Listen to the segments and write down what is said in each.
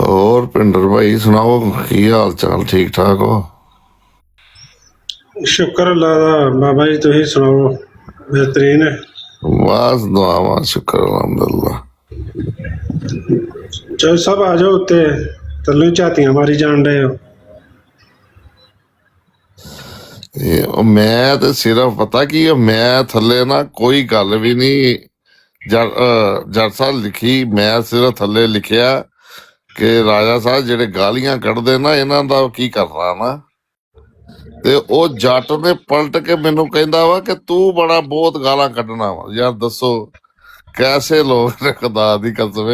ਹੋਰ ਭਿੰਦਰ ਭਾਈ ਸੁਣਾਓ, ਕੀ ਹਾਲ ਚਾਲ? ਠੀਕ ਠਾਕ ਹੋ? ਸ਼ੁਕਰ ਅੱਲਾ ਦਾ ਬਾਬਾ ਜੀ, ਤੁਸੀਂ ਸੁਣਾਓ? ਬਿਹਤਰੀਨ ਹੈ। ਬਸ ਦੁਆਵਾਂ, ਸ਼ੁਕਰ ਅਲਹਮਦੁਲਿਲਾ। ਚਲੋ ਸਭ ਆ ਜਾਓ ਉੱਤੇ, ਥੱਲੇ ਝਾਤੀਆਂ ਮਾਰੀ ਜਾਣ ਡਏ ਹੋ। ਮੈਂ ਤੇ ਸਿਰਫ ਪਤਾ ਕੀ ਆ, ਮੈਂ ਥੱਲੇ ਨਾ ਕੋਈ ਗੱਲ ਵੀ ਨਹੀਂ ਜੱਟ ਸਾਹਿਬ ਲਿਖੀ। ਮੈਂ ਸਿਰਫ ਥੱਲੇ ਲਿਖਿਆ ਕਿ ਰਾਜਾ ਸਾਹਿਬ ਜਿਹੜੇ ਗਾਲੀਆਂ ਕੱਢਦੇ ਨਾ, ਇਹਨਾਂ ਦਾ ਕੀ ਕਰਨਾ ਨਾ। ਤੇ ਉਹ ਜੱਟ ਨੇ ਪਲਟ ਕੇ ਮੈਨੂੰ ਕਹਿੰਦਾ ਵਾ ਕਿ ਤੂੰ ਬੜਾ ਬਹੁਤ ਗਾਲਾਂ ਕੱਢਣਾ ਵਾ। ਯਾਰ ਦੱਸੋ ਕੈਸੇ ਲੋਕ ਨੇ, ਖੁਦਾ ਦੀ ਕਸਮ।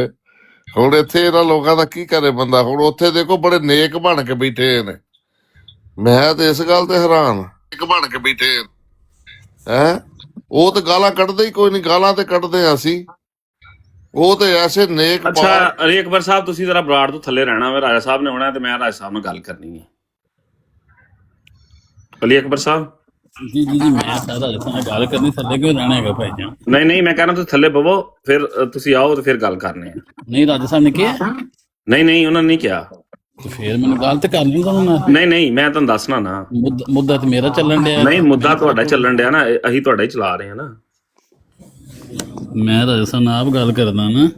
ਹੁਣ ਇੱਥੇ ਇਹਨਾਂ ਲੋਕਾਂ ਦਾ ਕੀ ਕਰੇ ਬੰਦਾ। ਹੁਣ ਉੱਥੇ ਦੇਖੋ ਬੜੇ ਨੇਕ ਬਣ ਕੇ ਬੈਠੇ ਨੇ। ਮੈਂ ਤੇ ਇਸ ਗੱਲ ਤੇ ਹੈਰਾਨ ਬਣ ਕੇ ਬੈਠੇ ਹੈ। ਉਹ ਤੇ ਗਾਲਾਂ ਕੱਢਦੇ ਹੀ ਕੋਈ ਨਹੀਂ, ਗਾਲਾਂ ਤੇ ਕੱਢਦੇ ਆ ਅਸੀਂ। ਉਹ ਤੇ ਐਸੇ ਨੇਕ। ਅੱਛਾ ਅਰੇ ਅਕਬਰ ਸਾਹਿਬ, ਤੁਸੀਂ ਜ਼ਰਾ ਬਰਾੜ ਤੋਂ ਥੱਲੇ ਰਹਿਣਾ ਵਾ। ਰਾਜਾ ਸਾਹਿਬ ਨੇ ਆਉਣਾ ਤੇ ਮੈਂ ਰਾਜਾ ਸਾਹਿਬ ਨਾਲ ਗੱਲ ਕਰਨੀ ਹੈ। ਅਲੀ ਅਕਬਰ ਸਾਹਿਬ ਜੀ ਜੀ ਜੀ, ਮੈਂ ਸਾਰਾ ਦੱਸਣਾ ਗੱਲ ਕਰਨੀ, ਥੱਲੇ ਕਿਉਂ ਰਹਿਣਾ ਹੈਗਾ ਭਾਈ ਜਾਨ? ਨਹੀਂ ਮੈਂ ਕਹਿਣਾ ਤੁਸੀਂ ਥੱਲੇ ਬਵੋ, ਫਿਰ ਤੁਸੀਂ ਆਓ ਤੇ ਫਿਰ ਗੱਲ ਕਰਨੀ ਹੈ। ਨਹੀਂ ਰਾਜਾ ਸਾਹਿਬ ਨੇ ਕਿਹਾ? ਨਹੀਂ ਉਹਨਾਂ ਨੇ ਨਹੀਂ ਕਿਹਾ। ਤੇ ਫਿਰ ਮੈਨੂੰ ਗੱਲ ਤੇ ਕਰ ਲਈ ਤੁਹਾਨੂੰ ਨਾ। ਨਹੀਂ ਮੈਂ ਤੁਹਾਨੂੰ ਦੱਸਣਾ ਨਾ। ਮੁੱਦਾ ਤੇ ਮੇਰਾ ਚੱਲਣ ਡਿਆ। ਨਹੀਂ ਮੁੱਦਾ ਤੁਹਾਡਾ ਚੱਲਣ ਡਿਆ ਨਾ, ਅਸੀਂ ਤੁਹਾਡਾ ਹੀ ਚਲਾ ਰਹੇ ਹਾਂ ਨਾ। ਮੈਂ ਰਾਜਾ ਸਾਹਿਬ ਨਾਲ ਆਪ ਗੱਲ ਕਰਦਾ ਨਾ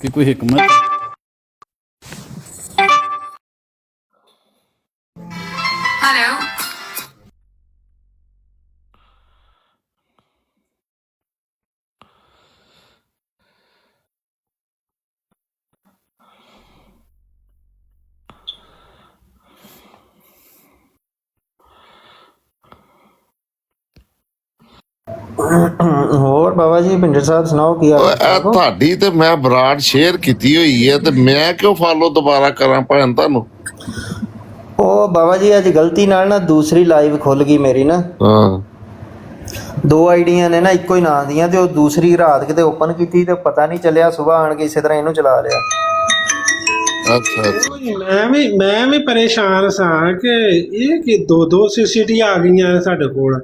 ਕਿ ਕੋਈ ਹਕਮਤ। हेलो ਹੋਰ ਬਾਬਾ ਜੀ ਭਿੰਡਰ ਸਾਹਿਬ ਸੁਣਾਓ ਕੀ ਹਾਲ ਇਹ ਤੁਹਾਡੀ ਤੇ ਮੈਂ ਬਰਾੜ ਸ਼ੇਅਰ ਕੀਤੀ ਹੋਈ ਹੈ, ਤੇ ਮੈਂ ਕਿਉਂ ਫਾਲੋ ਦੁਬਾਰਾ ਕਰਾਂ ਭੈਣ ਤੁਹਾਨੂੰ? ਉਹ ਬਾਬਾ ਜੀ ਅੱਜ ਗਲਤੀ ਨਾਲ ਨਾ ਦੂਸਰੀ ਲਾਈਵ ਖੁੱਲ ਗਈ ਮੇਰੀ ਨਾ। ਹਾਂ, ਦੋ ਆਈਡੀਆਂ ਨੇ ਨਾ ਇੱਕੋ ਹੀ ਨਾਂ ਦੀਆਂ, ਤੇ ਉਹ ਦੂਸਰੀ ਰਾਤ ਕਿਤੇ ਓਪਨ ਕੀਤੀ ਤੇ ਪਤਾ ਨਹੀਂ ਚੱਲਿਆ, ਸਵੇਰ ਆਣ ਕੇ ਇਸੇ ਤਰ੍ਹਾਂ ਇਹਨੂੰ ਚਲਾ ਲਿਆ। ਅੱਛਾ ਮੈਂ ਵੀ ਪਰੇਸ਼ਾਨ ਸਾਂ ਕਿ ਇਹ ਕਿ ਦੋ ਸੀਸੀਟੀ ਆ ਗਈਆਂ ਸਾਡੇ ਕੋਲ।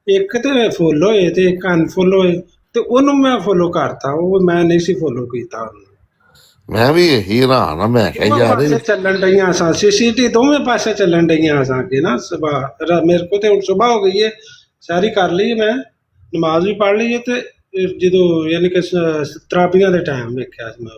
ਇੱਕ ਤੇ ਫੁੱਲ ਹੋਏ ਤੇ ਇੱਕ ਅਨਫੁੱਲ ਹੋਏ, ਤੇ ਉਹਨੂੰ ਮੈਂ ਫੋਲੋ ਕਰਤਾ, ਉਹ ਮੈਂ ਨਹੀਂ ਸੀ ਫੋਲੋ ਕੀਤਾ ਉਹਨੂੰ। ਮੈਂ ਵੀ ਇਹੀ ਹੈਰਾਨ ਆ। ਮੈਂ ਕਿਹਾ ਯਾਰ ਪਾਸੇ ਚੱਲਣ ਡਈਆਂ ਸਾਂ ਸੀਸੀਟੀ, ਦੋਵੇਂ ਪਾਸੇ ਚੱਲਣ ਡਈਆਂ ਸਾਂ ਕਿ ਨਾ। ਸੁਬਾਹ ਮੇਰੇ ਕੋਲ ਤੇ ਹੁਣ ਸੁਬਾਹ ਹੋ ਗਈ ਹੈ, ਸਾਰੀ ਕਰ ਲਈ ਹੈ, ਮੈਂ ਨਮਾਜ਼ ਵੀ ਪੜ੍ਹ ਲਈ ਹੈ। ਤੇ ਜਦੋਂ ਯਾਨੀ ਕਿ ਤਰਾਬੀਆਂ ਦੇ ਟਾਈਮ ਵੇਖਿਆ ਸੀ ਮੈਂ।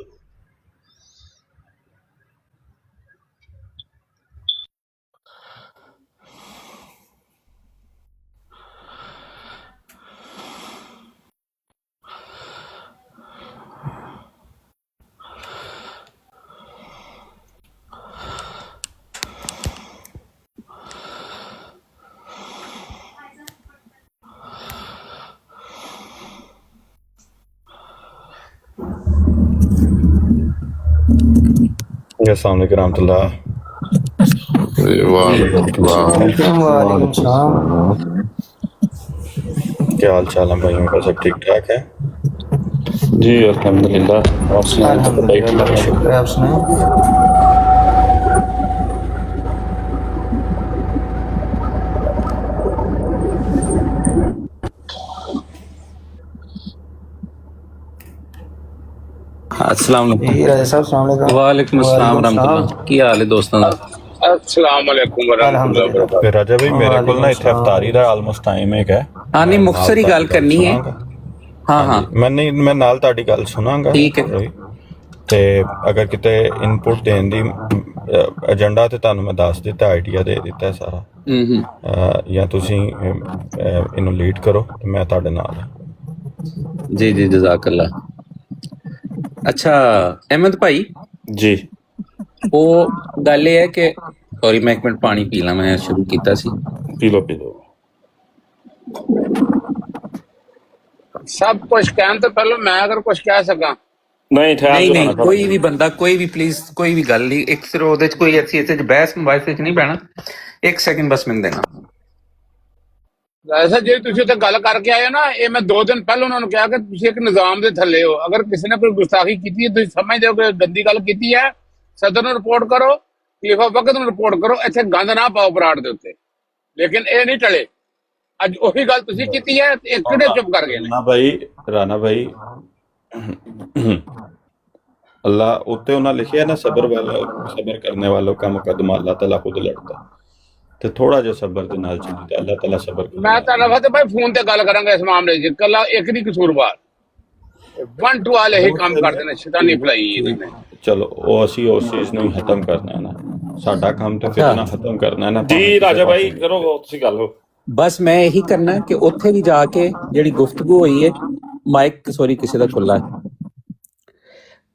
अस्सलाम वालेकुम रहमतुल्लाह। वालेकुम सलाम। क्या हाल चाल है भाइयों का? सब ठीक ठाक है जी अल्हम्दुलिल्लाह। अल्हम्दुलिल्लाह, शुक्र है। आप सुनाएं। अस्सलाम जी राजा साहब अस्सलाम वालेकुम। वालेकुम अस्सलाम रहमतुल्लाह। की हाल है दोस्तों दा? अस्सलाम वालेकुम वरहमतुल्लाह वबरकातुहू। फिर राजा भाई मेरे को ना इत्थे अफ्तारी दा ऑलमोस्ट टाइम है क्या? हाँ नहीं मुख्तसर ही गल करनी है। हाँ मैं नाल ताड़ी गल सुनांगा। ठीक है। ਤੇ ਅਗਰ ਕਿਤੇ ਇਨਪੁਟ ਦੇਣ ਦੀ ਏਜੰਡਾ ਤੇ ਤੁਹਾਨੂੰ ਮੈਂ ਦੱਸ ਦਿੱਤਾ, ਆਈਡੀਆ ਦੇ ਦਿੱਤਾ ਸਾਰਾ। ਜਾਂ ਤੁਸੀਂ ਇਹਨੂੰ ਲੀਡ ਕਰੋ ਤੇ ਮੈਂ ਤੁਹਾਡੇ ਨਾਲ। जी जी जज़ाकल्लाह। अच्छा अहमद भाई जी, वो गल ये है कि सॉरी मैं एक मिनट पानी पी ला, मैं शुरू किया सी। पी लो सब कुछ कहने तो पहले मैं अगर कुछ कह सका। नहीं कोई भी बंदा कोई भी प्लीज कोई भी गल नहीं, एक सिर्फ ਉਹਦੇ ਚ ਕੋਈ ऐसी ऐसे बहस मुबाहिसे ਚ नहीं बहना। एक सेकंड बस मैंने देना। ऐसा जे ਤੁਸੀਂ ਉੱਤੇ ਗੱਲ ਕਰਕੇ ਆਏ ਨਾ, ਇਹ ਮੈਂ 2 ਦਿਨ ਪਹਿਲਾਂ ਉਹਨਾਂ ਨੂੰ ਕਿਹਾ ਕਿ ਤੁਸੀਂ ਇੱਕ ਨਿਜ਼ਾਮ ਦੇ ਥੱਲੇ ਹੋ। ਅਗਰ ਕਿਸੇ ਨੇ ਕੋਈ ਗੁਸਤਾਖੀ ਕੀਤੀ ਹੈ, ਤੁਸੀਂ ਸਮਝਦੇ ਹੋ ਕਿ ਗੰਦੀ ਗੱਲ ਕੀਤੀ ਹੈ, ਸਦਰ ਨੂੰ ਰਿਪੋਰਟ ਕਰੋ, ਖਲੀਫਾ ਵਕਤ ਨੂੰ ਰਿਪੋਰਟ ਕਰੋ। ਇੱਥੇ ਗੰਦ ਨਾ ਪਾਓ ਬਰਾੜ ਦੇ ਉੱਤੇ। ਲੇਕਿਨ ਇਹ ਨਹੀਂ ਟਲੇ। ਅੱਜ ਉਹੀ ਗੱਲ ਤੁਸੀਂ ਕੀਤੀ ਹੈ, ਇਹ ਕਿਹੜੇ ਚੁੱਪ ਕਰ ਗਏ ਨੇ? ਰਾਣਾ ਭਾਈ अल्लाह उत्ते उन्हें लिखिया ना सबर करने वालों का मुकदमा अल्लाह ताला खुद लड़ता ते थोड़ा जिहा सबर दे नाल चली ते अल्लाह ताला सबर मैं करने ਤੁਹਾਡਾ ਫਤਿਹ ਭਾਈ ਫੋਨ ਤੇ ਗੱਲ ਕਰਾਂਗਾ ਇਸ ਮਾਮਲੇ 'ਚ ਕੱਲਾ ਇੱਕ ਨਹੀਂ ਕਸੂਰਵਾਰ 1 2 ਵਾਲੇ ਹੀ ਕੰਮ ਕਰਦੇ ਨੇ ਸ਼ੈਤਾਨੀ ਫਲਾਈ ਇਹਨਾਂ ਨੇ चलो वो असी उस चीज ਨੂੰ ਖਤਮ ਕਰਨਾ ਹੈ ਨਾ ਸਾਡਾ ਕੰਮ ਤੇ ਫਿਰ ਨਾ ਖਤਮ ਕਰਨਾ ਹੈ ਨਾ ਜੀ ਰਾਜਾ ਭਾਈ ਕਰੋ ਤੁਸੀਂ ਗੱਲ ਹੋ ਬਸ ਮੈਂ ਇਹੀ ਕਰਨਾ ਕਿ ਉੱਥੇ ਵੀ ਜਾ ਕੇ ਜਿਹੜੀ ਗੁਫ਼ਤਗੂ ਹੋਈ ਹੈ ਮਾਈਕ ਸੌਰੀ ਕਿਸੇ ਦਾ ਖੁੱਲਾ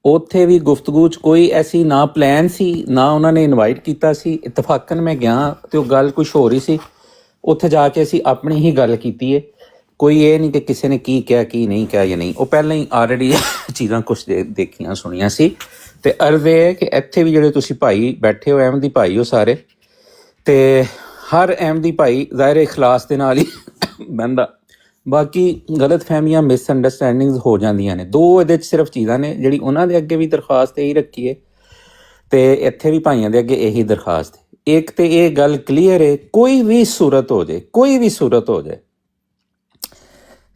ਉੱਥੇ ਵੀ ਗੁਫ਼ਤਗੂ 'ਚ ਕੋਈ ਐਸੀ ਨਾ ਪਲਾਨ ਸੀ ਨਾ ਉਹਨਾਂ ਨੇ ਇਨਵਾਈਟ ਕੀਤਾ ਸੀ ਇਤਫਾਕਨ ਮੈਂ ਗਿਆ ਤੇ ਉਹ ਗੱਲ ਕੁਝ ਹੋ ਰਹੀ ਸੀ ਉੱਥੇ ਜਾ ਕੇ ਅਸੀਂ ਆਪਣੀ ਹੀ ਗੱਲ ਕੀਤੀ ਹੈ ਕੋਈ ਇਹ ਨਹੀਂ ਕਿ ਕਿਸੇ ਨੇ ਕੀ ਕਿਹਾ ਕੀ ਨਹੀਂ ਕਿਹਾ ਜਾਂ ਨਹੀਂ ਉਹ ਪਹਿਲਾਂ ਹੀ ਆਲਰੇਡੀ ਚੀਜ਼ਾਂ ਕੁਝ ਦੇਖੀਆਂ ਸੁਣੀਆਂ ਸੀ ਤੇ ਅਰਜ਼ ਇਹ ਹੈ ਕਿ ਇੱਥੇ ਵੀ ਜਿਹੜੇ ਤੁਸੀਂ ਭਾਈ ਬੈਠੇ ਹੋ ਅਹਿਮਦੀ ਭਾਈ ਹੋ ਸਾਰੇ ਤੇ ਹਰ ਅਹਿਮਦੀ ਭਾਈ ਜ਼ਾਹਿਰ ਇਖਲਾਸ ਦੇ ਨਾਲ ਹੀ ਬਹਿੰਦਾ ਬਾਕੀ ਗਲਤ ਫਹਿਮੀਆਂ ਮਿਸਅੰਡਰਸਟੈਂਡਿੰਗਸ ਹੋ ਜਾਂਦੀਆਂ ਨੇ ਦੋ ਇਹਦੇ 'ਚ ਸਿਰਫ ਚੀਜ਼ਾਂ ਨੇ ਜਿਹੜੀ ਉਹਨਾਂ ਦੇ ਅੱਗੇ ਵੀ ਦਰਖਾਸਤ ਇਹੀ ਰੱਖੀ ਹੈ ਤੇ ਇੱਥੇ ਵੀ ਭਾਈਆਂ ਦੇ ਅੱਗੇ ਇਹੀ ਦਰਖਾਸਤ ਹੈ ਇੱਕ ਤੇ ਇਹ ਗੱਲ ਕਲੀਅਰ ਹੈ ਕੋਈ ਵੀ ਸੂਰਤ ਹੋ ਜਾਏ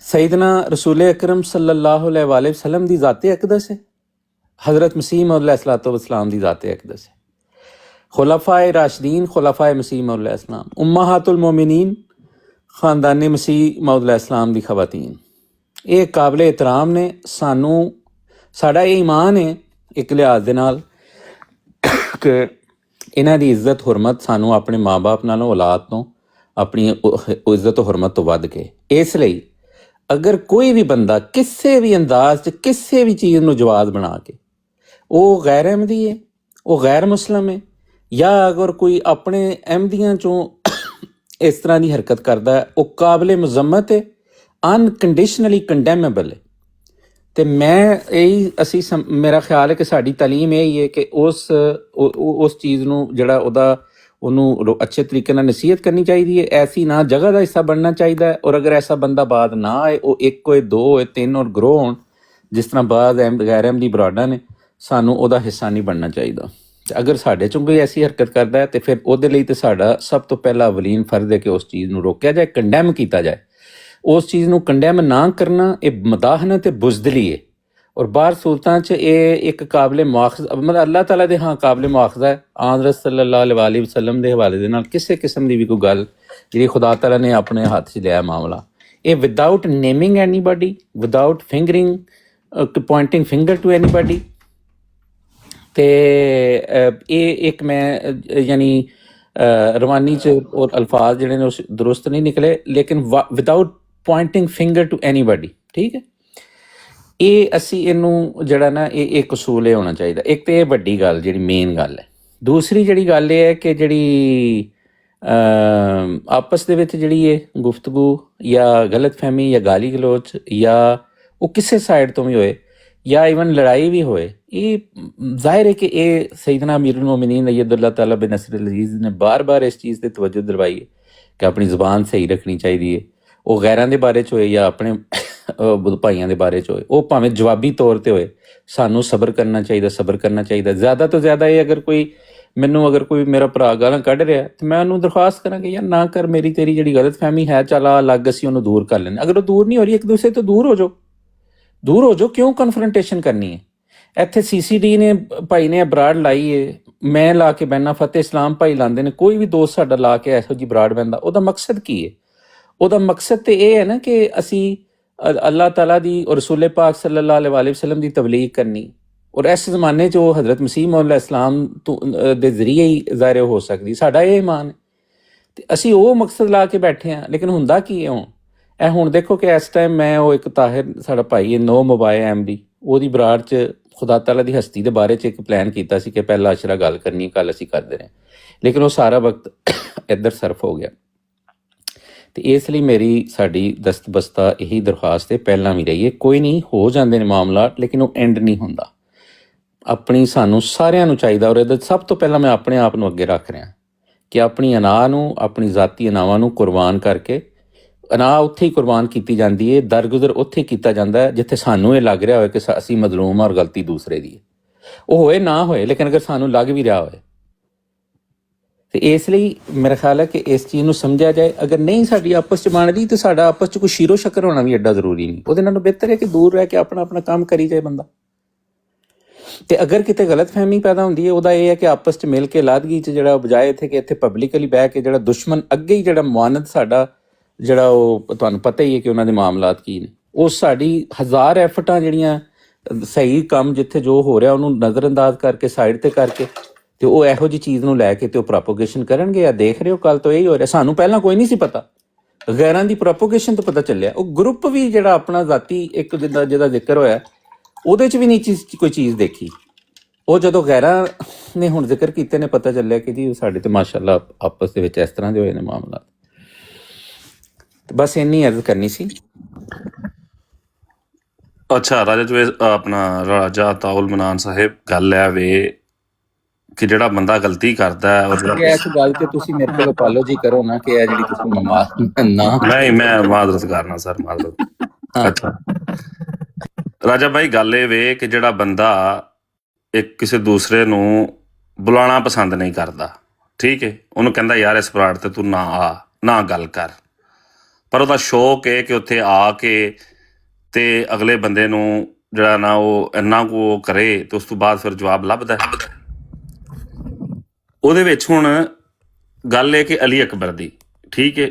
सैयदना रसूल अकरम सल्लल्लाहु अलैहि वसल्लम दी ज़ाते अक़दस है हज़रत मसीह मौद अलैहिस्सलाम दी ज़ाते अक़दस है खुलफ़ाए राशिदीन खुलफ़ाए मसीह मौद अलैहिस्सलाम उम्महातुल मोमिनीन ख़ानदान मसीह मौद अलैहिस्सलाम दी ख़वातीन ये काबिल एहतराम ने सानू साड़ा ये ईमान है एक लिहाज दे नाल कि इन्हां दी इज़्ज़त हुरमत सानू अपने माँ बाप नालों औलाद तो अपनी इज़्ज़त हुरमत तो वध के इसलिए अगर कोई भी बंदा किसी भी अंदाज च किसी भी चीज़ ਨੂੰ ਜਵਾਜ਼ ਬਣਾ ਕੇ ਉਹ ਗੈਰ ਅਹਿਮਦੀ ਹੈ ਉਹ ਗੈਰ ਮੁਸਲਮ ਹੈ ਜਾਂ ਅਗਰ ਕੋਈ ਆਪਣੇ ਅਹਿਮਦੀਆਂ ਚੋਂ ਇਸ ਤਰ੍ਹਾਂ ਦੀ ਹਰਕਤ ਕਰਦਾ ਹੈ ਉਹ ਕਾਬਿਲ ਮੁਜ਼ੰਮਤ ਹੈ ਅਨਕੰਡੀਸ਼ਨਲੀ ਕੰਡੈਮੇਬਲ ਹੈ ਤੇ ਮੈਂ ਅਸੀਂ ਮੇਰਾ ਖਿਆਲ ਹੈ ਕਿ ਸਾਡੀ ਤਾਲੀਮ ਇਹ ਹੀ ਹੈ ਕਿ ਉਸ ਚੀਜ਼ ਨੂੰ ਜਿਹੜਾ ਉਹਨੂੰ ਅੱਛੇ ਤਰੀਕੇ ਨਾਲ ਨਸੀਹਤ ਕਰਨੀ ਚਾਹੀਦੀ ਹੈ ਐਸੀ ਨਾ ਜਗ੍ਹਾ ਦਾ ਹਿੱਸਾ ਬਣਨਾ ਚਾਹੀਦਾ ਹੈ ਔਰ ਅਗਰ ਐਸਾ ਬੰਦਾ ਬਾਦ ਨਾ ਆਏ ਉਹ ਇੱਕ ਹੋਏ ਦੋ ਹੋਏ ਤਿੰਨ ਔਰ ਗਰੋ ਹੋਣ ਜਿਸ ਤਰ੍ਹਾਂ ਬਾਦ ਗੈਰ ਅਹਿਮਦੀ ਬਰਾਡਾਂ ਨੇ ਸਾਨੂੰ ਉਹਦਾ ਹਿੱਸਾ ਨਹੀਂ ਬਣਨਾ ਚਾਹੀਦਾ ਤੇ ਅਗਰ ਸਾਡੇ ਚੋਂ ਕੋਈ ਐਸੀ ਹਰਕਤ ਕਰਦਾ ਹੈ ਤੇ ਫਿਰ ਉਹਦੇ ਲਈ ਤੇ ਸਾਡਾ ਸਭ ਤੋਂ ਪਹਿਲਾ ਅਵਲੀਨ ਫਰਜ਼ ਹੈ ਕਿ ਉਸ ਚੀਜ਼ ਨੂੰ ਰੋਕਿਆ ਜਾਏ ਕੰਡੈਮ ਕੀਤਾ ਜਾਏ ਉਸ ਚੀਜ਼ ਨੂੰ ਕੰਡੈਮ ਨਾ ਕਰਨਾ ਇਹ ਮਦਾਹਨਤ ਤੇ ਬੁਜ਼ਦਲੀ ਹੈ ਔਰ ਬਾਹਰ ਸੂਰਤਾਂ 'ਚ ਇਹ ਇੱਕ ਕਾਬਿਲ ਮੁਆਖਜ਼ਾ ਮਤਲਬ ਅੱਲਾਹ ਤਾਲਾ ਦੇ ਹਾਂ ਕਾਬਿਲ ਮੁਆਖਜ਼ਾ ਹੈ ਹਜ਼ਰਤ ਸੱਲੱਲਾਹੁ ਅਲੈਹਿ ਵਸੱਲਮ ਦੇ ਹਵਾਲੇ ਦੇ ਨਾਲ ਕਿਸੇ ਕਿਸਮ ਦੀ ਵੀ ਕੋਈ ਗੱਲ ਜਿਹੜੀ ਖੁਦਾ ਤਾਲਾ ਨੇ ਆਪਣੇ ਹੱਥ 'ਚ ਲਿਆ ਮਾਮਲਾ ਇਹ without naming anybody without fingering pointing finger to anybody ਤੇ ਇਹ ਇੱਕ ਮੈਂ ਯਾਨੀ ਰਵਾਨੀ 'ਚ ਔਰ ਅਲਫਾਜ਼ ਜਿਹੜੇ ਨੇ ਉਹ ਦਰੁਸਤ ਨਹੀਂ ਨਿਕਲੇ ਲੇਕਿਨ ਵਿਦਆਊਟ ਪੁਆਇੰਟਿੰਗ ਫਿੰਗਰ ਟੂ ਐਨੀਬਾਡੀ ਠੀਕ ਹੈ ਇਹ ਅਸੀਂ ਇਹਨੂੰ ਜਿਹੜਾ ਨਾ ਇਹ ਅਸੂਲ ਇਹ ਹੋਣਾ ਚਾਹੀਦਾ ਇੱਕ ਤਾਂ ਇਹ ਵੱਡੀ ਗੱਲ ਜਿਹੜੀ ਮੇਨ ਗੱਲ ਹੈ ਦੂਸਰੀ ਜਿਹੜੀ ਗੱਲ ਇਹ ਹੈ ਕਿ ਜਿਹੜੀ ਆਪਸ ਦੇ ਵਿੱਚ ਜਿਹੜੀ ਇਹ ਗੁਫ਼ਤਗੂ ਜਾਂ ਗਲਤ ਫਹਿਮੀ ਜਾਂ ਗਾਲੀ ਗਲੋਚ ਜਾਂ ਉਹ ਕਿਸੇ ਸਾਈਡ ਤੋਂ ਵੀ ਹੋਏ ਜਾਂ ਇਵਨ ਲੜਾਈ ਵੀ ਹੋਏ ਇਹ ਜ਼ਾਹਿਰ ਹੈ ਕਿ ਇਹ ਸੈਯਦਨਾ ਅਮੀਰੁਲ ਮੋਮਿਨੀਨ ਅਯਦੁੱਲਾਹ ਤਾਲਾ ਬਿਨ ਨਸਰ ਅਜ਼ੀਜ਼ ਨੇ ਬਾਰ-ਬਾਰ ਇਸ ਚੀਜ਼ ਤੇ ਤਵੱਜੋ ਦਿਲਵਾਈ ਹੈ ਕਿ ਆਪਣੀ ਜ਼ੁਬਾਨ ਸਹੀ ਰੱਖਣੀ ਚਾਹੀਦੀ ਹੈ ਉਹ ਗੈਰਾਂ ਦੇ ਬਾਰੇ 'ਚ ਹੋਏ ਜਾਂ ਆਪਣੇ ਭਾਈਆਂ ਦੇ ਬਾਰੇ 'ਚ ਹੋਏ ਉਹ ਭਾਵੇਂ ਜਵਾਬੀ ਤੌਰ 'ਤੇ ਹੋਏ ਸਾਨੂੰ ਸਬਰ ਕਰਨਾ ਚਾਹੀਦਾ ਜ਼ਿਆਦਾ ਤੋਂ ਜ਼ਿਆਦਾ ਇਹ ਅਗਰ ਕੋਈ ਮੇਰਾ ਭਰਾ ਗਾਲਾਂ ਕੱਢ ਰਿਹਾ ਤੇ ਮੈਂ ਉਹਨੂੰ ਦਰਖਾਸਤ ਕਰਾਂ ਕਿ ਯਾਰ ਨਾ ਕਰ ਮੇਰੀ ਤੇਰੀ ਜਿਹੜੀ ਗਲਤ ਫਹਿਮੀ ਹੈ ਚੱਲ ਆ ਅਲੱਗ ਅਸੀਂ ਉਹਨੂੰ ਦੂਰ ਕਰ ਲੈਂਦੇ ਅਗਰ ਉਹ ਦੂਰ ਨਹੀਂ ਹੋ ਰਹੀ ਇੱਕ ਦੂਸਰੇ ਤੋਂ ਦੂਰ ਹੋ ਜਾਓ ਕਿਉਂ ਕਨਫਰੰਟੇਸ਼ਨ ਕਰਨੀ ਹੈ ਇੱਥੇ CCD ਨੇ ਭਾਈ ਨੇ ਬਰਾੜ ਲਾਈ ਹੈ ਮੈਂ ਲਾ ਕੇ ਬਹਿਨਾ ਫਤਿਹ ਇਸਲਾਮ ਭਾਈ ਲਾਉਂਦੇ ਨੇ ਕੋਈ ਵੀ ਦੋਸਤ ਸਾਡਾ ਲਾ ਕੇ ਇਹੋ ਜਿਹੀ ਬਰਾੜ ਬਹਿੰਦਾ ਉਹਦਾ ਮਕਸਦ ਕੀ ਹੈ ਉਹਦਾ ਮਕਸਦ ਤੇ ਇਹ ਹੈ ਨਾ ਕਿ ਅਸੀਂ ਅੱਲਾਹ ਤਾਲਾ ਦੀ ਔਰ ਰਸੂਲ ਪਾਕ ਸੱਲੱਲਾਹੁ ਅਲੈਹਿ ਵਸੱਲਮ ਦੀ ਤਬਲੀਗ ਕਰਨੀ ਔਰ ਇਸ ਜ਼ਮਾਨੇ 'ਚ ਉਹ ਹਜ਼ਰਤ ਮਸੀਹ ਮੌਦ ਇਸਲਾਮ ਦੇ ਜ਼ਰੀਏ ਹੀ ਜ਼ਾਹਿਰ ਹੋ ਸਕਦੀ ਸਾਡਾ ਇਹ ਈਮਾਨ ਹੈ ਤੇ ਅਸੀਂ ਉਹ ਮਕਸਦ ਲਾ ਕੇ ਬੈਠੇ ਹਾਂ ਲੇਕਿਨ ਹੁੰਦਾ ਕੀ ਹੈ ਹੁਣ ਦੇਖੋ ਕਿ ਇਸ ਟਾਈਮ ਮੈਂ ਉਹ ਇੱਕ ਤਾਹਿਰ ਸਾਡਾ ਭਾਈ ਹੈ ਨੋ ਮੋਬਾਈਲ ਐਮਡੀ ਉਹਦੀ ਬਰਾੜ 'ਚ ਖੁਦਾ ਤਾਲਾ ਦੀ ਹਸਤੀ ਦੇ ਬਾਰੇ 'ਚ ਇੱਕ ਪਲਾਨ ਕੀਤਾ ਸੀ ਕਿ ਪਹਿਲਾ ਅਸ਼ਰਾ ਗੱਲ ਕਰਨੀ ਕੱਲ ਅਸੀਂ ਕਰਦੇ ਰਹੇ ਲੇਕਿਨ ਉਹ ਸਾਰਾ ਵਕਤ ਇੱਧਰ ਸਰਫ ਹੋ ਗਿਆ ਤੇ ਇਸ ਲਈ ਸਾਡੀ ਦਸਤਬਸਤਾ ਇਹੀ ਦਰਖਾਸਤ ਹੈ ਪਹਿਲਾਂ ਵੀ ਰਹੀ ਹੈ ਕੋਈ ਨਹੀਂ ਹੋ ਜਾਂਦੇ ਨੇ ਮਾਮਲਾਤ ਲੇਕਿਨ ਉਹ ਐਂਡ ਨਹੀਂ ਹੁੰਦਾ ਆਪਣੀ ਸਾਨੂੰ ਸਾਰਿਆਂ ਨੂੰ ਚਾਹੀਦਾ ਔਰ ਇਹਦੇ ਸਭ ਤੋਂ ਪਹਿਲਾਂ ਮੈਂ ਆਪਣੇ ਆਪ ਨੂੰ ਅੱਗੇ ਰੱਖ ਰਿਹਾ ਕਿ ਆਪਣੀ ਅਨਾਹ ਨੂੰ ਆਪਣੀ ਜ਼ਾਤੀ ਅਨਾਵਾਂ ਨੂੰ ਕੁਰਬਾਨ ਕਰਕੇ ਅਨਾਹ ਉੱਥੇ ਹੀ ਕੁਰਬਾਨ ਕੀਤੀ ਜਾਂਦੀ ਹੈ ਦਰਗੁਜ਼ਰ ਉੱਥੇ ਕੀਤਾ ਜਾਂਦਾ ਹੈ ਜਿੱਥੇ ਸਾਨੂੰ ਇਹ ਲੱਗ ਰਿਹਾ ਹੋਵੇ ਕਿ ਅਸੀਂ ਮਜ਼ਲੂਮ ਔਰ ਗਲਤੀ ਦੂਸਰੇ ਦੀ ਹੈ ਉਹ ਹੋਏ ਨਾ ਹੋਏ ਲੇਕਿਨ ਅਗਰ ਸਾਨੂੰ ਲੱਗ ਵੀ ਰਿਹਾ ਹੋਵੇ ਤੇ ਇਸ ਲਈ ਮੇਰਾ ਖਿਆਲ ਹੈ ਕਿ ਇਸ ਚੀਜ਼ ਨੂੰ ਸਮਝਿਆ ਜਾਏ ਅਗਰ ਨਹੀਂ ਸਾਡੀ ਆਪਸ 'ਚ ਬਣਦੀ ਤੇ ਸਾਡਾ ਆਪਸ 'ਚ ਕੋਈ ਸ਼ੀਰੋ ਸ਼ੱਕਰ ਹੋਣਾ ਵੀ ਐਡਾ ਜ਼ਰੂਰੀ ਨਹੀਂ ਉਹਦੇ ਨਾਲੋਂ ਬਿਹਤਰ ਹੈ ਕਿ ਦੂਰ ਰਹਿ ਕੇ ਆਪਣਾ ਕੰਮ ਕਰੀ ਜਾਏ ਬੰਦਾ ਤੇ ਅਗਰ ਕਿਤੇ ਗਲਤਫਹਿਮੀ ਪੈਦਾ ਹੁੰਦੀ ਹੈ ਉਹਦਾ ਇਹ ਹੈ ਕਿ ਆਪਸ 'ਚ ਮਿਲ ਕੇ ਲਾਦਗੀ 'ਚ ਜਿਹੜਾ ਬਜਾਏ ਇੱਥੇ ਕਿ ਇੱਥੇ ਪਬਲਿਕਲੀ ਬਹਿ ਕੇ ਜਿਹੜਾ ਦੁਸ਼ਮਣ ਅੱਗੇ ਹੀ ਜਿਹੜਾ ਮੁਆਨਦ ਸਾਡਾ ਜਿਹੜਾ ਉਹ ਤੁਹਾਨੂੰ ਪਤਾ ਹੀ ਹੈ ਕਿ ਉਹਨਾਂ ਦੇ ਮਾਮਲਾਤ ਕੀ ਨੇ, ਉਹ ਸਾਡੀ 1000 ਐਫਰਟਾਂ ਜਿਹੜੀਆਂ ਸਹੀ ਕੰਮ ਜਿੱਥੇ ਜੋ ਹੋ ਰਿਹਾ ਉਹਨੂੰ ਨਜ਼ਰਅੰਦਾਜ਼ ਕਰਕੇ ਸਾਈਡ ਤੇ ਕਰਕੇ ਤੇ ਉਹ ਇਹੋ ਜਿਹੀ ਚੀਜ਼ ਨੂੰ ਲੈ ਕੇ ਤੇ ਉਹ ਪ੍ਰੋਪੋਗੇਸ਼ਨ ਕਰਨਗੇ। ਆ ਦੇਖ ਰਹੇ ਹੋ ਕੱਲ ਤੋਂ ਇਹੀ ਹੋ ਰਿਹਾ। ਸਾਨੂੰ ਪਹਿਲਾਂ ਕੋਈ ਨਹੀਂ ਸੀ ਪਤਾ, ਗੈਰਾਂ ਦੀ ਪ੍ਰੋਪੋਗੇਸ਼ਨ ਤੋਂ ਪਤਾ ਚੱਲਿਆ। ਉਹ ਗਰੁੱਪ ਵੀ ਜਿਹੜਾ ਆਪਣਾ ਜ਼ਾਤੀ ਇੱਕ ਜਿਹਦਾ ਜ਼ਿਕਰ ਹੋਇਆ ਉਹਦੇ 'ਚ ਵੀ ਨਹੀਂ ਕੋਈ ਚੀਜ਼ ਦੇਖੀ। ਉਹ ਜਦੋਂ ਗੈਰਾਂ ਨੇ ਹੁਣ ਜ਼ਿਕਰ ਕੀਤੇ ਨੇ ਪਤਾ ਚੱਲਿਆ ਕਿ ਜੀ ਸਾਡੇ ਤੇ ਮਾਸ਼ਾਅੱਲਾ ਆਪਸ ਦੇ ਵਿੱਚ ਇਸ ਤਰ੍ਹਾਂ ਦੇ ਹੋਏ ਨੇ ਮਾਮਲਾ। ਬਸ ਇੰਨੀ ਅਰਜ਼ ਕਰਨੀ ਸੀ। ਅੱਛਾ ਰਾਜਾ ਜੀ, ਆਪਣਾ ਰਾਜਾ ਤਾਉਲ ਮਨਾਨ ਸਾਹਿਬ, ਗੱਲ ਹੈ ਵੇ ਕਿ ਜਿਹੜਾ ਬੰਦਾ ਗਲਤੀ ਕਰਦਾ ਹੈ ਔਰ ਇਸ ਗੱਲ ਤੇ ਤੁਸੀਂ ਮੇਰੇ ਕੋਲ ਅਪੋਲੋਜੀ ਕਰੋ ਨਾ ਕਿ ਇਹ ਜਿਹੜੀ ਤੁਸੀਂ ਨਾ ਨਹੀਂ, ਮੈਂ ਮਾਜ਼ਰਤ ਕਰਨਾ ਸਰ, ਮਾਜ਼ਰਤ। ਅੱਛਾ ਰਾਜਾ ਭਾਈ, ਗੱਲ ਇਹ ਵੇ ਕਿ ਜਿਹੜਾ ਬੰਦਾ ਇੱਕ ਕਿਸੇ ਦੂਸਰੇ ਨੂੰ ਬੁਲਾਉਣਾ ਪਸੰਦ ਨਹੀਂ ਕਰਦਾ, ਠੀਕ ਹੈ, ਉਹਨੂੰ ਕਹਿੰਦਾ ਯਾਰ ਇਸ ਪਲਾਟ ਤੇ ਤੂੰ ਨਾ ਗੱਲ ਕਰ, ਪਰ ਉਹਦਾ ਸ਼ੌਕ ਹੈ ਕਿ ਉੱਥੇ ਆ ਕੇ ਤੇ ਅਗਲੇ ਬੰਦੇ ਨੂੰ ਜਿਹੜਾ ਨਾ ਉਹ ਇੰਨਾ ਕੁ ਕਰੇ ਤੇ ਉਸ ਤੋਂ ਬਾਅਦ ਫਿਰ ਜਵਾਬ ਲੱਭਦਾ। ਉਹਦੇ ਵਿੱਚ ਹੁਣ ਗੱਲ ਹੈ ਕਿ ਅਲੀ ਅਕਬਰ ਦੀ, ਠੀਕ ਹੈ,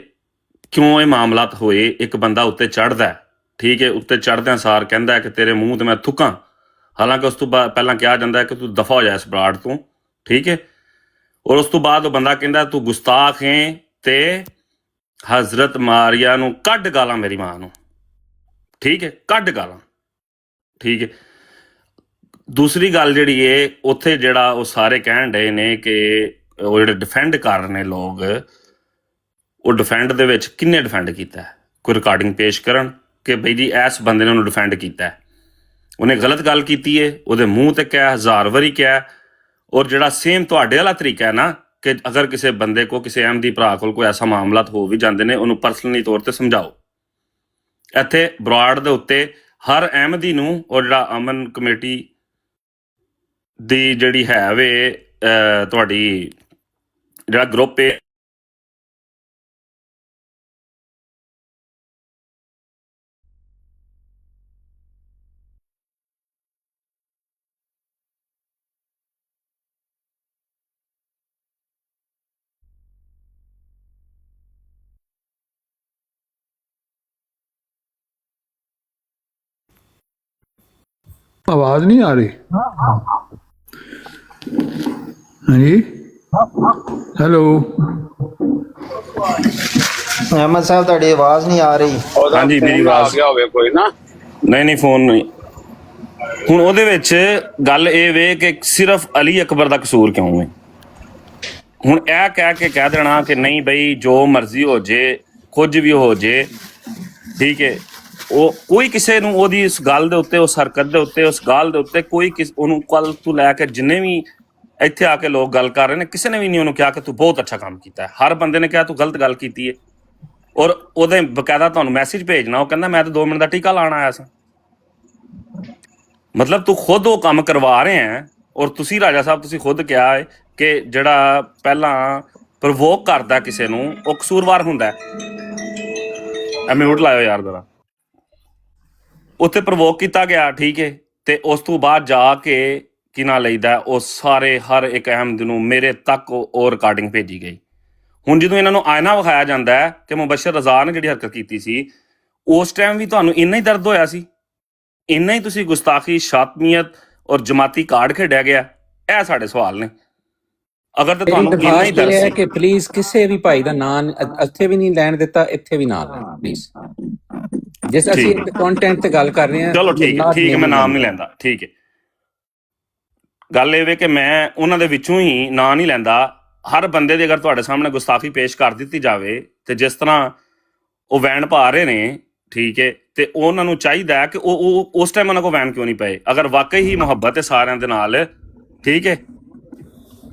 ਕਿਉਂ ਇਹ ਮਾਮਲਾਤ ਹੋਏ। ਇੱਕ ਬੰਦਾ ਉੱਤੇ ਚੜ੍ਹਦਾ, ਠੀਕ ਹੈ, ਉੱਤੇ ਚੜ੍ਹਦਿਆਂ ਸਾਰ ਕਹਿੰਦਾ ਕਿ ਤੇਰੇ ਮੂੰਹ ਤੇ ਮੈਂ ਥੁੱਕਾਂ, ਹਾਲਾਂਕਿ ਉਸ ਤੋਂ ਬਾਅਦ ਪਹਿਲਾਂ ਕਿਹਾ ਜਾਂਦਾ ਹੈ ਕਿ ਤੂੰ ਦਫਾ ਹੋ ਜਾ ਇਸ ਬਰਾੜ ਤੋਂ, ਠੀਕ ਹੈ, ਔਰ ਉਸ ਤੋਂ ਬਾਅਦ ਉਹ ਬੰਦਾ ਕਹਿੰਦਾ ਤੂੰ ਗੁਸਤਾਖ ਹੈ ਤੇ ਹਜ਼ਰਤ ਮਾਰੀਆ ਨੂੰ ਕੱਢ ਗਾਲਾਂ ਮੇਰੀ ਮਾਂ ਨੂੰ, ਠੀਕ ਹੈ, ਕੱਢ ਗਾਲਾਂ, ਠੀਕ ਹੈ। ਦੂਸਰੀ ਗੱਲ ਜਿਹੜੀ ਏ ਉੱਥੇ ਜਿਹੜਾ ਉਹ ਸਾਰੇ ਕਹਿਣ ਡਏ ਨੇ ਕਿ ਉਹ ਜਿਹੜੇ ਡਿਫੈਂਡ ਕਰ ਰਹੇ ਨੇ ਲੋਕ, ਉਹ ਡਿਫੈਂਡ ਦੇ ਵਿੱਚ ਕਿੰਨੇ ਡਿਫੈਂਡ ਕੀਤਾ, ਕੋਈ ਰਿਕਾਰਡਿੰਗ ਪੇਸ਼ ਕਰਨ ਕਿ ਬਈ ਜੀ ਇਸ ਬੰਦੇ ਨੇ ਉਹਨੂੰ ਡਿਫੈਂਡ ਕੀਤਾ, ਉਹਨੇ ਗਲਤ ਗੱਲ ਕੀਤੀ ਏ, ਉਹਦੇ ਮੂੰਹ ਤੇ ਕਿਹਾ, 1000 ਵਾਰੀ ਕਿਹਾ। ਔਰ ਜਿਹੜਾ ਸੇਮ ਤੁਹਾਡੇ ਵਾਲਾ ਤਰੀਕਾ ਹੈ ਨਾ ਕਿ ਅਗਰ ਕਿਸੇ ਬੰਦੇ ਕੋ ਕਿਸੇ ਅਹਿਮਦੀ ਭਰਾ ਕੋਲ ਕੋਈ ਐਸਾ ਮਾਮਲਾਤ ਹੋ ਵੀ ਜਾਂਦੇ ਨੇ ਉਹਨੂੰ ਪਰਸਨਲੀ ਤੌਰ ਤੇ ਸਮਝਾਓ। ਇੱਥੇ ਬਰਾੜ ਦੇ ਉੱਤੇ ਹਰ ਅਹਿਮਦੀ ਨੂੰ ਔਰ ਜਿਹੜਾ ਅਮਨ ਕਮੇਟੀ ਦੀ ਜਿਹੜੀ ਹੈ ਵੇ ਤੁਹਾਡੀ ਜਿਹੜਾ ਗਰੁੱਪ ਹੈ, आवाज नहीं आ रही? हाँ जी, हेलो। ਅਹਿਮਦ ਸਾਹਿਬ ਤੁਹਾਡੀ ਆਵਾਜ਼ ਨਹੀਂ ਆ ਰਹੀ। ਹਾਂਜੀ ਮੇਰੀ ਆਵਾਜ਼ ਗਿਆ ਹੋਵੇ ਕੋਈ ਨਾ, ਨਹੀਂ ਫੋਨ ਨਹੀਂ। ਹੁਣ ਉਹਦੇ ਵਿੱਚ ਗੱਲ ਇਹ ਵੇ ਕਿ ਸਿਰਫ ਅਲੀ ਅਕਬਰ ਦਾ ਕਸੂਰ ਕਿਉਂ ਹੈ। ਹੁਣ ਇਹ ਕਹਿ ਦੇਣਾ ਕਿ ਨਹੀਂ ਬਈ ਜੋ ਮਰਜ਼ੀ ਹੋ ਜੇ, ਕੁਝ ਵੀ ਹੋ ਜੇ, ਠੀਕ ਹੈ, ਉਹ ਕੋਈ ਕਿਸੇ ਨੂੰ ਉਹਦੀ ਇਸ ਗੱਲ ਦੇ ਉੱਤੇ, ਉਸ ਹਰਕਤ ਦੇ ਉੱਤੇ, ਉਸ ਗੱਲ ਦੇ ਉੱਤੇ ਕੋਈ ਉਹਨੂੰ ਕੱਲ ਤੋਂ ਲੈ ਕੇ ਜਿੰਨੇ ਵੀ ਇੱਥੇ ਆ ਕੇ ਲੋਕ ਗੱਲ ਕਰ ਰਹੇ ਨੇ, ਕਿਸੇ ਨੇ ਵੀ ਨਹੀਂ ਉਹਨੂੰ ਕਿਹਾ ਕਿ ਤੂੰ ਬਹੁਤ ਅੱਛਾ ਕੰਮ ਕੀਤਾ ਹੈ। ਹਰ ਬੰਦੇ ਨੇ ਕਿਹਾ ਤੂੰ ਗਲਤ ਗੱਲ ਕੀਤੀ ਹੈ। ਔਰ ਉਹਦੇ ਬਕਾਇਦਾ ਤੁਹਾਨੂੰ ਮੈਸੇਜ ਭੇਜਣਾ, ਉਹ ਕਹਿੰਦਾ ਮੈਂ ਤਾਂ 2 ਮਿੰਟ ਦਾ ਟੀਕਾ ਲਾਉਣ ਆਇਆ ਸੀ। ਮਤਲਬ ਤੂੰ ਖੁਦ ਉਹ ਕੰਮ ਕਰਵਾ ਰਹੇ ਹੈ। ਔਰ ਤੁਸੀਂ ਰਾਜਾ ਸਾਹਿਬ, ਤੁਸੀਂ ਖੁਦ ਕਿਹਾ ਹੈ ਕਿ ਜਿਹੜਾ ਪਹਿਲਾਂ ਪ੍ਰਵੋਕ ਕਰਦਾ ਕਿਸੇ ਨੂੰ ਉਹ ਕਸੂਰਵਾਰ ਹੁੰਦਾ ਹੈ। ਮਿਊਟ ਲਾਇਓ ਯਾਰ ਜ਼ਰਾ। ਉੱਥੇ ਪ੍ਰਵੋਕ ਕੀਤਾ ਗਿਆ, ਠੀਕ ਹੈ, ਤੇ ਉਸ ਤੋਂ ਬਾਅਦ ਜਾ ਕੇ ਕੀ ਨਾਂ ਲਈਦਾ, ਉਹ ਸਾਰੇ ਹਰ ਇੱਕ ਅਹਿਮਦ ਨੂੰ ਮੇਰੇ ਤੱਕ ਉਹ ਰਿਕਾਰਡਿੰਗ ਭੇਜੀ ਗਈ। ਹੁਣ ਜਦੋਂ ਇਹਨਾਂ ਨੂੰ ਆਇਨਾ ਵਿਖਾਇਆ ਜਾਂਦਾ ਹੈ ਕਿ ਮੁਬਸ਼ਰ ਰਜ਼ਾ ਨੇ ਜਿਹੜੀ ਹਰਕਤ ਕੀਤੀ ਸੀ, ਉਸ ਟਾਈਮ ਵੀ ਤੁਹਾਨੂੰ ਇੰਨਾ ਹੀ ਦਰਦ ਹੋਇਆ ਸੀ, ਇੰਨਾ ਹੀ ਤੁਸੀਂ ਗੁਸਤਾਖੀ, ਸ਼ਾਤਮੀਅਤ ਔਰ ਜਮਾਤੀ ਕਾਰਡ ਖੇਡਿਆ ਗਿਆ। ਇਹ ਸਾਡੇ ਸਵਾਲ ਨੇ। ਅਗਰ ਤਾਂ ਤੁਹਾਨੂੰ ਇੰਨਾ ਹੀ ਦਰਦ ਸੀ ਕਿ ਪਲੀਜ਼ ਕਿਸੇ ਵੀ ਭਾਈ ਦਾ ਨਾਂ ਇੱਥੇ ਵੀ ਨਹੀਂ ਲੈਣ ਦਿੱਤਾ, ਇੱਥੇ ਵੀ ਨਾ ਲੈਣ ਪਲੀਜ਼। ਜਿਸ ਅਸੀਂ ਕੰਟੈਂਟ ਤੇ ਗੱਲ ਕਰ ਰਹੇ ਹਾਂ, ਚਲੋ ਠੀਕ ਹੈ, ਮੈਂ ਨਾਮ ਨਹੀਂ ਲੈਂਦਾ, ਠੀਕ ਹੈ। ਗੱਲ ਇਹ ਵੇ ਕਿ ਮੈਂ ਉਹਨਾਂ ਦੇ ਵਿੱਚੋਂ ਹੀ ਨਾਂ ਨਹੀਂ ਲੈਂਦਾ। ਹਰ ਬੰਦੇ ਦੀ ਅਗਰ ਤੁਹਾਡੇ ਸਾਹਮਣੇ ਗੁਸਤਾਖੀ ਪੇਸ਼ ਕਰ ਦਿੱਤੀ ਜਾਵੇ ਤੇ ਜਿਸ ਤਰ੍ਹਾਂ ਉਹ ਵੈਨ ਪਾ ਰਹੇ ਨੇ, ਠੀਕ ਹੈ, ਤੇ ਉਹਨਾਂ ਨੂੰ ਚਾਹੀਦਾ ਹੈ ਕਿ ਉਹ ਉਸ ਟਾਈਮ ਉਹਨਾਂ ਕੋਲ ਵੈਨ ਕਿਉਂ ਨਹੀਂ ਪਏ। ਅਗਰ ਵਾਕਈ ਹੀ ਮੁਹੱਬਤ ਹੈ ਸਾਰਿਆਂ ਦੇ ਨਾਲ, ਠੀਕ ਹੈ।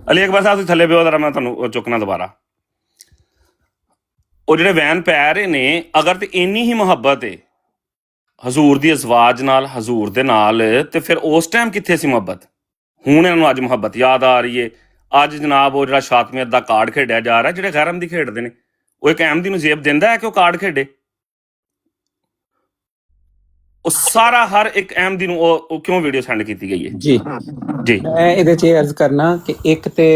ਅਲੀ ਅਕਬਰ ਸਾਹਿਬ ਤੁਸੀਂ ਥੱਲੇ ਪਿਓ ਜ਼ਰਾ, ਮੈਂ ਤੁਹਾਨੂੰ ਚੁੱਕਣਾ ਦੁਬਾਰਾ। ਉਹ ਜਿਹੜੇ ਵੈਨ ਪੈ ਰਹੇ ਨੇ, ਅਗਰ ਤੇ ਇੰਨੀ ਹੀ ਮੁਹੱਬਤ ਹੈ ਹਜ਼ੂਰ ਦੀ ਅਜ਼ਵਾਜ ਨਾਲ, ਹਜ਼ੂਰ ਦੇ ਨਾਲ, ਤੇ ਫਿਰ ਉਸ ਟਾਈਮ ਕਿੱਥੇ ਸੀ ਮੁਹੱਬਤ। ਹੁਣ ਇਹਨਾਂ ਨੂੰ ਅੱਜ ਮੁਹੱਬਤ ਯਾਦ ਆ ਰਹੀ ਹੈ। ਅੱਜ ਜਨਾਬ ਉਹ ਜਿਹੜਾ ਸ਼ਾਤਮੀਅਤ ਦਾ ਕਾਰਡ ਖੇਡਿਆ ਜਾ ਰਿਹਾ, ਜਿਹੜੇ ਗੈਰ ਅਹਿਮਦੀ ਖੇਡਦੇ ਨੇ, ਉਹ ਇੱਕ ਅਹਿਮਦੀ ਨੂੰ ਜ਼ੇਬ ਦਿੰਦਾ ਹੈ ਕਿ ਉਹ ਕਾਰਡ ਖੇਡੇ। ਉਹ ਸਾਰਾ ਹਰ ਇੱਕ ਅਹਿਮਦੀ ਨੂੰ ਉਹ ਕਿਉਂ ਵੀਡੀਓ ਸੈਂਡ ਕੀਤੀ ਗਈ ਹੈ ਜੀ ਜੀ ਮੈਂ ਇਹਦੇ 'ਚ ਇਹ ਅਰਜ਼ ਕਰਨਾ ਕਿ ਇੱਕ ਤੇ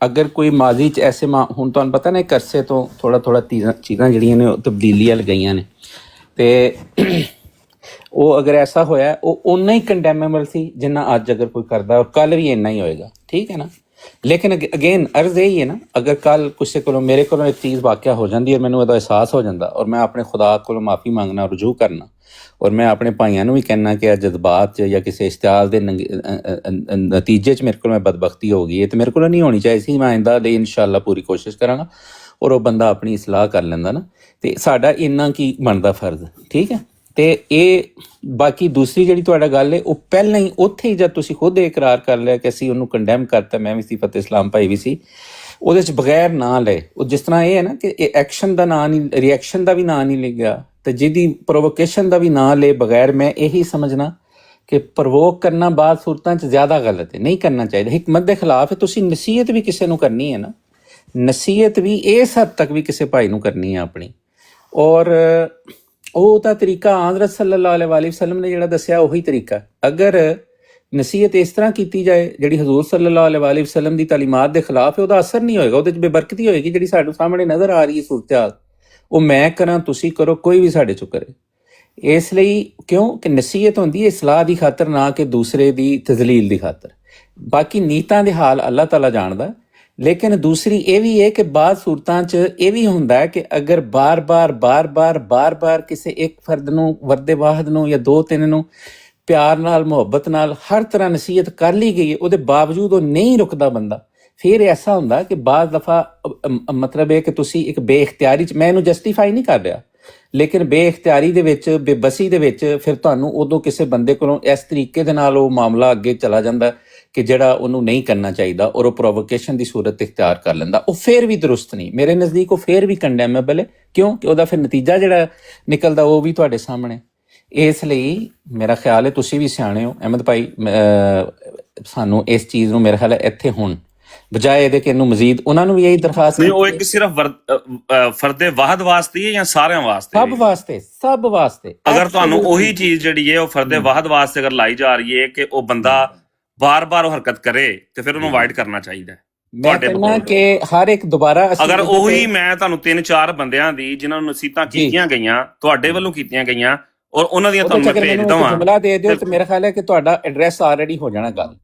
ਅਗਰ ਕੋਈ ਮਾਜ਼ੀ 'ਚ ਐਸੇ ਹੁਣ ਤੁਹਾਨੂੰ ਪਤਾ ਨਾ ਇੱਕ ਅਰਸੇ ਤੋਂ ਥੋੜਾ ਚੀਜ਼ਾਂ ਜਿਹੜੀਆਂ ਨੇ ਉਹ ਤਬਦੀਲੀਆਂ ਲਗਾਈਆਂ ਨੇ ਤੇ ਉਹ ਅਗਰ ਐਸਾ ਹੋਇਆ ਉਹ ਓਨਾ ਹੀ ਕੰਡੈਮੇਬਲ ਸੀ ਜਿੰਨਾ ਅੱਜ ਅਗਰ ਕੋਈ ਕਰਦਾ ਔਰ ਕੱਲ ਵੀ ਇੰਨਾ ਹੀ ਹੋਏਗਾ, ਠੀਕ ਹੈ ਨਾ। ਲੇਕਿਨ ਅਗੇਨ ਅਰਜ਼ ਇਹੀ ਹੈ ਨਾ, ਅਗਰ ਕੱਲ ਕਿਸੇ ਕੋਲੋਂ ਮੇਰੇ ਕੋਲੋਂ ਇੱਕ ਚੀਜ਼ ਵਾਕਿਆ ਹੋ ਜਾਂਦੀ ਹੈ, ਮੈਨੂੰ ਉਹਦਾ ਅਹਿਸਾਸ ਹੋ ਜਾਂਦਾ ਔਰ ਮੈਂ ਆਪਣੇ ਖੁਦਾ ਕੋਲੋਂ ਮਾਫੀ ਮੰਗਣਾ, ਰਜੂ ਕਰਨਾ ਔਰ ਮੈਂ ਆਪਣੇ ਭਾਈਆਂ ਨੂੰ ਵੀ ਕਹਿਣਾ ਕਿ ਇਹ ਜਜ਼ਬਾਤ 'ਚ ਜਾਂ ਕਿਸੇ ਇਸ਼ਤਿਹਾਲ ਦੇ ਨਤੀਜੇ 'ਚ ਮੇਰੇ ਕੋਲ ਮੈਂ ਬਦਬਖਤੀ ਹੋ ਗਈ ਹੈ ਤੇ ਮੇਰੇ ਕੋਲ ਨਹੀਂ ਹੋਣੀ ਚਾਹੀਦੀ ਸੀ। ਮੈਂ ਆਇੰਦਾ ਲਈ ਇਨਸ਼ਾਅੱਲਾ ਪੂਰੀ ਕੋਸ਼ਿਸ਼ ਕਰਾਂਗਾ ਔਰ ਉਹ ਬੰਦਾ ਆਪਣੀ ਇਸਲਾਹ ਕਰ ਲੈਂਦਾ ਨਾ, ਤੇ ਸਾਡਾ ਇੰਨਾ ਕੀ ਬਣਦਾ ਫਰਜ਼, ਠੀਕ ਹੈ। ਤੇ ਇਹ ਬਾਕੀ ਦੂਸਰੀ ਜਿਹੜੀ ਤੁਹਾਡਾ ਗੱਲ ਹੈ ਉਹ ਪਹਿਲਾਂ ਹੀ ਉੱਥੇ ਹੀ ਜਦ ਤੁਸੀਂ ਖੁਦ ਇਕਰਾਰ ਕਰ ਲਿਆ ਕਿ ਅਸੀਂ ਉਹਨੂੰ ਕੰਡੈਮ ਕਰਤਾ, ਮੈਂ ਵੀ ਸੀ, ਫਤਿਹ ਇਸਲਾਮ ਭਾਈ ਵੀ ਸੀ, ਉਹਦੇ 'ਚ ਬਗੈਰ ਨਾਂ ਲਏ, ਉਹ ਜਿਸ ਤਰ੍ਹਾਂ ਇਹ ਹੈ ਨਾ ਕਿ ਇਹ ਐਕਸ਼ਨ ਦਾ ਨਾਂ ਨਹੀਂ, ਰਿਐਕਸ਼ਨ ਦਾ ਵੀ ਨਾਂ ਨਹੀਂ ਲਿਖਿਆ ਤੇ ਜਿਹਦੀ ਪ੍ਰੋਵੋਕੇਸ਼ਨ ਦਾ ਵੀ ਨਾਂ ਲਏ ਬਗੈਰ, ਮੈਂ ਇਹੀ ਸਮਝਣਾ ਕਿ ਪ੍ਰਵੋਕ ਕਰਨਾ ਬਾਅਦ ਸੂਰਤਾਂ 'ਚ ਜ਼ਿਆਦਾ ਗਲਤ ਹੈ, ਨਹੀਂ ਕਰਨਾ ਚਾਹੀਦਾ। ਹਕਮਤ ਦੇ ਖਿਲਾਫ ਹੈ। ਤੁਸੀਂ ਨਸੀਹਤ ਵੀ ਕਿਸੇ ਨੂੰ ਕਰਨੀ ਹੈ ਨਾ, ਨਸੀਹਤ ਵੀ ਇਸ ਹੱਦ ਤੱਕ ਵੀ ਕਿਸੇ ਭਾਈ ਨੂੰ ਕਰਨੀ ਹੈ ਆਪਣੀ, ਔਰ ਉਹ ਤਾਂ ਤਰੀਕਾ ਹਜ਼ਰਤ ਸੱਲੱਲਾਹੁ ਅਲੈਹਿ ਵਸੱਲਮ ਨੇ ਜਿਹੜਾ ਦੱਸਿਆ ਉਹੀ ਤਰੀਕਾ। ਅਗਰ ਨਸੀਹਤ ਇਸ ਤਰ੍ਹਾਂ ਕੀਤੀ ਜਾਏ ਜਿਹੜੀ ਹਜ਼ੂਰ ਸੱਲੱਲਾਹੁ ਅਲੈਹਿ ਵਸੱਲਮ ਦੀ ਤਾਲੀਮਾਤ ਦੇ ਖਿਲਾਫ ਹੈ, ਉਹਦਾ ਅਸਰ ਨਹੀਂ ਹੋਏਗਾ, ਉਹਦੇ 'ਚ ਬੇਬਰਕਤੀ ਹੋਏਗੀ। ਜਿਹੜੀ ਸਾਡੇ ਸਾਹਮਣੇ ਨਜ਼ਰ ਆ ਰਹੀ ਹੈ ਸੂਰਤ-ਏ-ਹਾਲ, ਉਹ ਮੈਂ ਕਰਾਂ, ਤੁਸੀਂ ਕਰੋ, ਕੋਈ ਵੀ ਸਾਡੇ 'ਚੋਂ ਕਰੇ। ਇਸ ਲਈ ਕਿਉਂ ਕਿ ਨਸੀਹਤ ਹੁੰਦੀ ਹੈ ਇਸਲਾਹ ਦੀ ਖਾਤਰ, ਨਾ ਕਿ ਦੂਸਰੇ ਦੀ ਤਜ਼ਲੀਲ ਦੀ ਖਾਤਰ। ਬਾਕੀ ਨੀਤਾਂ ਦੇ ਹਾਲ ਅੱਲਾਹ ਤਾਲਾ ਜਾਣਦਾ। ਲੇਕਿਨ ਦੂਸਰੀ ਇਹ ਵੀ ਹੈ ਕਿ ਬਾਅਦ ਸੂਰਤਾਂ 'ਚ ਇਹ ਵੀ ਹੁੰਦਾ ਹੈ ਕਿ ਅਗਰ ਬਾਰ-ਬਾਰ ਕਿਸੇ ਇੱਕ ਫਰਦ ਨੂੰ, ਵਰਦੇ ਵਾਹਿਦ ਨੂੰ ਜਾਂ ਦੋ ਤਿੰਨ ਨੂੰ ਪਿਆਰ ਨਾਲ, ਮੁਹੱਬਤ ਨਾਲ ਹਰ ਤਰ੍ਹਾਂ ਨਸੀਹਤ ਕਰ ਲਈ ਗਈ ਹੈ, ਉਹਦੇ ਬਾਵਜੂਦ ਉਹ ਨਹੀਂ ਰੁਕਦਾ ਬੰਦਾ, ਫਿਰ ਐਸਾ ਹੁੰਦਾ ਕਿ ਬਾਜ਼ ਦਫਾ ਮਤਲਬ ਇਹ ਕਿ ਤੁਸੀਂ ਇੱਕ ਬੇਇਖਤਿਆਰੀ 'ਚ, ਮੈਂ ਇਹਨੂੰ ਜਸਟੀਫਾਈ ਨਹੀਂ ਕਰ ਰਿਹਾ, ਲੇਕਿਨ ਬੇਇਖਤਿਆਰੀ ਦੇ ਵਿੱਚ, ਬੇਬਸੀ ਦੇ ਵਿੱਚ ਫਿਰ ਤੁਹਾਨੂੰ ਉਦੋਂ ਕਿਸੇ ਬੰਦੇ ਕੋਲੋਂ ਇਸ ਤਰੀਕੇ ਦੇ ਨਾਲ ਉਹ ਮਾਮਲਾ ਅੱਗੇ ਚਲਾ ਜਾਂਦਾ ਕਿ ਜਿਹੜਾ ਉਹਨੂੰ ਨਹੀਂ ਕਰਨਾ ਚਾਹੀਦਾ ਔਰ ਉਹ ਪ੍ਰੋਵੋਕੇਸ਼ਨ ਦੀ ਸੂਰਤ ਇਖਤਿਆਰ ਕਰ ਲੈਂਦਾ। ਉਹ ਫਿਰ ਵੀ ਦਰੁਸਤ ਨਹੀਂ, ਮੇਰੇ ਨਜ਼ਦੀਕ ਉਹ ਫਿਰ ਵੀ ਕੰਡੈਮੇਬਲ ਹੈ। ਕਿਉਂ ਕਿ ਉਹਦਾ ਫਿਰ ਨਤੀਜਾ ਜਿਹੜਾ ਨਿਕਲਦਾ ਉਹ ਵੀ ਤੁਹਾਡੇ ਸਾਹਮਣੇ। ਇਸ ਲਈ ਮੇਰਾ ਖਿਆਲ ਹੈ ਤੁਸੀਂ ਵੀ ਸਿਆਣੇ ਹੋ ਅਹਿਮਦ ਭਾਈ, ਸਾਨੂੰ ਇਸ ਚੀਜ਼ ਨੂੰ ਮੇਰੇ ਖਿਆਲ ਹੈ ਇੱਥੇ ਹੁਣ ਬਜਾਏ ਇਹਦੇ ਕਿ ਇਹਨੂੰ ਮਜ਼ੀਦ, ਉਹਨਾਂ ਨੂੰ ਵੀ ਇਹੀ ਦਰਖਾਸਤ ਨਹੀਂ, ਉਹ ਇੱਕ ਸਿਰਫ ਫਰਦੇ ਵਾਹਿਦ ਵਾਸਤੇ ਹੈ ਜਾਂ ਸਾਰਿਆਂ ਵਾਸਤੇ? ਸਭ ਵਾਸਤੇ। ਅਗਰ ਤੁਹਾਨੂੰ ਉਹੀ ਚੀਜ਼ ਜਿਹੜੀ ਹੈ ਉਹ ਫਰਦੇ ਵਾਹਿਦ ਵਾਸਤੇ ਅਗਰ ਲਾਈ ਜਾ ਰਹੀ ਹੈ ਕਿ ਉਹ ਬੰਦਾ ਬਾਰ-ਬਾਰ ਉਹ ਹਰਕਤ ਕਰੇ ਤੇ ਫਿਰ ਉਹਨੂੰ ਅਵਾਇਡ ਕਰਨਾ ਚਾਹੀਦਾ ਹੈ। ਮੈਂ ਕਹਿੰਦਾ ਕਿ ਹਰ ਇੱਕ ਦੁਬਾਰਾ ਅਗਰ ਉਹੀ ਮੈਂ ਤੁਹਾਨੂੰ 3-4 ਬੰਦਿਆਂ ਦੀ ਜਿਨ੍ਹਾਂ ਨੂੰ ਨਸੀਹਤਾਂ ਕੀਤੀਆਂ ਗਈਆਂ, ਤੁਹਾਡੇ ਵੱਲੋਂ ਕੀਤੀਆਂ ਗਈਆਂ, ਔਰ ਉਹਨਾਂ ਦੀਆਂ ਤੁਹਾਨੂੰ ਮੈਂ ਭੇਜ ਦਵਾਂ, ਜੁਮਲਾ ਦੇ ਦਿਓ ਤੇ ਮੇਰਾ ਖਿਆਲ ਹੈ ਕਿ ਤੁਹਾਡਾ ਐਡਰੈਸ ਆਲਰੇਡੀ ਹੋ ਜਾਣਾ ਗੱਲ।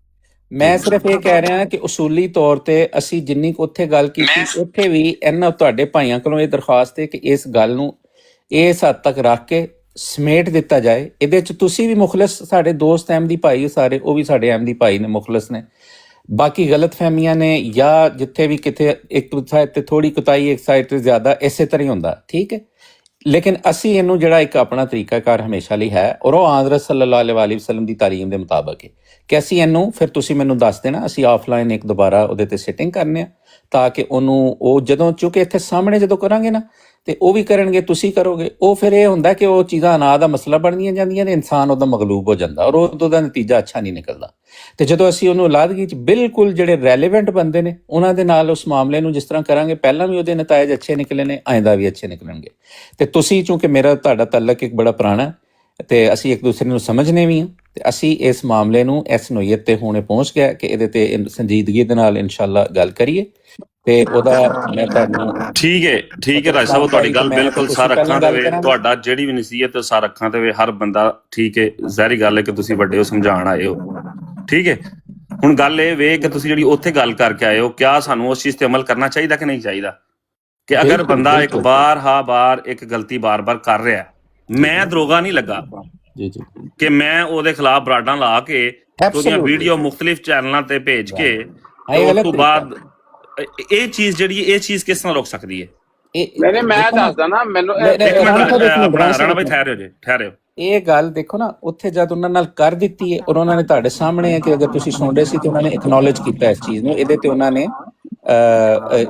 ਮੈਂ ਸਿਰਫ ਇਹ ਕਹਿ ਰਿਹਾ ਕਿ ਉਸੂਲੀ ਤੌਰ ਤੇ ਅਸੀਂ ਜਿੰਨੀ ਕੁ ਉੱਥੇ ਗੱਲ ਕੀਤੀ, ਉੱਥੇ ਵੀ ਇਹਨਾਂ ਤੁਹਾਡੇ ਭਾਈਆਂ ਕੋਲੋਂ ਇਹ ਦਰਖਾਸਤ ਹੈ ਕਿ ਇਸ ਗੱਲ ਨੂੰ ਇਸ ਹੱਦ ਤੱਕ ਰੱਖ ਕੇ ਸਮੇਟ ਦਿੱਤਾ ਜਾਏ। ਇਹਦੇ 'ਚ ਤੁਸੀਂ ਵੀ ਮੁਖਲਸ, ਸਾਡੇ ਦੋਸਤ ਅਹਿਮਦੀ ਭਾਈ ਸਾਰੇ, ਉਹ ਵੀ ਸਾਡੇ ਅਹਿਮਦੀ ਭਾਈ ਨੇ, ਮੁਖਲਸ ਨੇ। ਬਾਕੀ ਗਲਤ ਫਹਿਮੀਆਂ ਨੇ ਜਾਂ ਜਿੱਥੇ ਵੀ ਕਿਤੇ ਇੱਕ ਸਾਈਡ ਤੇ ਥੋੜੀ ਕੁਤਾਈ, ਇੱਕ ਸਾਈਡ ਤੇ ਜ਼ਿਆਦਾ, ਇਸੇ ਤਰ੍ਹਾਂ ਹੀ ਹੁੰਦਾ, ਠੀਕ ਹੈ। ਲੇਕਿਨ ਅਸੀਂ ਇਹਨੂੰ ਜਿਹੜਾ ਇੱਕ ਆਪਣਾ ਤਰੀਕਾਕਾਰ ਹਮੇਸ਼ਾ ਲਈ ਹੈ ਔਰ ਉਹ ਹਜ਼ਰਤ ਸੱਲੱਲਾਹੁ ਅਲੈਹਿ ਵਸੱਲਮ ਦੀ ਤਾਲੀਮ ਦੇ ਮੁਤਾਬਕ ਹੈ ਕਿ ਅਸੀਂ ਇਹਨੂੰ, ਫਿਰ ਤੁਸੀਂ ਮੈਨੂੰ ਦੱਸ ਦੇਣਾ, ਅਸੀਂ ਆਫਲਾਈਨ ਇੱਕ ਦੁਬਾਰਾ ਉਹਦੇ ਤੇ ਸਿਟਿੰਗ ਕਰਨੇ ਆ ਤਾਂ ਕਿ ਉਹਨੂੰ ਉਹ ਜਦੋਂ, ਚੂੰਕਿ ਇੱਥੇ ਸਾਹਮਣੇ ਜਦੋਂ ਕਰਾਂਗੇ ਨਾ ਤੇ ਉਹ ਵੀ ਕਰਨਗੇ, ਤੁਸੀਂ ਕਰੋਗੇ, ਉਹ ਫਿਰ ਇਹ ਹੁੰਦਾ ਕਿ ਉਹ ਚੀਜ਼ਾਂ ਅਨਾਹ ਦਾ ਮਸਲਾ ਬਣਦੀਆਂ ਜਾਂਦੀਆਂ ਨੇ, ਇਨਸਾਨ ਉਹਦਾ ਮਗਲੂਬ ਹੋ ਜਾਂਦਾ ਔਰ ਉਹਦਾ ਨਤੀਜਾ ਅੱਛਾ ਨਹੀਂ ਨਿਕਲਦਾ। ਤੇ ਜਦੋਂ ਅਸੀਂ ਉਹਨੂੰ ਲਾਦਗੀ 'ਚ ਬਿਲਕੁਲ ਜਿਹੜੇ ਰੈਲੇਵੈਂਟ ਬੰਦੇ ਨੇ ਉਹਨਾਂ ਦੇ ਨਾਲ ਉਸ ਮਾਮਲੇ ਨੂੰ ਜਿਸ ਤਰ੍ਹਾਂ ਕਰਾਂਗੇ, ਪਹਿਲਾਂ ਵੀ ਉਹਦੇ ਨਤਾਇਜ ਅੱਛੇ ਨਿਕਲੇ ਨੇ, ਆਇੰਦਾ ਵੀ ਅੱਛੇ ਨਿਕਲਣਗੇ। ਤੇ ਤੁਸੀਂ, ਚੂੰਕਿ ਮੇਰਾ ਤੁਹਾਡਾ ਤਾਲੁਕ ਇੱਕ ਬੜਾ ਪੁਰਾਣਾ ਤੇ ਅਸੀਂ ਇੱਕ ਦੂਸਰੇ ਨੂੰ ਸਮਝਨੇ ਵੀ ਹਾਂ, ਤੇ ਅਸੀਂ ਇਸ ਮਾਮਲੇ ਨੂੰ ਇਸ ਨੋਈਅਤ ਤੇ ਹੁਣੇ ਪਹੁੰਚ ਗਿਆ ਕਿ ਇਹਦੇ ਤੇ ਸੰਜੀਦਗੀ ਦੇ ਨਾਲ ਇਨਸ਼ਾਅੱਲਾ ਗੱਲ ਕਰੀਏ। ਤੇ ਉਹਦਾ ਮੈਂ ਤੁਹਾਨੂੰ ਠੀਕ ਹੈ ਰਾਜ ਸਾਹਿਬ, ਤੁਹਾਡੀ ਗੱਲ ਬਿਲਕੁਲ ਸਰ ਅੱਖਾਂ ਤੇ ਵੇ, ਤੁਹਾਡਾ ਜਿਹੜੀ ਵੀ ਨਸੀਹਤ ਸਰ ਅੱਖਾਂ ਤੇ ਵੇ ਹਰ ਬੰਦਾ, ਠੀਕ ਹੈ। ਜ਼ਾਹਿਰੀ ਗੱਲ ਹੈ ਕਿ ਤੁਸੀਂ ਵੱਡੇ ਹੋ, ਸਮਝਾਉਣ ਆਏ ਹੋ, ਠੀਕ ਹੈ। ਹੁਣ ਗੱਲ ਇਹ ਵੇ ਕਿ ਤੁਸੀਂ ਜਿਹੜੀ ਉੱਥੇ ਗੱਲ ਕਰਕੇ ਆਏ ਹੋ, ਕਿਆ ਸਾਨੂੰ ਉਸ ਚੀਜ਼ ਤੇ ਅਮਲ ਕਰਨਾ ਚਾਹੀਦਾ ਕਿ ਨਹੀਂ ਚਾਹੀਦਾ? ਕਿ ਅਗਰ ਬੰਦਾ ਇੱਕ ਬਾਰ ਇੱਕ ਗਲਤੀ ਬਾਰ-ਬਾਰ ਕਰ ਰਿਹਾ, ਮੈਂ ਦਰੋਗਾ ਨਹੀਂ ਲੱਗਾ ਕਿ ਮੈਂ ਉਹਦੇ ਖਿਲਾਫ ਬਰਾਡਾਂ ਲਾ ਕੇ ਉਹਦੀਆਂ ਵੀਡੀਓ ਮੁਖਤਲਿਫ ਚੈਨਲਾਂ ਤੇ ਭੇਜ ਕੇ ਉਸ ਤੋਂ ਬਾਅਦ ਇਹ ਚੀਜ਼ ਜਿਹੜੀ, ਇਹ ਚੀਜ਼ ਕਿਸ ਤਰ੍ਹਾਂ ਰੁਕ ਸਕਦੀ ਹੈ? ਨਹੀਂ, ਮੈਂ ਦੱਸਦਾ ਨਾ, ਮੈਨੂੰ ਰਾਣਾ ਭਾਈ ਠਹਿਰਿਓ। ਇਹ ਗੱਲ ਦੇਖੋ ਨਾ, ਉੱਥੇ ਜਦ ਉਹਨਾਂ ਨਾਲ ਕਰ ਦਿੱਤੀ ਹੈ ਔਰ ਉਹਨਾਂ ਨੇ ਤੁਹਾਡੇ ਸਾਹਮਣੇ ਹੈ ਕਿ ਅਗਰ ਤੁਸੀਂ ਸੁਣ ਰਹੇ ਸੀ ਤੇ ਉਹਨਾਂ ਨੇ ਐਕਨੋਲਜ ਕੀਤਾ ਇਸ ਚੀਜ਼ ਨੂੰ, ਇਹਦੇ ਤੇ ਉਹਨਾਂ ਨੇ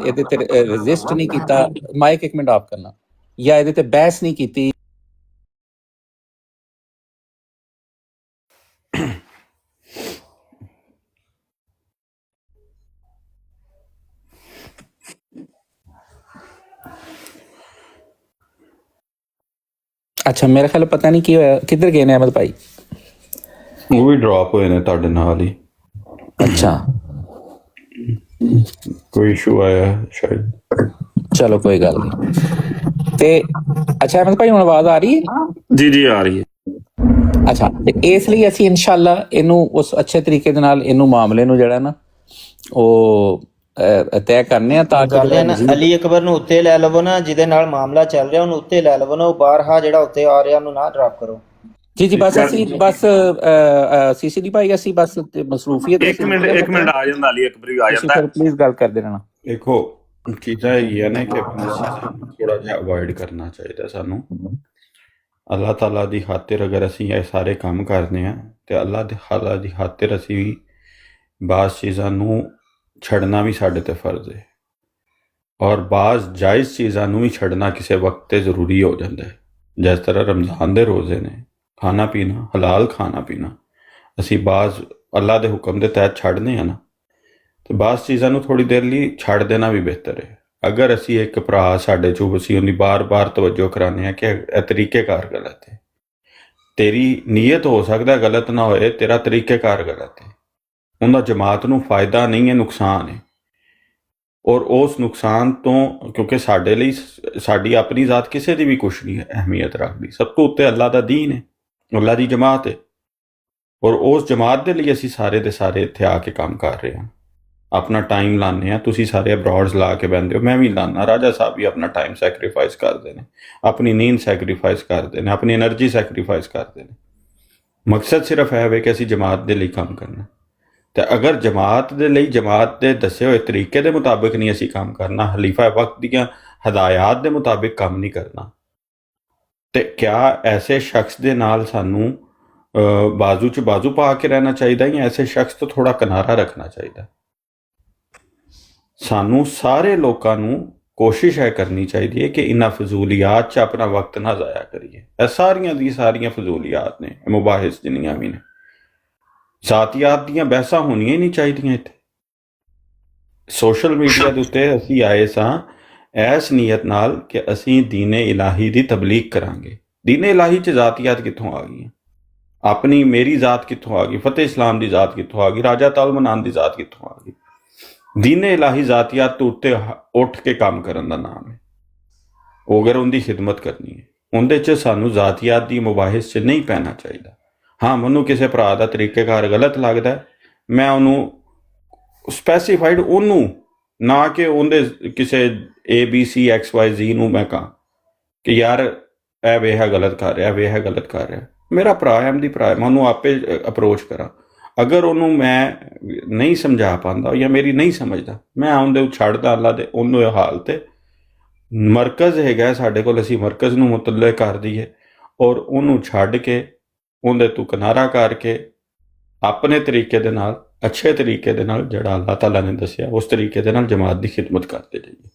ਇਹਦੇ ਤੇ ਰੈਜ਼ਿਸਟ ਨਹੀਂ ਕੀਤਾ, ਮਾਈਕ ਇੱਕ ਮਿੰਟ ਆਫ ਕਰਨਾ, ਜਾਂ ਇਹਦੇ ਤੇ ਬਹਿਸ ਨਹੀਂ ਕੀਤੀ। ਅੱਛਾ ਮੇਰਾ ਖਿਆਲ ਪਤਾ ਨਹੀਂ ਕੀ ਹੋਇਆ, ਕਿੱਧਰ ਗਏ ਨੇ ਅਹਿਮਦ ਭਾਈ? ਉਹ ਵੀ ਡ੍ਰੌਪ ਹੋਏ ਨੇ ਤੁਹਾਡੇ ਨਾਲ ਹੀ, ਅੱਛਾ ਕੋਈ ਇਸ਼ੂ ਆਇਆ ਸ਼ਾਇਦ। ਚਲੋ ਕੋਈ ਗੱਲ ਨਹੀਂ। ਤੇ ਅੱਛਾ ਅਹਿਮਦ ਭਾਈ ਹੁਣ ਆਵਾਜ਼ ਆ ਰਹੀ ਹੈ? ਜੀ ਜੀ ਆ ਰਹੀ ਹੈ। ਅੱਛਾ ਤੇ ਇਸ ਲਈ ਅਸੀਂ ਇਨਸ਼ਾਅੱਲਾ ਇਹਨੂੰ ਉਸ ਅੱਛੇ ਤਰੀਕੇ ਦੇ ਨਾਲ ਇਹਨੂੰ ਮਾਮਲੇ ਨੂੰ ਜਿਹੜਾ ਨਾ ਉਹ ਤੈਅ ਕਰਨੇ ਆ ਤਾਂ ਕਿ ਗੱਲ ਹੈ ਨਾ, ਅਲੀ ਅਕਬਰ ਨੂੰ ਉੱਤੇ ਲੈ ਲਵੋ ਨਾ, ਜਿਹਦੇ ਨਾਲ ਮਾਮਲਾ ਚੱਲ ਰਿਹਾ ਉਹਨੂੰ ਉੱਤੇ ਲੈ ਲਵੋ ਨਾ, ਉਹ ਬਾਹਰ ਜਿਹੜਾ ਉੱਤੇ ਆ ਰਿਹਾ ਉਹਨੂੰ ਨਾ ਡਰਾਪ ਕਰੋ। ਜੀ ਜੀ ਬਸ ਅਸੀਂ ਬਸ ਸੀਸੀਡੀ ਭਾਈ ਅਸੀਂ ਬਸ ਮਸਰੂਫੀਅਤ ਇੱਕ ਮਿੰਟ ਆ ਜਾਂਦਾ ਅਲੀ ਅਕਬਰ ਵੀ ਆ ਜਾਂਦਾ। ਪਲੀਜ਼ ਗੱਲ ਕਰਦੇ ਰਹਿਣਾ। ਦੇਖੋ ਚੀਜ਼ਾਂ ਇਹ ਹੈ ਨਾ ਕਿ ਥੋੜਾ ਜਿਹਾ ਅਵੋਇਡ ਕਰਨਾ ਚਾਹੀਦਾ ਸਾਨੂੰ। ਅੱਲਾਹ ਤਾਲਾ ਦੀ ਖਾਤਰ ਅਗਰ ਅਸੀਂ ਇਹ ਸਾਰੇ ਕੰਮ ਕਰਦੇ ਹਾਂ ਤੇ ਅੱਲਾਹ ਤਾਲਾ ਦੀ ਖਾਤਰ ਅਸੀਂ ਵੀ ਬਾਜ਼ ਚੀਜ਼ਾਂ ਨੂੰ ਛੱਡਣਾ ਵੀ ਸਾਡੇ ਤੇ ਫਰਜ਼ ਹੈ, ਔਰ ਬਾਜ਼ ਜਾਇਜ਼ ਚੀਜ਼ਾਂ ਨੂੰ ਵੀ ਛੱਡਣਾ ਕਿਸੇ ਵਕਤ ਤੇ ਜ਼ਰੂਰੀ ਹੋ ਜਾਂਦਾ ਹੈ। ਜਿਸ ਤਰ੍ਹਾਂ ਰਮਜ਼ਾਨ ਦੇ ਰੋਜ਼ੇ ਨੇ, ਖਾਣਾ ਪੀਣਾ ਹਲਾਲ ਖਾਣਾ ਪੀਣਾ ਅਸੀਂ ਬਾਜ਼ ਅੱਲਾਹ ਦੇ ਹੁਕਮ ਦੇ ਤਹਿਤ ਛੱਡਦੇ ਹਾਂ ਨਾ, ਤੇ ਬਾਜ਼ ਚੀਜ਼ਾਂ ਨੂੰ ਥੋੜੀ ਦੇਰ ਲਈ ਛੱਡ ਦੇਣਾ ਵੀ ਬਿਹਤਰ ਹੈ। ਅਗਰ ਅਸੀਂ ਇੱਕ ਭਰਾ ਸਾਡੇ ਚੋਂ ਅਸੀਂ ਉਹਦੀ ਬਾਰ-ਬਾਰ ਤਵੱਜੋ ਕਰਾਉਂਦੇ ਹਾਂ ਕਿ ਇਹ ਤਰੀਕੇਕਾਰ ਗਲਤ ਹੈ, ਤੇਰੀ ਨੀਅਤ ਹੋ ਸਕਦਾ ਗਲਤ ਨਾ ਹੋਏ, ਤੇਰਾ ਤਰੀਕੇਕਾਰ ਗਲਤ ਹੈ, ਉਹਦਾ ਜਮਾਤ ਨੂੰ ਫਾਇਦਾ ਨਹੀਂ ਹੈ, ਨੁਕਸਾਨ ਹੈ। ਔਰ ਉਸ ਨੁਕਸਾਨ ਤੋਂ ਕਿਉਂਕਿ ਸਾਡੇ ਲਈ ਸਾਡੀ ਆਪਣੀ ਜ਼ਾਤ ਕਿਸੇ ਦੀ ਵੀ ਕੁਛ ਨਹੀਂ ਹੈ ਅਹਿਮੀਅਤ ਰੱਖਦੀ, ਸਭ ਤੋਂ ਉੱਤੇ ਅੱਲਾਹ ਦਾ ਦੀਨ ਹੈ, ਅੱਲਾਹ ਦੀ ਜਮਾਤ ਹੈ, ਔਰ ਉਸ ਜਮਾਤ ਦੇ ਲਈ ਅਸੀਂ ਸਾਰੇ ਦੇ ਸਾਰੇ ਇੱਥੇ ਆ ਕੇ ਕੰਮ ਕਰ ਰਹੇ ਹਾਂ, ਆਪਣਾ ਟਾਈਮ ਲਾਉਂਦੇ ਹਾਂ। ਤੁਸੀਂ ਸਾਰੇ ਅਬਰੋਡਸ ਲਾ ਕੇ ਬਹਿੰਦੇ ਹੋ, ਮੈਂ ਵੀ ਲਾਉਂਦਾ, ਰਾਜਾ ਸਾਹਿਬ ਵੀ ਆਪਣਾ ਟਾਈਮ ਸੈਕਰੀਫਾਈਸ ਕਰਦੇ ਨੇ, ਆਪਣੀ ਨੀਂਦ ਸੈਕਰੀਫਾਈਸ ਕਰਦੇ ਨੇ, ਆਪਣੀ એનર્ਜੀ ਸੈਕਰੀਫਾਈਸ ਕਰਦੇ ਨੇ। ਮਕਸਦ ਸਿਰਫ ਇਹ ਹੋਵੇ ਕਿ ਅਸੀਂ ਜਮਾਤ ਦੇ ਲਈ ਕੰਮ ਕਰਨਾ, ਤੇ ਅਗਰ ਜਮਾਤ ਦੇ ਲਈ ਜਮਾਤ ਦੇ ਦੱਸੇ ਹੋਏ ਤਰੀਕੇ ਦੇ ਮੁਤਾਬਿਕ ਨਹੀਂ ਅਸੀਂ ਕੰਮ ਕਰਨਾ, ਖਲੀਫਾ ਵਕਤ ਦੀਆਂ ਹਦਾਇਤ ਦੇ ਮੁਤਾਬਿਕ ਕੰਮ ਨਹੀਂ ਕਰਨਾ, ਤੇ ਕਿਆ ਐਸੇ ਸ਼ਖਸ ਦੇ ਨਾਲ ਸਾਨੂੰ ਬਾਜ਼ੂ 'ਚ ਬਾਜ਼ੂ ਪਾ ਕੇ ਰਹਿਣਾ ਚਾਹੀਦਾ ਜਾਂ ਐਸੇ ਸ਼ਖਸ ਤੋਂ ਥੋੜਾ ਕਿਨਾਰਾ ਰੱਖਣਾ ਚਾਹੀਦਾ? ਸਾਨੂੰ ਸਾਰੇ ਲੋਕਾਂ ਨੂੰ ਕੋਸ਼ਿਸ਼ ਇਹ ਕਰਨੀ ਚਾਹੀਦੀ ਹੈ ਕਿ ਇਹਨਾਂ ਫਜ਼ੂਲੀਆਤ 'ਚ ਆਪਣਾ ਵਕਤ ਨਾ ਜ਼ਾਇਆ ਕਰੀਏ। ਇਹ ਸਾਰੀਆਂ ਦੀ ਸਾਰੀਆਂ ਫਜ਼ੂਲੀਆਤ ਨੇ, ਮੁਬਾਹਿਸ ਜਿੰਨੀਆਂ ਵੀ ਨੇ, ਜ਼ਾਤੀਆਤ ਦੀਆਂ ਬਹਿਸਾਂ ਹੋਣੀਆਂ ਹੀ ਨਹੀਂ ਚਾਹੀਦੀਆਂ ਇੱਥੇ। ਸੋਸ਼ਲ ਮੀਡੀਆ ਦੇ ਉੱਤੇ ਅਸੀਂ ਆਏ ਸਾਂ ਇਸ ਨੀਅਤ ਨਾਲ ਕਿ ਅਸੀਂ ਦੀਨ-ਏ ਇਲਾਹੀ ਦੀ ਤਬਲੀਗ ਕਰਾਂਗੇ। ਦੀਨ-ਏ ਇਲਾਹੀ 'ਚ ਜ਼ਾਤੀਆਤ ਕਿੱਥੋਂ ਆ ਗਈਆਂ? ਆਪਣੀ ਮੇਰੀ ਜ਼ਾਤ ਕਿੱਥੋਂ ਆ ਗਈ? ਫਤਿਹ ਇਸਲਾਮ ਦੀ ਜ਼ਾਤ ਕਿੱਥੋਂ ਆ ਗਈ? ਰਾਜਾ ਤਾਲਮਨਾਨ ਦੀ ਜ਼ਾਤ ਕਿੱਥੋਂ ਆ ਗਈ? ਦੀਨ-ਏ ਇਲਾਹੀ ਜ਼ਾਤੀਆਤ ਤੋਂ ਉੱਤੇ ਉੱਠ ਕੇ ਕੰਮ ਕਰਨ ਦਾ ਨਾਮ ਹੈ। ਉਹ ਅਗਰ ਉਹਦੀ ਖਿਦਮਤ ਕਰਨੀ ਹੈ, ਉਹਦੇ 'ਚ ਸਾਨੂੰ ਜ਼ਾਤੀਆਤ ਦੀ ਮੁਬਾਹਿਸ 'ਚ ਨਹੀਂ ਪੈਣਾ ਚਾਹੀਦਾ। ਹਾਂ, ਮੈਨੂੰ ਕਿਸੇ ਭਰਾ ਦਾ ਤਰੀਕੇਕਾਰ ਗਲਤ ਲੱਗਦਾ, ਮੈਂ ਉਹਨੂੰ ਸਪੈਸੀਫਾਈਡ ਉਹਨੂੰ, ਨਾ ਕਿ ਉਹਦੇ ਕਿਸੇ ABCXYZ ਨੂੰ ਮੈਂ ਕਹਾਂ ਕਿ ਯਾਰ ਇਹ ਵੇਹ ਗਲਤ ਕਰ ਰਿਹਾ, ਵੇਹ ਗਲਤ ਕਰ ਰਿਹਾ। ਮੇਰਾ ਭਰਾ ਹੈ, ਅਹਿਮਦੀ ਭਰਾ ਹੈ, ਮੈਂ ਉਹਨੂੰ ਆਪੇ ਅਪਰੋਚ ਕਰਾਂ। ਅਗਰ ਉਹਨੂੰ ਮੈਂ ਨਹੀਂ ਸਮਝਾ ਪਾਉਂਦਾ ਜਾਂ ਮੇਰੀ ਨਹੀਂ ਸਮਝਦਾ, ਮੈਂ ਉਹਦੇ ਛੱਡਦਾ ਅੱਲਾ ਦੇ ਉਹਨੂੰ ਇਹ ਹਾਲ ਤੇ ਮਰਕਜ਼ ਹੈਗਾ ਸਾਡੇ ਕੋਲ, ਅਸੀਂ ਮਰਕਜ਼ ਨੂੰ ਮੁਤੱਲਕ ਕਰ ਦਈਏ ਔਰ ਉਹਨੂੰ ਛੱਡ ਕੇ ਉਹਦੇ ਤੋਂ ਕਿਨਾਰਾ ਕਰਕੇ ਆਪਣੇ ਤਰੀਕੇ ਦੇ ਨਾਲ, ਅੱਛੇ ਤਰੀਕੇ ਦੇ ਨਾਲ, ਜਿਹੜਾ ਅੱਲਾਹ ਤਾਲਾ ਨੇ ਦੱਸਿਆ ਉਸ ਤਰੀਕੇ ਦੇ ਨਾਲ ਜਮਾਤ ਦੀ ਖਿਦਮਤ ਕਰਦੇ ਜਾਈਏ।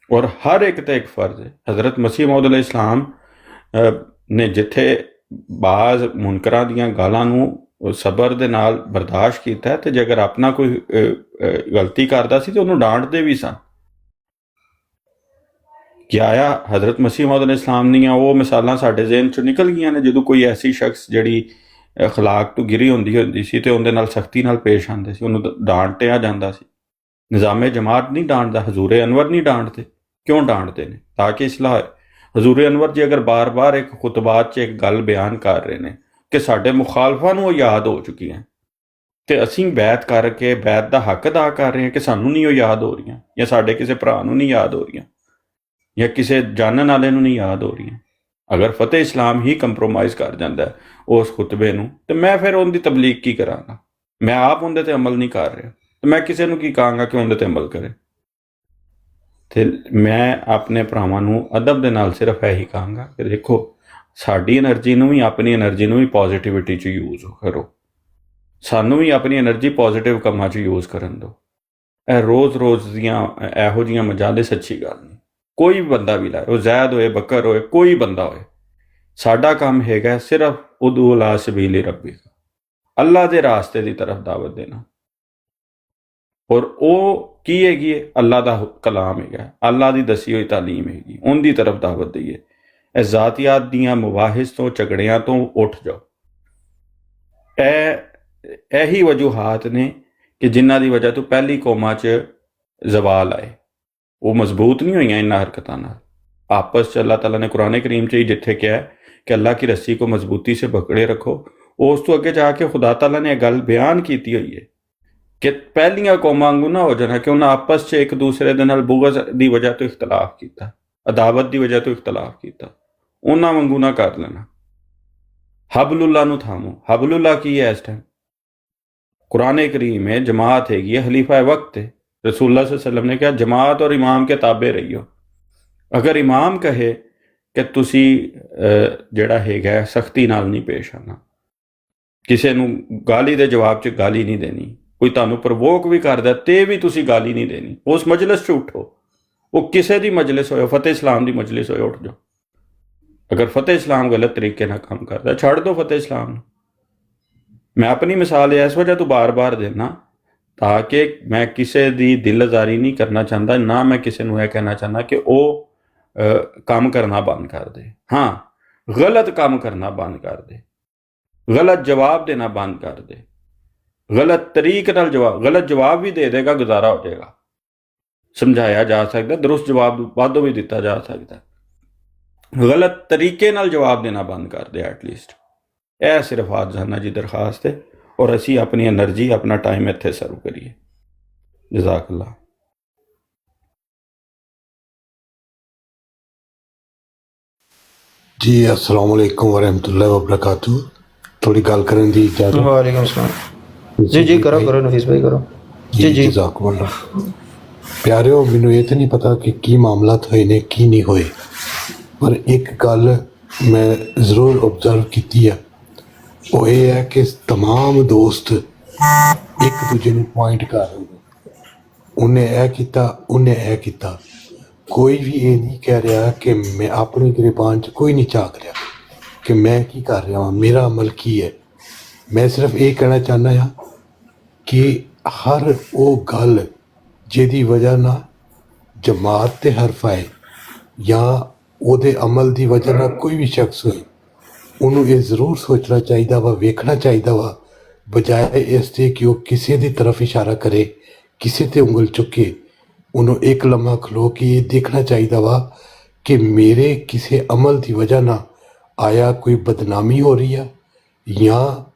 ਔਰ ਹਰ ਇੱਕ ਤੇ ਇੱਕ ਫਰਜ਼ ਹੈ। ਹਜ਼ਰਤ ਮਸੀਹ ਮੌਦ ਅਲੈਹਿ ਇਸਲਾਮ ਨੇ ਜਿੱਥੇ ਬਾਜ਼ ਮੁਨਕਰਾਂ ਦੀਆਂ ਗਾਲਾਂ ਨੂੰ ਸਬਰ ਦੇ ਨਾਲ ਬਰਦਾਸ਼ਤ ਕੀਤਾ, ਤੇ ਜੇ ਅਗਰ ਆਪਣਾ ਕੋਈ ਗਲਤੀ ਕਰਦਾ ਸੀ ਤੇ ਉਹਨੂੰ ਡਾਂਟਦੇ ਵੀ ਸਨ। ਕਿਆ ਆਇਆ ਹਜ਼ਰਤ ਮਸੀਹ ਮੌਦ ਅਲੈਹਿ ਇਸਲਾਮ ਦੀਆਂ ਉਹ ਮਿਸਾਲਾਂ ਸਾਡੇ ਜ਼ਿਹਨ 'ਚੋਂ ਨਿਕਲ ਗਈਆਂ ਨੇ, ਜਦੋਂ ਕੋਈ ਐਸੀ ਸ਼ਖਸ ਜਿਹੜੀ ਅਖਲਾਕ ਤੋਂ ਗਿਰੀ ਹੁੰਦੀ ਸੀ ਤੇ ਉਹਦੇ ਨਾਲ ਸਖਤੀ ਨਾਲ ਪੇਸ਼ ਆਉਂਦੇ ਸੀ, ਉਹਨੂੰ ਡਾਂਟਿਆ ਜਾਂਦਾ ਸੀ। ਨਿਜ਼ਾਮੇ ਜਮਾਤ ਨਹੀਂ ਡਾਂਟਦਾ, ਹਜ਼ੂਰ ਅਨਵਰ ਨਹੀਂ ਡਾਂਟਦੇ। ਕਿਉਂ ਡਾਂਟਦੇ ਨੇ? ਤਾਂ ਕਿ ਇਸਲਾਹ ਹੋਏ। ਹਜ਼ੂਰ ਅਨਵਰ ਜੀ ਅਗਰ ਬਾਰ-ਬਾਰ ਇੱਕ ਖੁਤਬਾਤ 'ਚ ਇੱਕ ਗੱਲ ਬਿਆਨ ਕਰ ਰਹੇ ਨੇ ਕਿ ਸਾਡੇ ਮੁਖਾਲਫਾਂ ਨੂੰ ਉਹ ਯਾਦ ਹੋ ਚੁੱਕੀ ਹੈ, ਤੇ ਅਸੀਂ ਬੈਤ ਕਰਕੇ ਬੈਤ ਦਾ ਹੱਕ ਅਦਾ ਕਰ ਰਹੇ ਹਾਂ ਕਿ ਸਾਨੂੰ ਨਹੀਂ ਉਹ ਯਾਦ ਹੋ ਰਹੀਆਂ, ਜਾਂ ਸਾਡੇ ਕਿਸੇ ਭਰਾ ਨੂੰ ਨਹੀਂ ਯਾਦ ਹੋ ਰਹੀਆਂ, ਜਾਂ ਕਿਸੇ ਜਾਣਨ ਵਾਲੇ ਨੂੰ ਨਹੀਂ ਯਾਦ ਹੋ ਰਹੀਆਂ। ਅਗਰ ਫਤਿਹ ਇਸਲਾਮ ਹੀ ਕੰਪਰੋਮਾਈਜ਼ ਕਰ ਜਾਂਦਾ ਉਸ ਖੁਤਬੇ ਨੂੰ, ਤੇ ਮੈਂ ਫਿਰ ਉਹਦੀ ਤਬਲੀਗ ਕੀ ਕਰਾਂਗਾ? ਮੈਂ ਆਪ ਉਹਦੇ ਤੇ ਅਮਲ ਨਹੀਂ ਕਰ ਰਿਹਾ, ਤੇ ਮੈਂ ਕਿਸੇ ਨੂੰ ਕੀ ਕਹਾਂਗਾ ਕਿ ਉਹਦੇ ਤੇ ਅਮਲ ਕਰੇ? ਤੇ ਮੈਂ ਆਪਣੇ ਭਰਾਵਾਂ ਨੂੰ ਅਦਬ ਦੇ ਨਾਲ ਸਿਰਫ ਇਹੀ ਕਹਾਂਗਾ ਕਿ ਦੇਖੋ, ਸਾਡੀ એનર્ਜੀ ਨੂੰ ਵੀ, ਆਪਣੀ એનર્ਜੀ ਨੂੰ ਵੀ ਪੋਜ਼ਿਟਿਵਿਟੀ 'ਚ ਯੂਜ਼ ਕਰੋ। ਸਾਨੂੰ ਵੀ ਆਪਣੀ એનર્ਜੀ ਪੋਜ਼ਿਟਿਵ ਕੰਮਾਂ 'ਚ ਯੂਜ਼ ਕਰਨ ਦਿਓ। ਇਹ ਰੋਜ਼-ਰੋਜ਼ ਦੀਆਂ ਇਹੋ ਜਿਹੀਆਂ ਮਜਾਲੇ ਸੱਚੀ ਗੱਲ ਨਹੀਂ। ਕੋਈ ਵੀ ਬੰਦਾ ਵੀ ਲਾਏ, ਉਹ ਜ਼ੈਦ ਹੋਏ, ਬਕਰ ਹੋਏ, ਕੋਈ ਬੰਦਾ ਹੋਏ, ਸਾਡਾ ਕੰਮ ਹੈਗਾ ਸਿਰਫ ਉਦੂ ਅਲਾ ਸਬੀਲ ਰੱਬਿਕ, ਅੱਲਾ ਦੇ ਰਾਸਤੇ ਦੀ ਤਰਫ ਦਾਵਤ ਦੇਣਾ। ਔਰ ਉਹ ਕੀ ਹੈਗੀ ਹੈ? ਅੱਲਾ ਦਾ ਕਲਾਮ ਹੈਗਾ, ਅੱਲਾ ਦੀ ਦੱਸੀ ਹੋਈ ਤਾਲੀਮ ਹੈਗੀ, ਉਹਦੀ ਤਰਫ ਦਾਵਤ ਦਈਏ। ਇਹ ਜ਼ਾਤੀਆਤ ਦੀਆਂ ਮੁਬਾਹਿਸ ਤੋਂ, ਝਗੜਿਆਂ ਤੋਂ ਉੱਠ ਜਾਓ। ਇਹੀ ਵਜੂਹਾਤ ਨੇ ਕਿ ਜਿਨ੍ਹਾਂ ਦੀ ਵਜ੍ਹਾ ਤੋਂ ਪਹਿਲੀ ਕੌਮਾਂ 'ਚ ਜ਼ਵਾਲ ਆਏ। ਉਹ ਮਜ਼ਬੂਤ ਨਹੀਂ ਹੋਈਆਂ ਇਹਨਾਂ ਹਰਕਤਾਂ ਨਾਲ। ਆਪਸ 'ਚ ਅੱਲਾਹ ਤਾਲਾ ਨੇ ਕੁਰਾਨ ਕਰੀਮ 'ਚ ਹੀ ਜਿੱਥੇ ਕਿਹਾ ਹੈ ਕਿ ਅੱਲਾਹ की रस्सी को मजबूती से पकड़े रखो, ਉਸ ਤੋਂ ਅੱਗੇ ਜਾ ਕੇ ਖੁਦਾ ਤਾਲਾ ਨੇ ਇਹ ਗੱਲ ਬਿਆਨ ਕੀਤੀ ਹੋਈ ਹੈ ਕਿ ਪਹਿਲੀਆਂ ਕੌਮਾਂ ਵਾਂਗੂ ਨਾ ਹੋ ਜਾਣਾ ਕਿ ਉਹਨਾਂ ਆਪਸ 'ਚ ਇੱਕ ਦੂਸਰੇ ਦੇ ਨਾਲ ਬੁਗਜ਼ ਦੀ ਵਜ੍ਹਾ ਤੋਂ ਇਖਤਲਾਫ ਕੀਤਾ, ਅਦਾਵਤ ਦੀ ਵਜ੍ਹਾ ਤੋਂ ਇਖਤਲਾਫ ਕੀਤਾ। ਉਹਨਾਂ ਵਾਂਗੂ ਨਾ ਕਰ ਲੈਣਾ। ਹਬਲੁल्लाह ਨੂੰ ਥਾਮੋ। ਹਬਲੁल्लाह ਕੀ ਹੈ? ਇਸ ਟਾਈਮ ਕੁਰਾਨ ਕਰੀਮ ਹੈ, ਜਮਾਤ ਹੈਗੀ ਹੈ, ਖਲੀਫਾ ਵਕਤ ਹੈ। रसूलुल्लाह सल्लल्लाहु अलैहि वसल्लम ने कहा जमात और इमाम के ताबे रहियो। अगर इमाम कहे कि तुसी ਜਿਹੜਾ ਹੈਗਾ ਸਖਤੀ ਨਾਲ ਨਹੀਂ ਪੇਸ਼ ਆਣਾ, ਕਿਸੇ ਨੂੰ ਗਾਲੀ ਦੇ ਜਵਾਬ 'ਚ ਗਾਲੀ ਨਹੀਂ ਦੇਣੀ, ਕੋਈ ਤੁਹਾਨੂੰ ਪ੍ਰਵੋਕ ਵੀ ਕਰਦਾ ਤੇ ਵੀ ਤੁਸੀਂ ਗਾਲੀ ਨਹੀਂ ਦੇਣੀ। ਉਸ ਮਜਲਿਸ 'ਚ ਉੱਠੋ, ਉਹ ਕਿਸੇ ਦੀ ਮਜਲਿਸ ਹੋਏ, ਫਤਿਹ ਇਸਲਾਮ ਦੀ ਮਜਲਿਸ ਹੋਏ, ਉੱਠ ਜਾਓ। ਅਗਰ ਫਤਿਹ ਇਸਲਾਮ ਗਲਤ ਤਰੀਕੇ ਨਾਲ ਕੰਮ ਕਰਦਾ, ਛੱਡ ਦਿਓ ਫਤਿਹ ਇਸਲਾਮ ਨੂੰ। ਮੈਂ ਆਪਣੀ ਮਿਸਾਲ ਇਸ ਵਜ੍ਹਾ ਤੋਂ ਬਾਰ-ਬਾਰ ਦੇਣਾ ਤਾਂ ਕਿ ਮੈਂ ਕਿਸੇ ਦੀ ਦਿਲ ਆਜ਼ਾਰੀ ਨਹੀਂ ਕਰਨਾ ਚਾਹੁੰਦਾ, ਨਾ ਮੈਂ ਕਿਸੇ ਨੂੰ ਇਹ ਕਹਿਣਾ ਚਾਹੁੰਦਾ ਕਿ ਉਹ ਕੰਮ ਕਰਨਾ ਬੰਦ ਕਰ ਦੇ। ਹਾਂ, ਗਲਤ ਕੰਮ ਕਰਨਾ ਬੰਦ ਕਰ ਦੇ, ਗਲਤ ਜਵਾਬ ਦੇਣਾ ਬੰਦ ਕਰ ਦੇ। ਗਲਤ ਤਰੀਕੇ ਨਾਲ ਗਲਤ ਜਵਾਬ ਵੀ ਦੇ ਦੇਗਾ, ਗੁਜ਼ਾਰਾ ਹੋ ਜਾਏਗਾ, ਸਮਝਾਇਆ ਜਾ ਸਕਦਾ, ਦਰੁਸਤ ਜਵਾਬ ਬਾਅਦੋਂ ਵੀ ਦਿੱਤਾ ਜਾ ਸਕਦਾ। ਗਲਤ ਤਰੀਕੇ ਨਾਲ ਜਵਾਬ ਦੇਣਾ ਬੰਦ ਕਰ ਦੇ ਐਟਲੀਸਟ। ਇਹ ਸਿਰਫ ਆਜ਼ਾਨਾ ਜੀ ਦਰਖਾਸਤ ਹੈ ਔਰ ਅਸੀਂ ਆਪਣੀ એનર્ਜੀ, ਆਪਣਾ ਟਾਈਮ ਇੱਥੇ ਸਰਵ ਕਰੀਏ। ਜਜ਼ਾਕੱਲਾ। जी अस्सलाम वालेकुम वरहमतुल्लाहि वबरकातुहू। थोड़ी गल करन दी इजाजत? वालेकुम सलाम। जी जी करो करो नफीस भाई करो। जी जी जज़ाकुमुल्लाह। प्यारिओ, मैनू ये तो नहीं पता कि की मामलात होए ने की नहीं होए, पर एक गल मैं ज़रूर ऑब्जर्व की है, वो ये है कि तमाम दोस्त एक दूजे नूं पॉइंट कर रहे हैं। उन्हें यह किया, उन्हें यह किया। कोई भी ये नहीं कह रहा कि मैं अपनी गिरबान च कोई नहीं झाक रहा कि मैं की कर रहा हाँ, मेरा अमल की है। मैं सिर्फ ये कहना चाहना हाँ कि हर वो गल जिहदी वजह ना जमात ते हरफ आए या ਉਹਦੇ अमल की वजह ना कोई भी शख्स होए, ਉਹਨੂੰ ਇਹ ਜ਼ਰੂਰ ਸੋਚਣਾ ਚਾਹੀਦਾ ਵਾ, ਵੇਖਣਾ ਚਾਹੀਦਾ ਵਾ, ਬਜਾਏ ਇਸ ਦੇ ਕਿ ਉਹ ਕਿਸੇ ਦੀ ਤਰਫ ਇਸ਼ਾਰਾ ਕਰੇ, ਕਿਸੇ ਤੇ ਉਂਗਲ ਚੁੱਕੇ। ਉਹਨੂੰ ਇੱਕ ਲਮਹਾ ਖਲੋ ਕੇ ਇਹ ਦੇਖਣਾ ਚਾਹੀਦਾ ਵਾ ਕਿ ਮੇਰੇ ਕਿਸੇ ਅਮਲ ਦੀ ਵਜ੍ਹਾ ਨਾਲ ਆਇਆ ਕੋਈ ਬਦਨਾਮੀ ਹੋ ਰਹੀ ਆ ਜਾਂ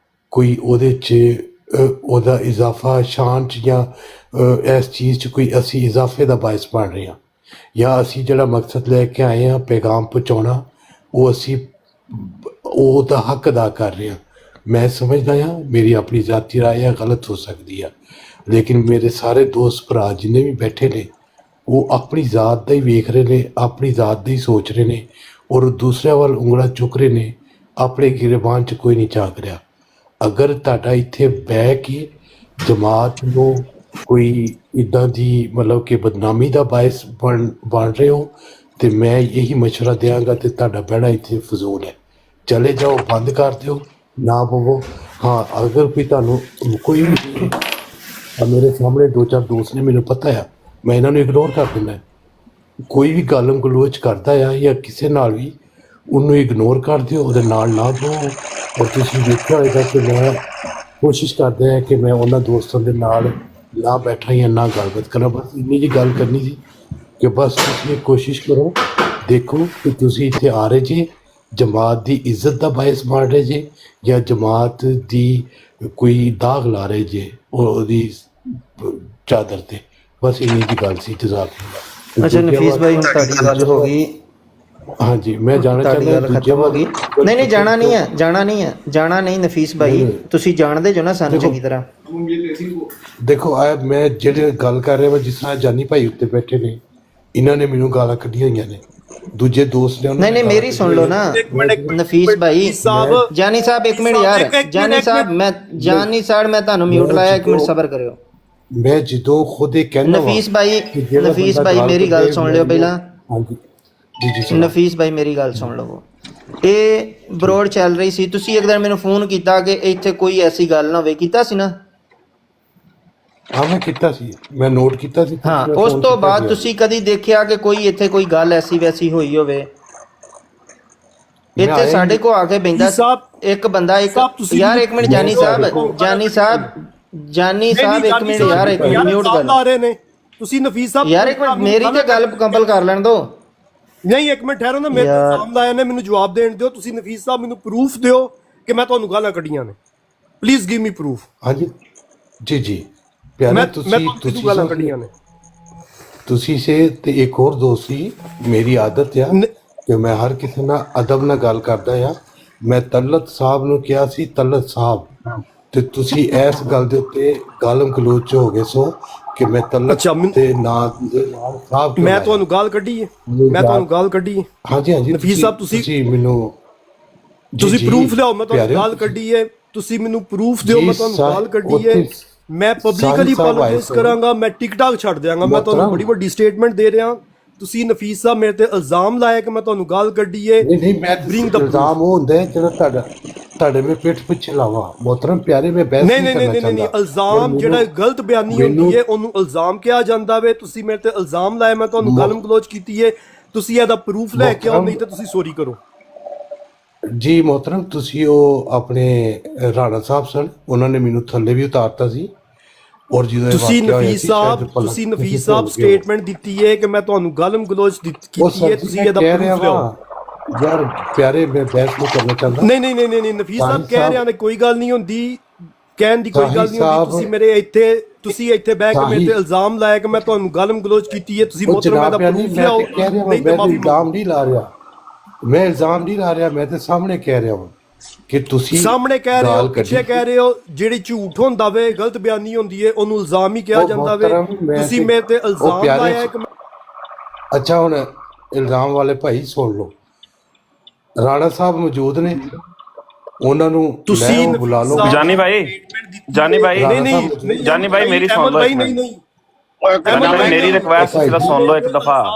ਕੋਈ ਉਹਦੇ 'ਚ ਉਹਦਾ ਇਜ਼ਾਫਾ ਸ਼ਾਨ 'ਚ ਜਾਂ ਇਸ ਚੀਜ਼ 'ਚ ਕੋਈ ਅਸੀਂ ਇਜ਼ਾਫੇ ਦਾ ਬਾਇਸ ਬਣ ਰਹੇ ਹਾਂ, ਜਾਂ ਅਸੀਂ ਜਿਹੜਾ ਮਕਸਦ ਲੈ ਕੇ ਆਏ ਹਾਂ ਪੈਗਾਮ ਪਹੁੰਚਾਉਣਾ, ਉਹ ਅਸੀਂ ਉਹਦਾ ਹੱਕ ਅਦਾ ਕਰ ਰਹੇ ਹਾਂ। ਮੈਂ ਸਮਝਦਾ ਹਾਂ ਮੇਰੀ ਆਪਣੀ ਜ਼ਾਤੀ ਰਾਏ ਆ, ਗਲਤ ਹੋ ਸਕਦੀ ਆ, ਲੇਕਿਨ ਮੇਰੇ ਸਾਰੇ ਦੋਸਤ ਭਰਾ ਜਿੰਨੇ ਵੀ ਬੈਠੇ ਨੇ ਉਹ ਆਪਣੀ ਜ਼ਾਤ ਦਾ ਹੀ ਵੇਖ ਰਹੇ ਨੇ, ਆਪਣੀ ਜ਼ਾਤ ਦਾ ਹੀ ਸੋਚ ਰਹੇ ਨੇ ਔਰ ਦੂਸਰਿਆਂ ਵੱਲ ਉਂਗਲਾਂ ਚੁੱਕ ਰਹੇ ਨੇ। ਆਪਣੇ ਗਿਰਬਾਨ 'ਚ ਕੋਈ ਨਹੀਂ ਝਾਕ ਰਿਹਾ। ਅਗਰ ਤੁਹਾਡਾ ਇੱਥੇ ਬਹਿ ਕੇ ਜਮਾਤ ਨੂੰ ਕੋਈ ਇੱਦਾਂ ਦੀ ਮਤਲਬ ਕਿ ਬਦਨਾਮੀ ਦਾ ਬਾਇਸ ਬਣ ਰਹੇ ਹੋ ਤੇ ਮੈਂ ਇਹੀ ਮਸ਼ਵਰਾ ਦਿਆਂਗਾ ਤੇ ਤੁਹਾਡਾ ਬਹਿਣਾ ਇੱਥੇ ਫਜ਼ੂਲ ਹੈ। ਚਲੇ ਜਾਓ, ਬੰਦ ਕਰ ਦਿਓ, ਨਾ ਬਵੋ। ਹਾਂ, ਅਗਰ ਕੋਈ ਤੁਹਾਨੂੰ ਕੋਈ ਵੀ ਮੇਰੇ ਸਾਹਮਣੇ ਦੋ ਚਾਰ ਦੋਸਤ ਨੇ, ਮੈਨੂੰ ਪਤਾ ਆ, ਮੈਂ ਇਹਨਾਂ ਨੂੰ ਇਗਨੋਰ ਕਰ ਦਿੰਦਾ। ਕੋਈ ਵੀ ਗਾਲਮ ਗਲੋਚ ਕਰਦਾ ਆ ਜਾਂ ਕਿਸੇ ਨਾਲ ਵੀ, ਉਹਨੂੰ ਇਗਨੋਰ ਕਰ ਦਿਓ, ਉਹਦੇ ਨਾਲ ਨਾ ਬਹੋ। ਔਰ ਤੁਸੀਂ ਵੇਖਿਆ ਹੋਏਗਾ ਕਿ ਮੈਂ ਕੋਸ਼ਿਸ਼ ਕਰਦਾ ਹਾਂ ਕਿ ਮੈਂ ਉਹਨਾਂ ਦੋਸਤਾਂ ਦੇ ਨਾਲ ਨਾ ਬੈਠਾ ਜਾਂ ਨਾ ਗੱਲਬਾਤ ਕਰਾਂ। ਬਸ ਇੰਨੀ ਜਿਹੀ ਗੱਲ ਕਰਨੀ ਸੀ ਕਿ ਬਸ ਤੁਸੀਂ ਕੋਸ਼ਿਸ਼ ਕਰੋ, ਦੇਖੋ ਕਿ ਤੁਸੀਂ ਇੱਥੇ ਆ ਰਹੇ ਜੇ, ਜਮਾਤ ਦੀ ਇੱਜ਼ਤ ਦਾ ਬਾਇਸ ਬਣ ਰਹੇ ਜੇ ਜਾਂ ਜਮਾਤ ਦੀ ਕੋਈ ਦਾਗ ਲਾ ਰਹੇ ਜੇ ਉਹਦੀ ਚਾਦਰ ਤੇ। ਬਸ ਇੰਨੀ ਦੀ ਗੱਲ ਸੀ। ਜਜ਼ਾਕੁल्लाह। ਅੱਛਾ ਨਫੀਸ ਭਾਈ, ਹੁਣ ਤੁਹਾਡੀ ਗੱਲ ਹੋ ਗਈ। ਹਾਂਜੀ, ਮੈਂ ਜਾਣਾ ਚਾਹੁੰਦਾ ਦੂਜੇ ਹੋ ਗਈ। ਨਹੀਂ ਨਹੀਂ, ਜਾਣਾ ਨਹੀਂ ਹੈ, ਜਾਣਾ ਨਹੀਂ ਹੈ, ਜਾਣਾ ਨਹੀਂ ਨਫੀਸ ਭਾਈ, ਤੁਸੀਂ ਜਾਣਦੇ ਜੋ ਨਾ ਸਾਨੂੰ ਚੰਗੀ ਤਰ੍ਹਾਂ। ਦੇਖੋ ਮੈਂ ਜਿਹੜੇ ਗੱਲ ਕਰ ਰਿਹਾ, ਮੈਂ ਜਿਸ ਤਰ੍ਹਾਂ ਜਾਨੀ ਭਾਈ ਉੱਤੇ ਬੈਠੇ ਨੇ, ਇਹਨਾਂ ਨੇ ਮੈਨੂੰ ਗਾਲਾਂ ਕੱਢੀਆਂ ਹੋਈਆਂ ਨੇ, ਦੂਜੇ ਦੋਸਤ ਨੇ। ਨਹੀਂ ਨਹੀਂ, ਮੇਰੀ ਸੁਣ ਲਓ ਨਾ ਨਫੀਸ ਭਾਈ। ਜਾਨੀ ਸਾਹਿਬ ਇੱਕ ਮਿੰਟ ਯਾਰ, ਜਾਨੀ ਸਾਹਿਬ ਮੈਂ ਤੁਹਾਨੂੰ ਮਿਊਟ ਲਾਇਆ, ਇੱਕ ਮਿੰਟ ਸਬਰ ਕਰਿਓ। ਮੈਂ ਜਦੋਂ ਖੁਦ ਇਹ ਕਹਿੰਦਾ ਨਫੀਸ ਭਾਈ ਮੇਰੀ ਗੱਲ ਸੁਣ ਲਿਓ ਪਹਿਲਾਂ। ਹਾਂਜੀ ਜੀ ਜੀ ਨਫੀਸ ਭਾਈ ਮੇਰੀ ਗੱਲ ਸੁਣ ਲਵੋ। ਇਹ ਬਰੋਡ ਚੱਲ ਰਹੀ ਸੀ, ਤੁਸੀਂ ਇੱਕ ਦਿਨ ਮੈਨੂੰ ਫੋਨ ਕੀਤਾ ਕਿ ਇੱਥੇ ਕੋਈ ਐਸੀ ਗੱਲ ਨਾ ਹੋਵੇ, ਕੀਤਾ ਸੀ ਨਾ? ਹਾਂ ਮੈਂ ਕੀਤਾ ਸੀ, ਮੈਂ ਨੋਟ ਕੀਤਾ ਸੀ। ਹਾਂ, ਉਸ ਤੋਂ ਬਾਅਦ ਤੁਸੀਂ ਕਦੀ ਦੇਖਿਆ ਕਿ ਕੋਈ ਇੱਥੇ ਕੋਈ ਗੱਲ ਐਸੀ ਵੈਸੀ ਹੋਈ ਹੋਵੇ? ਇੱਥੇ ਸਾਡੇ ਕੋ ਆ ਕੇ ਬੈਂਦਾ ਇੱਕ ਬੰਦਾ ਇੱਕ ਯਾਰ ਇੱਕ ਮਿੰਟ ਜਾਨੀ ਸਾਹਿਬ ਇੱਕ ਮਿੰਟ ਯਾਰ ਇੱਕ ਮਿੰਟ ਮਿਊਟ ਕਰ ਲਾ ਰਹੇ ਨੇ ਤੁਸੀਂ ਨਫੀਸ ਸਾਹਿਬ ਯਾਰ ਇੱਕ ਮਿੰਟ ਮੇਰੀ ਤੇ ਗੱਲ ਮੁਕੰਮਲ ਕਰ ਲੈਣ ਦੋ ਨਹੀਂ ਇੱਕ ਮਿੰਟ ਠਹਿਰੋ ਨਾ ਮੇਰੇ ਇਲਜ਼ਾਮ ਲਾਇਆ ਨੇ ਮੈਨੂੰ ਜਵਾਬ ਦੇਣ ਦਿਓ ਤੁਸੀਂ ਨਫੀਸ ਸਾਹਿਬ ਮੈਨੂੰ ਪ੍ਰੂਫ ਦਿਓ ਕਿ ਮੈਂ ਤੁਹਾਨੂੰ ਗਾਲਾਂ ਕੱਢੀਆਂ ਨੇ ਪਲੀਜ਼ ਗਿਵ ਮੀ ਪ੍ਰੂਫ ਹਾਂਜੀ ਜੀ ਪਿਆਰੇ ਤੁਸੀਂ ਗਾਲਾਂ ਕੱਢੀਆਂ ਨੇ ਤੁਸੀਂ ਸੇ ਤੇ ਇੱਕ ਹੋਰ ਦੋਸਤ ਸੀ ਮੇਰੀ ਆਦਤ ਆ ਕਿ ਮੈਂ ਹਰ ਕਿਸੇ ਨਾਲ ਅਦਬ ਨਾਲ ਗੱਲ ਕਰਦਾ ਆ ਮੈਂ ਤਲਤ ਸਾਹਿਬ ਨੂੰ ਕਿਹਾ ਸੀ ਤਲਤ ਸਾਹਿਬ ਤੇ ਤੁਸੀਂ ਇਸ ਗੱਲ ਦੇ ਉੱਤੇ ਗਾਲਮ ਗਲੋਚ ਹੋ ਗਏ ਸੋ ਕਿ ਮੈਂ ਤਲਤ ਤੇ ਨਾਂ ਸਾਹਿਬ ਮੈਂ ਤੁਹਾਨੂੰ ਗਾਲ ਕੱਢੀ ਹੈ ਹਾਂਜੀ ਨਫੀਸ ਸਾਹਿਬ ਤੁਸੀਂ ਮੈਨੂੰ ਪ੍ਰੂਫ ਲਿਆਓ ਮੈਂ ਤੁਹਾਨੂੰ ਗਾਲ ਕੱਢੀ ਹੈ ਤੁਸੀਂ ਮੈਨੂੰ ਪ੍ਰੂਫ ਦਿਓ ਮੈਂ ਤੁਹਾਨੂੰ ਗਾਲ ਕੱਢੀ ਹੈ ਮੈਂ ਪਬਲਿਕਲੀ ਅਪੋਲੋਜਾਈਜ਼ ਕਰਾਂਗਾ ਮੈਂ ਟਿਕਟਾਕ ਛੱਡ ਦਿਆਂਗਾ ਮੈਂ ਤੁਹਾਨੂੰ ਬੜੀ ਵੱਡੀ ਸਟੇਟਮੈਂਟ ਦੇ ਰਿਹਾ ਤੁਸੀਂ ਨਫੀਸ ਸਾਹਿਬ ਮੇਰੇ ਤੇ ਇਲਜ਼ਾਮ ਲਾਇਆ ਕਿ ਮੈਂ ਤੁਹਾਨੂੰ ਗਾਲ ਕੱਢੀ ਹੈ ਨਹੀਂ ਮੈਂ ਇਲਜ਼ਾਮ ਉਹ ਹੁੰਦਾ ਜਿਹੜਾ ਤੁਹਾਡੇ ਮੇ ਪਿੱਠ ਪਿੱਛੇ ਲਾਵਾ ਮੋਹਤਰਮ ਪਿਆਰੇ ਮੈਂ ਬਹਿਸ ਨਹੀਂ ਕਰਨਾ ਚਾਹੁੰਦਾ ਨਹੀਂ ਇਲਜ਼ਾਮ ਜਿਹੜਾ ਗਲਤ ਬਿਆਨੀ ਹੁੰਦੀ ਹੈ ਉਹਨੂੰ ਇਲਜ਼ਾਮ ਕਿਹਾ ਜਾਂਦਾ ਵੇ ਤੁਸੀਂ ਮੇਰੇ ਤੇ ਇਲਜ਼ਾਮ ਲਾਇਆ ਮੈਂ ਤੁਹਾਨੂੰ ਗਾਲਮ ਗਲੋਚ ਕੀਤੀ ਹੈ ਤੁਸੀਂ ਇਹਦਾ ਪ੍ਰੂਫ ਲੈ ਕੇ ਆਓ ਨਹੀਂ ਤਾਂ ਤੁਸੀਂ ਸੌਰੀ ਕਰੋ ਜੀ ਮੋਹਤਰਮ ਤੁਸੀਂ ਉਹ ਆਪਣੇ ਰਾਣਾ ਸਾਹਿਬ ਸਨ ਉਹਨਾਂ ਨੇ ਮੈਨੂੰ ਥੱਲੇ ਵੀ ਉਤਾਰਤਾ ਸੀ ਔਰ ਜਦੋਂ ਤੁਸੀਂ ਨਫੀਸ ਸਾਹਿਬ ਸਟੇਟਮੈਂਟ ਦਿੱਤੀ ਹੈ ਕਿ ਮੈਂ ਤੁਹਾਨੂੰ ਗਾਲਮ ਗਲੋਚ ਕੀਤੀ ਹੈ ਤੁਸੀਂ ਇਹਦਾ ਪ੍ਰੂਫ ਲਿਆਓ ਯਾਰ ਪਿਆਰੇ ਮੈਂ ਬਹਿਸ ਨਹੀਂ ਕਰਨਾ ਚਾਹੁੰਦਾ ਨਹੀਂ ਨਫੀਸ ਸਾਹਿਬ ਕਹਿ ਰਿਹਾ ਨੇ ਕੋਈ ਗੱਲ ਨਹੀਂ ਹੁੰਦੀ ਕਹਿਣ ਦੀ ਕੋਈ ਗੱਲ ਨਹੀਂ ਹੁੰਦੀ ਤੁਸੀਂ ਇੱਥੇ ਬਹਿ ਕੇ ਮੇਰੇ ਤੇ ਇਲਜ਼ਾਮ ਲਾਇਆ ਕਿ ਮੈਂ ਤੁਹਾਨੂੰ ਗਾਲਮ ਗਲੋਚ ਕੀਤੀ ਹੈ ਤੁਸੀਂ ਮੋਹਤਰਮ ਇਹਦਾ ਪ੍ਰੂਫ ਲਿਆਓ ਨਹੀਂ ਤਾਂ ਮਾਫੀ ਇਲਜ਼ਾਮ ਨਹੀਂ ਲਾ ਰਿਹਾ ਮੈਂ ਤੇ ਸਾਹਮਣੇ ਕਹਿ ਰਿਹਾ ਹਾਂ ਕਿ ਤੁਸੀਂ ਸਾਹਮਣੇ ਕਹਿ ਰਹੇ ਹੋ ਪਿੱਛੇ ਕਹਿ ਰਹੇ ਹੋ ਜਿਹੜੀ ਝੂਠ ਹੁੰਦਾ ਵੇ ਗਲਤ ਬਿਆਨੀ ਹੁੰਦੀ ਹੈ ਉਹਨੂੰ ਇਲਜ਼ਾਮ ਹੀ ਕਿਹਾ ਜਾਂਦਾ ਵੇ ਤੁਸੀਂ ਮੇਰੇ ਤੇ ਇਲਜ਼ਾਮ ਲਾਇਆ ਕਿ ਅੱਛਾ ਹੁਣ ਇਲਜ਼ਾਮ ਵਾਲੇ ਭਾਈ ਸੁਣ ਲਓ ਰਾਣਾ ਸਾਹਿਬ ਮੌਜੂਦ ਨੇ ਉਹਨਾਂ ਨੂੰ ਤੁਸੀਂ ਬੁਲਾ ਲਓ ਜਾਨੀ ਭਾਈ ਮੇਰੀ ਸੁਣ ਲਓ ਮੇਰੀ ਰਿਕੁਐਸਟ ਸਿਰਫ ਸੁਣ ਲਓ ਇੱਕ ਦਫਾ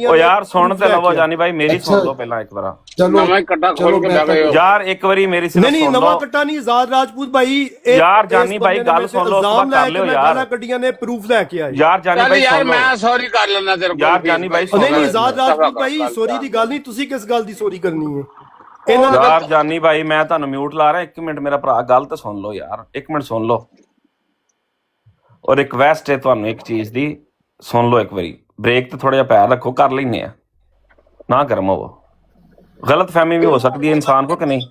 ਓ ਯਾਰ ਸੁਣ ਤੇ ਲਵੋ ਜਾਨੀ ਭਾਈ ਮੇਰੀ ਸੁਣ ਲਓ ਪਹਿਲਾਂ ਇੱਕ ਵਾਰ ਨਵਾਂ ਕੱਟਾ ਖੋਲ ਕੇ ਬਹਿ ਗਏ ਯਾਰ ਇੱਕ ਵਾਰੀ ਮੇਰੀ ਸਿਰਫ ਨਹੀਂ ਨਵਾਂ ਕੱਟਾ ਨਹੀਂ ਆਜ਼ਾਦ ਰਾਜਪੂਤ ਭਾਈ ਯਾਰ ਜਾਨੀ ਭਾਈ ਗੱਲ ਸੁਣ ਲਓ ਉਸ ਕਰ ਲਿਓ ਯਾਰ ਗੱਡੀਆਂ ਨੇ ਪ੍ਰੂਫ ਲੈ ਕੇ ਆਏ ਯਾਰ ਜਾਨੀ ਭਾਈ ਯਾਰ ਮੈਂ ਸੌਰੀ ਕਰ ਲੈਣਾ ਤੇਰੇ ਕੋਲ ਯਾਰ ਜਾਨੀ ਭਾਈ ਨਹੀਂ ਆਜ਼ਾਦ ਰਾਜਪੂਤ ਭਾਈ ਸੌਰੀ ਦੀ ਗੱਲ ਨਹੀਂ ਤੁਸੀਂ ਕਿਸ ਗੱਲ ਦੀ ਸੌਰੀ ਕਰਨੀ ਹੈ ਯਾਰ ਜਾਨੀ ਭਾਈ ਮੈਂ ਤੁਹਾਨੂੰ ਮਿਊਟ ਲਾ ਰਿਹਾ 1 ਮਿੰਟ ਮੇਰਾ ਭਰਾ ਗੱਲ ਤਾਂ ਸੁਣ ਲਓ ਯਾਰ 1 ਮਿੰਟ ਸੁਣ ਲਓ ਔਰ ਰਿਕਵੈਸਟ ਹੈ ਤੁਹਾਨੂੰ ਇੱਕ ਚੀਜ਼ ਦੀ ਸੁਣ ਲਓ ਇੱਕ ਵਾਰੀ ਬ੍ਰੇਕ ਤੇ ਥੋੜਾ ਜਿਹਾ ਪੈਰ ਰੱਖੋ ਕਰ ਲੈਨੇ ਆ ਨਾ ਗਰਮ ਹੋਵੋ ਗਲਤ ਫਹਿਮੀ ਵੀ ਹੋ ਸਕਦੀ ਹੈ ਇਨਸਾਨ ਕੋ ਕਿ ਨਹੀਂ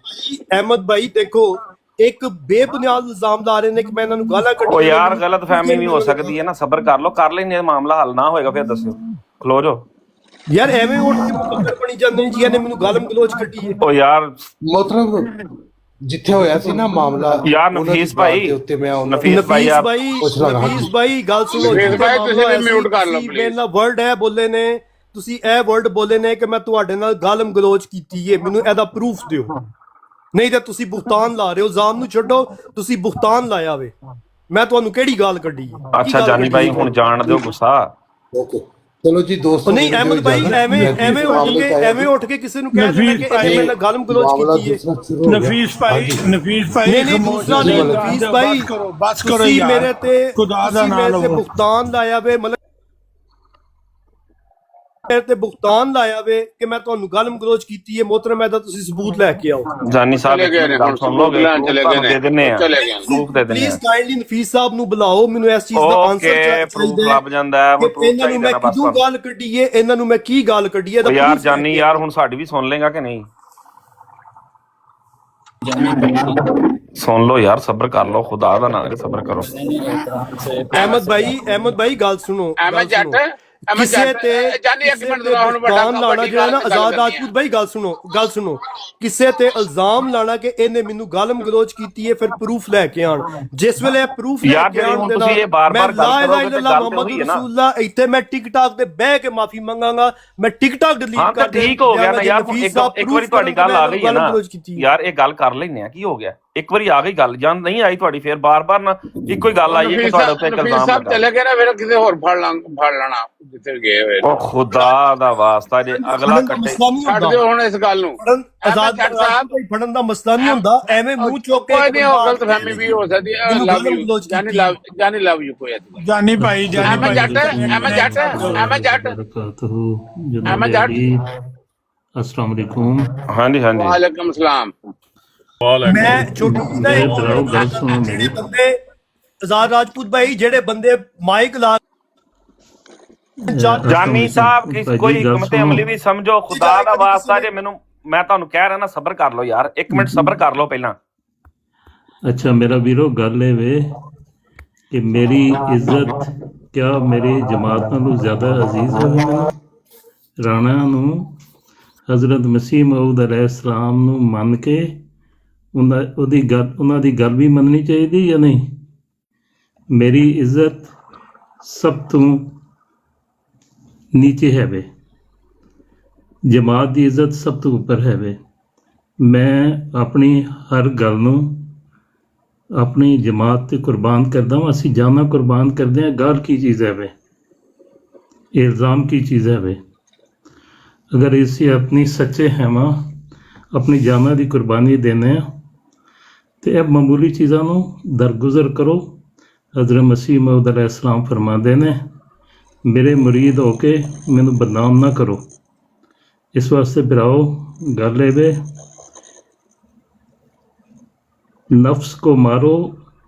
ਅਹਿਮਦ ਭਾਈ ਦੇਖੋ ਇੱਕ ਬੇਬੁਨਿਆਦ ਇਲਜ਼ਾਮ ਲਾ ਰਹੇ ਨੇ ਕਿ ਮੈਂ ਇਹਨਾਂ ਨੂੰ ਗਾਲਾਂ ਕੱਢੀਆਂ ਓ ਯਾਰ ਗਲਤ ਫਹਿਮੀ ਵੀ ਹੋ ਸਕਦੀ ਹੈ ਨਾ ਸਬਰ ਕਰ ਲਓ ਕਰ ਲੈਨੇ ਆ ਮਾਮਲਾ ਹੱਲ ਨਾ ਹੋਏਗਾ ਫਿਰ ਦੱਸਿਓ ਖਲੋ ਜਾਓ ਯਾਰ ਐਵੇਂ ਉੱਠ ਕੇ ਮੁਕੱਦਰ ਬਣੀ ਜਾਂਦੇ ਨੇ ਜੀ ਨੇ ਮੈਨੂੰ ਗਾਲਮ ਗਲੋਚ ਕੱਢੀ ਹੈ ਓ ਯਾਰ ਮਤਲਬ ਜਿੱਥੇ ਹੋਇਆ ਸੀ ਨਾ ਮਾਮਲਾ ਯਾਰ ਨਫੀਸ ਭਾਈ ਨਫੀਸ ਭਾਈ ਗੱਲ ਸੁਣੋ ਤੁਸੀਂ ਵੀ ਮਿਊਟ ਕਰ ਲਓ ਪਲੀਜ਼ ਮੇਰਾ ਵਰਡ ਹੈ ਬੋਲੇ ਨੇ ਤੁਸੀਂ ਇਹ ਵਰਡ ਬੋਲੇ ਨੇ ਕਿ ਮੈਂ ਤੁਹਾਡੇ ਨਾਲ ਗਾਲਮ ਗਲੋਚ ਕੀਤੀ ਹੈ ਮੈਨੂੰ ਇਹਦਾ ਪ੍ਰੂਫ ਦਿਓ ਨਹੀਂ ਤਾਂ ਤੁਸੀਂ ਬੁਖਤਾਨ ਲਾ ਰਹੇ ਹੋ ਇਲਜ਼ਾਮ ਨੂੰ ਛੱਡੋ ਤੁਸੀਂ ਬੁਖਤਾਨ ਲਾਇਆ ਵੇ ਮੈਂ ਤੁਹਾਨੂੰ ਕਿਹੜੀ ਗਾਲ ਕੱਢੀ ਅੱਛਾ ਜਾਨੀ ਭਾਈ ਹੁਣ ਜਾਣ ਦਿਓ ਗੁੱਸਾ ਓਕੇ ਚਲੋ ਜੀ ਦੋਸਤੋ ਨਹੀਂ ਅਹਿਮਦ ਭਾਈ ਐਵੇਂ ਉੱਠ ਕੇ ਕਿਸੇ ਨੂੰ ਕਹਿ ਦੇਣਾ ਕਿ ਇਹਨੇ ਮੇਰੇ ਨਾਲ ਗਾਲਮ ਗਲੋਚ ਕੀਤੀ ਹੈ ਨਫੀਸ ਭਾਈ ਨਹੀਂ ਦੂਸਰਾ ਨਹੀਂ ਨਫੀਸ ਭਾਈ ਬਸ ਕਰੋ ਤੁਸੀਂ ਯਾਰ ਮੇਰੇ ਤੇ ਖੁਦਾ ਦਾ ਨਾਮ ਲਓ ਭੁਗਤਾਨ ਲਾਇਆ ਵੇ ਮਤਲਬ ਮੇਰੇ ਤੇ ਭੁਗਤਾਨ ਲਾਇਆ ਵੇ ਕਿ ਮੈਂ ਤੁਹਾਨੂੰ ਗਾਲਮ ਗਲੋਚ ਕੀਤੀ ਹੈ ਮੋਹਤਰਮ ਇਹਦਾ ਤੁਸੀਂ ਸਬੂਤ ਲੈ ਕੇ ਆਓ ਜਾਨੀ ਸਾਹਿਬ ਗੱਲ ਸੁਣ ਲਓਗੇ ਦੇ ਦਿੰਨੇ ਆ ਪ੍ਰੂਫ ਦੇ ਦਿੰਨੇ ਪਲੀਜ਼ ਕਾਈਂਡਲੀ ਨਫੀਸ ਸਾਹਿਬ ਨੂੰ ਬੁਲਾਓ ਮੈਨੂੰ ਇਸ ਚੀਜ਼ ਦਾ ਆਨਸਰ ਚਾਹੀਦਾ ਪ੍ਰੂਫ ਲੱਭ ਜਾਂਦਾ ਹੈ ਇਹਨਾਂ ਨੂੰ ਮੈਂ ਕਿਉਂ ਗੱਲ ਕੱਢੀ ਹੈ ਇਹਨਾਂ ਨੂੰ ਮੈਂ ਕੀ ਗੱਲ ਕੱਢੀ ਹੈ ਯਾਰ ਜਾਨੀ ਯਾਰ ਹੁਣ ਸਾਡੀ ਵੀ ਸੁਣ ਲੇਗਾ ਕਿ ਨਹੀਂ ਸੁਣ ਲਓ ਯਾਰ ਸਬਰ ਕਰ ਲਓ ਖੁਦਾ ਦਾ ਨਾਮ ਸਬਰ ਕਰੋ ਅਹਿਮਦ ਭਾਈ ਗੱਲ ਸੁਣੋ ਅਹਿਮਦ ਜੱਟ ਕਿਸੇ ਤੇ ਜਾਨੀ ਇੱਕ ਮਿੰਟ ਦਾ ਹੁਣ ਵੱਡਾ ਲਾਣਾ ਜਿਹੜਾ ਨਾ ਆਜ਼ਾਦ ਰਾਜਪੂਤ ਭਾਈ ਗੱਲ ਸੁਣੋ ਕਿਸੇ ਤੇ ਇਲਜ਼ਾਮ ਲਾਣਾ ਕਿ ਇਹਨੇ ਮੈਨੂੰ ਗਾਲਮ ਗਲੋਚ ਕੀਤੀ ਹੈ ਫਿਰ ਪ੍ਰੂਫ ਲੈ ਕੇ ਆਣ ਜਿਸ ਵੇਲੇ ਪ੍ਰੂਫ ਲੈ ਕੇ ਆਣ ਦੇ ਨਾਲ ਮੈਂ ਲਾ ਇਲਾਹਾ ਇਲੱਲਾ ਮੁਹੰਮਦ ਰਸੂਲullah ਇੱਥੇ ਮੈਂ ਟਿਕਟਾਕ ਤੇ ਬਹਿ ਕੇ ਮਾਫੀ ਮੰਗਾਂਗਾ ਮੈਂ ਟਿਕਟਾਕ ਡਿਲੀਟ ਕਰ ਦੇ ਠੀਕ ਹੋ ਗਿਆ ਨਾ ਯਾਰ ਇੱਕ ਵਾਰੀ ਤੁਹਾਡੀ ਗੱਲ ਆ ਗਈ ਹੈ ਨਾ ਯਾਰ ਇਹ ਗੱਲ ਕਰ ਲੈਨੇ ਆ ਕੀ ਹੋ ਗਿਆ ਇੱਕ ਵਾਰੀ ਆ ਗਈ ਗੱਲ ਜਾਂ ਨਹੀਂ ਆਈ ਤੁਹਾਡੀ ਫੇਰ ਬਾਰ-ਬਾਰ ਨਾ ਇੱਕੋ ਹੀ ਗੱਲ ਆਈ ਹੈ ਕਿ ਤੁਹਾਡੇ ਉੱਤੇ ਇਲਜ਼ਾਮ ਸਭ ਚਲੇ ਗਏ ਨਾ ਫਿਰ ਕਿਸੇ ਹੋਰ ਫੜ ਲੈਣਾ ਜਿੱਥੇ ਗਏ ਹੋਏ ਉਹ ਖੁਦਾ ਦਾ ਵਾਸਤਾ ਜੇ ਅਗਲਾ ਕੱਟੇ ਛੱਡ ਦਿਓ ਹੁਣ ਇਸ ਗੱਲ ਨੂੰ ਆਜ਼ਾਦ ਸਾਹਿਬ ਕੋਈ ਫੜਨ ਦਾ ਮਸਲਾ ਨਹੀਂ ਹੁੰਦਾ ਐਵੇਂ ਮੂੰਹ ਚੁੱਕ ਕੇ ਕੋਈ ਨਹੀਂ ਉਹ ਗਲਤ ਫਹਿਮੀ ਵੀ ਹੋ ਸਕਦੀ ਹੈ ਜਾਨੀ ਲਵ ਯੂ ਕੋਈ ਜਾਨੀ ਭਾਈ ਅਹਿਮਦ ਜੱਟ अस्सलाम वालेकुम। हाँ जी हाँ जी। वालेकुम सलाम। ਮੈਂ ਛੋਟੂ ਦਾ मेरे भराओ गल सुनो ਜਿਹੜੇ मेरी। ਬੰਦੇ ਆਜ਼ਾਦ ਰਾਜਪੂਤ ਭਾਈ ਜਿਹੜੇ ਬੰਦੇ ਮਾਈਕ ਲਾ ਜਾਨੀ ਸਾਹਿਬ ਕੋਈ ਹਕਮਤ ਅਮਲੀ ਵੀ ਸਮਝੋ, ਖੁਦਾ ਦਾ ਵਾਸਤਾ ਜੇ ਮੈਨੂੰ, ਮੈਂ ਤੁਹਾਨੂੰ ਕਹਿ ਰਿਹਾ ਨਾ ਸਬਰ ਕਰ ਲਓ ਯਾਰ, 1 ਮਿੰਟ ਸਬਰ ਕਰ ਲਓ ਪਹਿਲਾਂ। ਅੱਛਾ ਮੇਰਾ ਵੀਰੋ ਗੱਲ ਇਹ ਵੇ ਕਿ ਮੇਰੀ ਇੱਜ਼ਤ ਕਿਆ ਮੇਰੀ ਜਮਾਤ ਨਾਲੋਂ ਜ਼ਿਆਦਾ ਅਜ਼ੀਜ਼ ਹੈ ਮੈਨੂੰ? ਰਾਣਾ ਨੂੰ ਹਜ਼ਰਤ ਮਸੀਹ ਮਊਦ अलैहिस्सलाम ਨੂੰ ਮੰਨ ਕੇ ਉਹਨਾਂ ਦੀ ਗੱਲ ਵੀ ਮੰਨਣੀ ਚਾਹੀਦੀ ਜਾਂ ਨਹੀਂ? ਮੇਰੀ ਇੱਜ਼ਤ ਸਭ ਤੋਂ ਨੀਚੇ ਹੈ ਵੇ, ਜਮਾਤ ਦੀ ਇੱਜ਼ਤ ਸਭ ਤੋਂ ਉੱਪਰ ਹੈ ਵੇ। ਮੈਂ ਆਪਣੀ ਹਰ ਗੱਲ ਨੂੰ ਆਪਣੀ ਜਮਾਤ ਤੇ ਕੁਰਬਾਨ ਕਰਦਾ ਹਾਂ। ਅਸੀਂ ਜਾਨਾਂ ਕੁਰਬਾਨ ਕਰਦੇ ਹਾਂ। ਗੱਲ ਕੀ ਚੀਜ਼ ਹੈ ਵੇ, ਇਲਜ਼ਾਮ ਕੀ ਚੀਜ਼ ਹੈ ਵੇ? ਅਗਰ ਅਸੀਂ ਆਪਣੀ ਸੱਚੇ ਹੈਵਾਂ ਆਪਣੀ ਜਾਨਾਂ ਦੀ ਕੁਰਬਾਨੀ ਦੇਣੇ ਹਾਂ ਤੇ ਇਹ ਮਾਮੂਲੀ ਚੀਜ਼ਾਂ ਨੂੰ ਦਰਗੁਜ਼ਰ ਕਰੋ। ਹਜ਼ਰਤ ਮਸੀਹ ਮਊਦ अलैहिस्सलाम ਫਰਮਾਉਂਦੇ ਨੇ ਮੇਰੇ ਮੁਰੀਦ ਹੋ ਕੇ ਮੈਨੂੰ ਬਦਨਾਮ ਨਾ ਕਰੋ। ਇਸ ਵਾਸਤੇ ਭਰਾਓ ਗੱਲ ਇਹ ਵੇ, नफ्स को मारो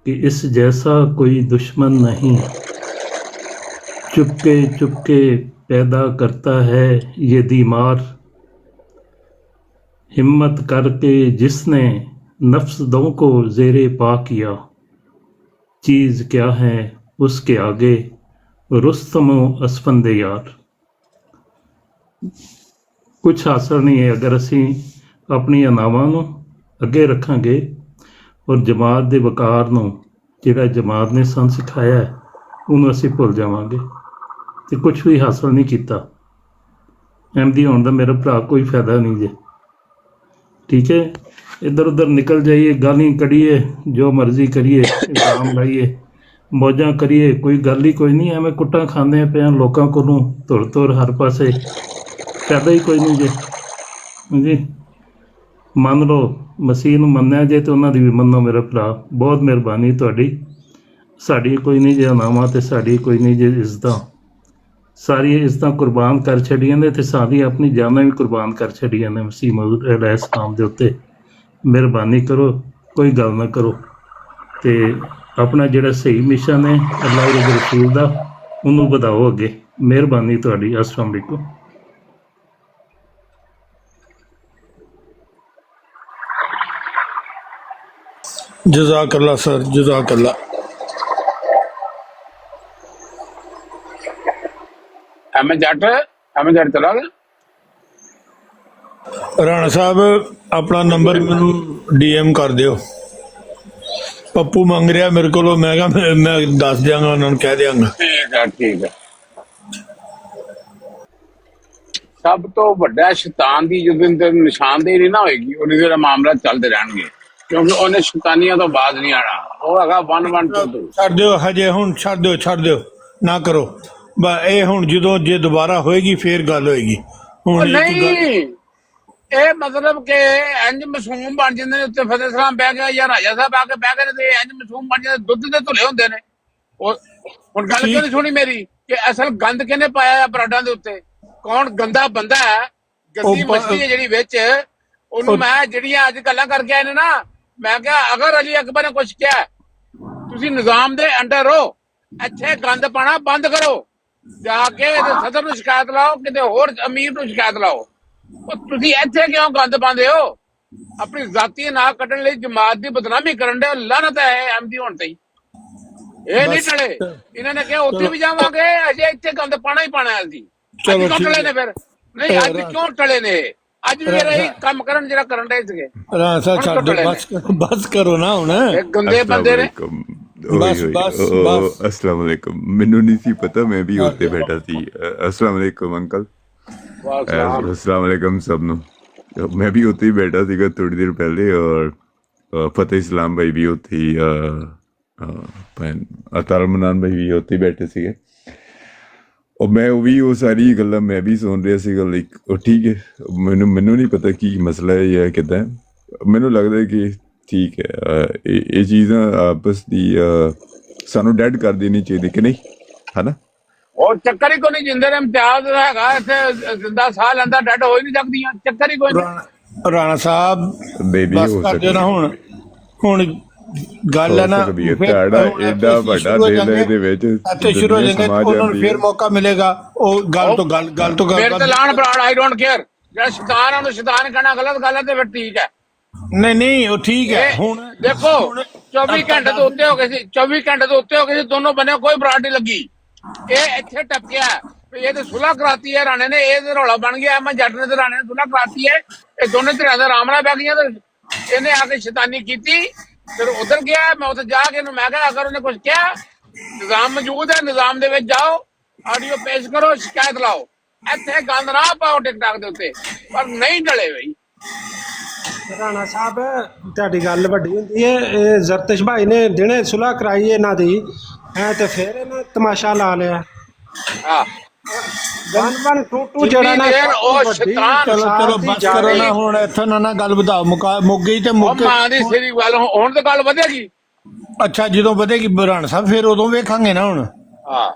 कि इस जैसा कोई दुश्मन नहीं, चुपके चुपके पैदा करता है ये दीमार, हिम्मत करके जिसने नफ्स दो को ज़ेरे पा किया, चीज़ क्या है उसके आगे रुस्तमो असफंदे यार। कुछ हासिल नहीं है अगर असी अपनी अनावां नूं अगे रखांगे और जमात ਦੇ ਵਕਾਰ ਨੂੰ ਜਿਹੜਾ ਜਮਾਤ ਨੇ ਸਾਨੂੰ ਸਿਖਾਇਆ ਹੈ ਉਹਨੂੰ ਅਸੀਂ ਭੁੱਲ ਜਾਵਾਂਗੇ ਤੇ ਕੁਝ ਵੀ ਹਾਸਲ ਨਹੀਂ ਕੀਤਾ। ਐਮਡੀ ਹੋਣ ਦਾ ਮੇਰਾ ਭਰਾ ਕੋਈ ਫਾਇਦਾ ਨਹੀਂ ਜੇ, ਠੀਕ ਹੈ? ਇੱਧਰ ਉੱਧਰ ਨਿਕਲ ਜਾਈਏ, ਗਾਲੀਆਂ ਕੱਢੀਏ, ਜੋ ਮਰਜ਼ੀ ਕਰੀਏ, ਇਲਜ਼ਾਮ ਲਾਈਏ, ਮੌਜਾਂ ਕਰੀਏ, ਕੋਈ ਗੱਲ ਹੀ ਕੋਈ ਨਹੀਂ। ਐਵੇਂ ਕੁੱਟਾਂ ਖਾਂਦੇ ਪਿਆ ਲੋਕਾਂ ਕੋਲੋਂ ਧੁਰ ਧੁਰ ਹਰ ਪਾਸੇ, ਫਾਇਦਾ ਹੀ ਕੋਈ ਨਹੀਂ ਜੇ। ਜੀ ਮੰਨ ਲਓ, ਮਸੀਹ ਨੂੰ ਮੰਨਿਆ ਜੇ ਤੇ ਉਹਨਾਂ ਦੀ ਵੀ ਮੰਨੋ ਮੇਰਾ ਭਰਾ। ਬਹੁਤ ਮਿਹਰਬਾਨੀ ਤੁਹਾਡੀ। ਸਾਡੀ ਕੋਈ ਨਹੀਂ ਜੇ ਅਨਾਵਾਂ ਤੇ ਸਾਡੀ ਕੋਈ ਨਹੀਂ ਜੇ ਇੱਜ਼ਤਾਂ, ਸਾਰੀਆਂ ਇੱਜ਼ਤਾਂ ਕੁਰਬਾਨ ਕਰ ਛੱਡੀਆਂ ਨੇ ਤੇ ਸਾਡੀ ਆਪਣੀ ਜਾਨਾਂ ਵੀ ਕੁਰਬਾਨ ਕਰ ਛੱਡੀਆਂ ਨੇ ਮਸੀਹ ਮਊਦ अलैहिस्सलाम ਦੇ ਉੱਤੇ। ਮਿਹਰਬਾਨੀ ਕਰੋ, ਕੋਈ ਗੱਲ ਨਾ ਕਰੋ ਤੇ ਆਪਣਾ ਜਿਹੜਾ ਸਹੀ ਮਿਸ਼ਨ ਹੈ ਅੱਲਾਹ ਦੇ ਰਸੂਲ ਦਾ ਉਹਨੂੰ ਵਧਾਓ ਅੱਗੇ। ਮਿਹਰਬਾਨੀ ਤੁਹਾਡੀ। अस्सलाम वालेकुम। जज़ाकल्लाह सर, जज़ाकल्लाह। अहमद जट चला गया। ਰਾਣਾ ਸਾਹਿਬ ਆਪਣਾ ਨੰਬਰ ਮੈਨੂੰ DM ਕਰ ਦਿਓ। ਪੱਪੂ ਮੰਗ ਰਿਹਾ ਮੇਰੇ ਕੋਲੋਂ, ਮੈਂ ਕਿਹਾ ਮੈਂ ਦੱਸ ਦਿਆਂਗਾ, ਉਹਨਾਂ ਨੂੰ ਕਹਿ ਦਿਆਂਗਾ। ठीक है। ਸਭ ਤੋਂ ਵੱਡਾ ਸ਼ੈਤਾਨ ਦੀ ਜਦੋਂ ਤੱਕ ਨਿਸ਼ਾਨਦੇਹੀ ਨਹੀਂ ਨਾ ਹੋਏਗੀ ਉਹਨੇ ਜਿਹੜਾ ਮਾਮਲਾ ਚੱਲਦੇ ਰਹਿਣਗੇ, ਕਿਉਂਕਿ ਉਹਨੇ ਸ਼ੈਤਾਨੀਆਂ ਤੋਂ ਬਾਜ਼ ਨਹੀਂ ਆਣਾ। ਉਹ ਹੈਗਾ 1-1-2-2। ਛੱਡ ਦਿਓ ਹਜੇ, ਹੁਣ ਛੱਡ ਦਿਓ ਨਾ ਕਰੋ। ਇਹ ਹੁਣ ਜਦੋਂ ਜੇ ਦੁਬਾਰਾ ਹੋਏਗੀ ਫੇਰ ਗੱਲ ਹੋਏਗੀ। ਹੁਣ ਨਹੀਂ, ਇਹ ਮਤਲਬ ਕਿ ਇੰਜ ਮਾਸੂਮ ਬਣ ਜਾਂਦੇ ਨੇ। ਉੱਤੇ ਫਤਿਹ ਸਲਾਮ ਬਹਿ ਗਿਆ ਜਾਂ ਰਾਜਾ ਸਾਹਿਬ ਆ ਕੇ ਬਹਿ ਗਏ ਤੇ ਇੰਜ ਮਾਸੂਮ ਬਣ ਜਾਂਦੇ, ਦੁੱਧ ਦੇ ਧੁਲੇ ਹੁੰਦੇ ਨੇ। ਉਹ ਹੁਣ ਗੱਲ ਕਿਉਂ ਨਹੀਂ ਸੁਣੀ ਮੇਰੀ ਕਿ ਅਸਲ ਗੰਦ ਕਿਹਨੇ ਪਾਇਆ ਬਰਾਡਾਂ ਦੇ ਉੱਤੇ? ਕੌਣ ਗੰਦਾ ਬੰਦਾ ਹੈ, ਗੰਦੀ ਮਛਲੀ ਹੈ ਜਿਹੜੀ ਵਿੱਚ। ਉਹਨੂੰ ਮੈਂ ਜਿਹੜੀਆਂ ਅੱਜ ਗੱਲਾਂ ਕਰਕੇ ਆਏ ਨੇ ਨਾ, ਮੈਂ ਕਿਹਾ ਅਗਰ ਅਲੀ ਅਕਬਰ ਨੇ ਕੁਛ ਕਿਹਾ, ਤੁਸੀਂ ਨਿਜ਼ਾਮ ਦੇ ਅੰਡਰ ਹੋ, ਇੱਥੇ ਗੰਦ ਪਾਣਾ ਬੰਦ ਕਰੋ। ਜਾ ਕੇ ਸਦਰ ਨੂੰ ਸ਼ਿਕਾਇਤ ਲਾਓ, ਕਿਤੇ ਹੋਰ ਅਮੀਰ ਨੂੰ ਸ਼ਿਕਾਇਤ ਲਾਓ। ਤੁਸੀਂ ਇੱਥੇ ਕਿਉਂ ਗੰਦ ਪਾਉਂਦੇ ਹੋ? ਆਪਣੀ ਜ਼ਾਤੀ ਨਾ ਕੱਢਣ ਲਈ ਜਮਾਤ ਦੀ ਬਦਨਾਮੀ ਕਰਨ ਦੇ। ਲਾਨਤ ਹੈ ਐਮਡੀ ਹੋਣ ਤੇ। ਇਹ ਨਹੀਂ ਟਲੇ। ਇਹਨਾਂ ਨੇ ਕਿਹਾ ਉੱਥੇ ਵੀ ਜਾਵਾਂਗੇ, ਅਜੇ ਇੱਥੇ ਗੰਦ ਪਾਣਾ ਹੀ ਪਾਣਾ। ਅਸੀਂ ਅੱਜ ਕਿਉਂ ਟਲੇ ਨੇ ਫਿਰ? ਨਹੀਂ, ਅੱਜ ਕਿਉਂ ਟਲੇ ਨੇ? ਅੱਜ ਵੀ ਮੇਰਾ ਇਹ ਕੰਮ ਕਰਨ ਜਿਹੜਾ ਕਰਨ ਦੇ ਸੀਗੇ। ਰਾਣਾ ਸਾਹਿਬ ਛੱਡ ਦਿਓ, ਬਸ ਕਰੋ ਨਾ ਹੁਣ। ਇਹ ਗੰਦੇ ਬੰਦੇ ਨੇ। ਬਸ अस्सलाम वालेकुम। ਮੈਨੂੰ ਨਹੀਂ ਸੀ ਪਤਾ, ਮੈਂ ਵੀ ਉੱਤੇ ਬੈਠਾ ਸੀ। अस्सलाम वालेकुम अंकल। अस्सलाम वालेकुम ਸਭ ਨੂੰ। ਮੈਂ ਵੀ ਉੱਤੇ ਹੀ ਬੈਠਾ ਸੀਗਾ ਥੋੜੀ ਦੇਰ ਪਹਿਲੇ, ਔਰ ਫਤਿਹ ਇਸਲਾਮ ਭਾਈ ਵੀ ਉੱਥੇ ਹੀ, ਅਤਾਰ ਮਨਾਨ ਭਾਈ ਵੀ ਉੱਥੇ ਬੈਠੇ ਸੀਗੇ। ਉਹ ਮੈਂ ਉਹ ਸਾਰੀ ਗੱਲਾਂ ਮੈਂ ਵੀ ਸੁਣ ਰਿਹਾ ਸੀਗਾ। ਲਾਈਕ ਉਹ ਠੀਕ ਹੈ, ਮੈਨੂੰ ਨਹੀਂ ਪਤਾ ਕੀ ਮਸਲਾ ਹੈ ਜਾਂ ਕਿੱਦਾਂ। ਮੈਨੂੰ ਲੱਗਦਾ ਕਿ ਠੀਕ ਹੈ, ਇਹ ਚੀਜ਼ਾਂ ਆਪਸ ਦੀ ਸਾਨੂੰ ਡੈਡ ਕਰ ਦੇਣੀ ਚਾਹੀਦੀ ਕਿ ਨਹੀਂ, ਹੈ ਨਾ? ਉਹ ਚੱਕਰ ਹੀ ਕੋਈ ਨਹੀਂ, ਜਿੰਦੇ ਨੇ ਇਮਤਿਆਜ਼ ਹੈਗਾ ਇੱਥੇ ਜ਼ਿੰਦਾ ਸਾਹ ਲੈਂਦਾ, ਡੈਡ ਹੋ ਹੀ ਨਹੀਂ ਸਕਦੀਆਂ, ਚੱਕਰ ਹੀ ਕੋਈ ਨਹੀਂ। ਰਾਣਾ ਸਾਹਿਬ ਬੇਬੀ ਬਸ ਹੋ ਕਰ ਦਿਓ ਨਾ ਹੁਣ ਗੱਲ ਹੈ ਨਾ ਸਕਦੀ ਹੈ ਤੁਹਾਡਾ ਏਡਾ ਵੱਡਾ ਦਿਲ ਹੈ ਇਹਦੇ ਵਿੱਚ ਇੱਥੇ ਸ਼ੁਰੂ ਹੋ ਜਾਏਗਾ, ਉਹਨਾਂ ਨੂੰ ਫਿਰ ਮੌਕਾ ਮਿਲੇਗਾ ਉਹ ਗੱਲ ਤੋਂ ਮੇਰੇ ਤੇ ਲਾਣ ਬਰਾੜ, ਆਈ ਡੋਂਟ ਕੇਅਰ। ਜਿਹੜਾ ਸ਼ੈਤਾਨ ਆ ਉਹਨੂੰ ਸ਼ੈਤਾਨ ਕਹਿਣਾ ਗਲਤ ਗੱਲ ਹੈ ਤੇ ਫਿਰ ਠੀਕ ਹੈ। ਨਹੀਂ ਉਹ ਠੀਕ ਹੈ। ਹੁਣ ਦੇਖੋ 24 ਘੰਟੇ ਤੋਂ ਉੱਤੇ ਹੋ ਗਏ ਸੀ, 24 ਘੰਟੇ ਤੋਂ ਉੱਤੇ ਹੋ ਗਏ ਸੀ, ਦੋਨੋਂ ਬੰਨੇ ਕੋਈ ਬਰਾੜ ਨਹੀਂ ਲੱਗੀ। ਇਹ ਇੱਥੇ ਟਪਕਿਆ ਵੀ ਇਹ ਤੇ ਸੁਲ੍ਹਾ ਕਰਾਤੀ ਹੈ ਰਾਣੇ ਨੇ, ਇਹ ਤੇ ਰੌਲਾ ਬਣ ਗਿਆ। ਮੈਂ ਜੱਟ ਨੇ ਤੇ ਰਾਣੇ ਨੇ ਸੁਲ੍ਹਾ ਕਰਾਤੀ ਹੈ, ਇਹ ਦੋਨੇ ਧਿਰਾਂ ਦੇ ਆਰਾਮ ਨਾਲ ਬਹਿ ਗਈਆਂ ਤੇ ਇਹਨੇ ਆ ਕੇ ਸ਼ੈਤਾਨੀ ਕੀਤੀ। ਫਿਰ ਉਧਰ ਗਿਆ, ਮੈਂ ਉੱਥੇ ਜਾ ਕੇ ਇਹਨੂੰ ਮੈਂ ਕਿਹਾ ਅਗਰ ਉਹਨੇ ਕੁਝ ਕਿਹਾ, ਨਿਜ਼ਾਮ ਮੌਜੂਦ ਹੈ, ਨਿਜ਼ਾਮ ਦੇ ਵਿੱਚ ਜਾਓ, ਆਡੀਓ ਪੇਸ਼ ਕਰੋ, ਸ਼ਿਕਾਇਤ ਲਾਓ, ਇੱਥੇ ਗੰਦ ਨਾ ਪਾਓ ਟਿਕਟਾਕ ਦੇ ਉੱਤੇ। ਪਰ ਨਹੀਂ ਟਲੇ ਬਈ। ਰਾਣਾ ਸਾਹਿਬ ਤੁਹਾਡੀ ਗੱਲ ਵੱਡੀ ਹੁੰਦੀ ਹੈ। ਇਹ ਜ਼ਰਤਿਸ਼ ਭਾਈ ਨੇ ਦਿਨੇ ਸੁਲ੍ਹਾ ਕਰਾਈ ਇਹਨਾਂ ਦੀ ਹੈ ਤੇ ਫਿਰ ਇਹਨਾਂ ਤਮਾਸ਼ਾ ਲਾ ਲਿਆ। ਹਾਂ ਗਨਮਨ ਟੂਟੂ ਜਿਹੜਾ ਨਾ ਉਹ ਸ਼ੈਤਾਨ। ਚਲੋ ਬਸ ਕਰੋ ਨਾ ਹੁਣ, ਇੱਥੇ ਨਾ ਗੱਲ ਵਧਾਓ, ਮੁੱਕ ਗਈ ਤੇ ਮੁੱਕ। ਮਾਂ ਦੀ ਸਿਰੀ ਗੱਲ ਹੁਣ ਤਾਂ ਗੱਲ ਵਧੇਗੀ। ਅੱਛਾ ਜਦੋਂ ਵਧੇਗੀ ਰਾਣਾ ਸਾਹਿਬ ਫਿਰ ਉਦੋਂ ਵੇਖਾਂਗੇ ਨਾ। ਹੁਣ ਹਾਂ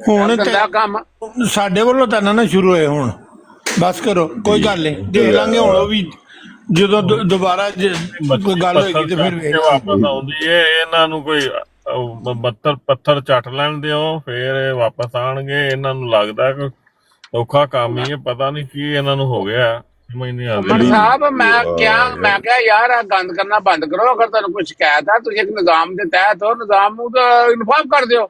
ਹੁਣ ਕੰਮ ਸਾਡੇ ਵੱਲੋਂ ਤਾਂ ਨਾ ਸ਼ੁਰੂ ਹੋਏ, ਹੁਣ ਬਸ ਕਰੋ, ਕੋਈ ਗੱਲ ਨਹੀਂ, ਦੇਖ ਲਾਂਗੇ ਹੁਣ ਉਹ ਵੀ ਜਦੋਂ ਦੁਬਾਰਾ ਕੋਈ ਗੱਲ ਹੋਏਗੀ ਤੇ ਫਿਰ ਵਾਪਸ ਆਉਂਦੀ ਏ। ਇਹਨਾਂ ਨੂੰ ਕੋਈ ਪੱਥਰ ਚੱਟ ਲੈਣ ਦਿਓ, ਫੇਰ ਇਹ ਵਾਪਸ ਆਣਗੇ। ਇਹਨਾਂ ਨੂੰ ਲੱਗਦਾ ਕਿ ਔਖਾ ਕੰਮ ਹੀ ਹੈ, ਪਤਾ ਨਹੀਂ ਕੀ ਇਹਨਾਂ ਨੂੰ ਹੋ ਗਿਆ, ਸਮਝ ਨਹੀਂ ਆਉਂਦੀ। ਸਾਹਿਬ ਮੈਂ ਕਿਹਾ ਯਾਰ ਆ ਗੰਦ ਕਰਨਾ ਬੰਦ ਕਰੋ। ਅਗਰ ਤੁਹਾਨੂੰ ਕੋਈ ਸ਼ਿਕਾਇਤ ਹੈ ਤੁਸੀਂ ਇੱਕ ਨਿਜ਼ਾਮ ਦੇ ਤਹਿਤ ਹੋ, ਨਿਜ਼ਾਮ ਨੂੰ ਤਾਂ ਇਨਫਾਰਮ ਕਰ ਦਿਓ,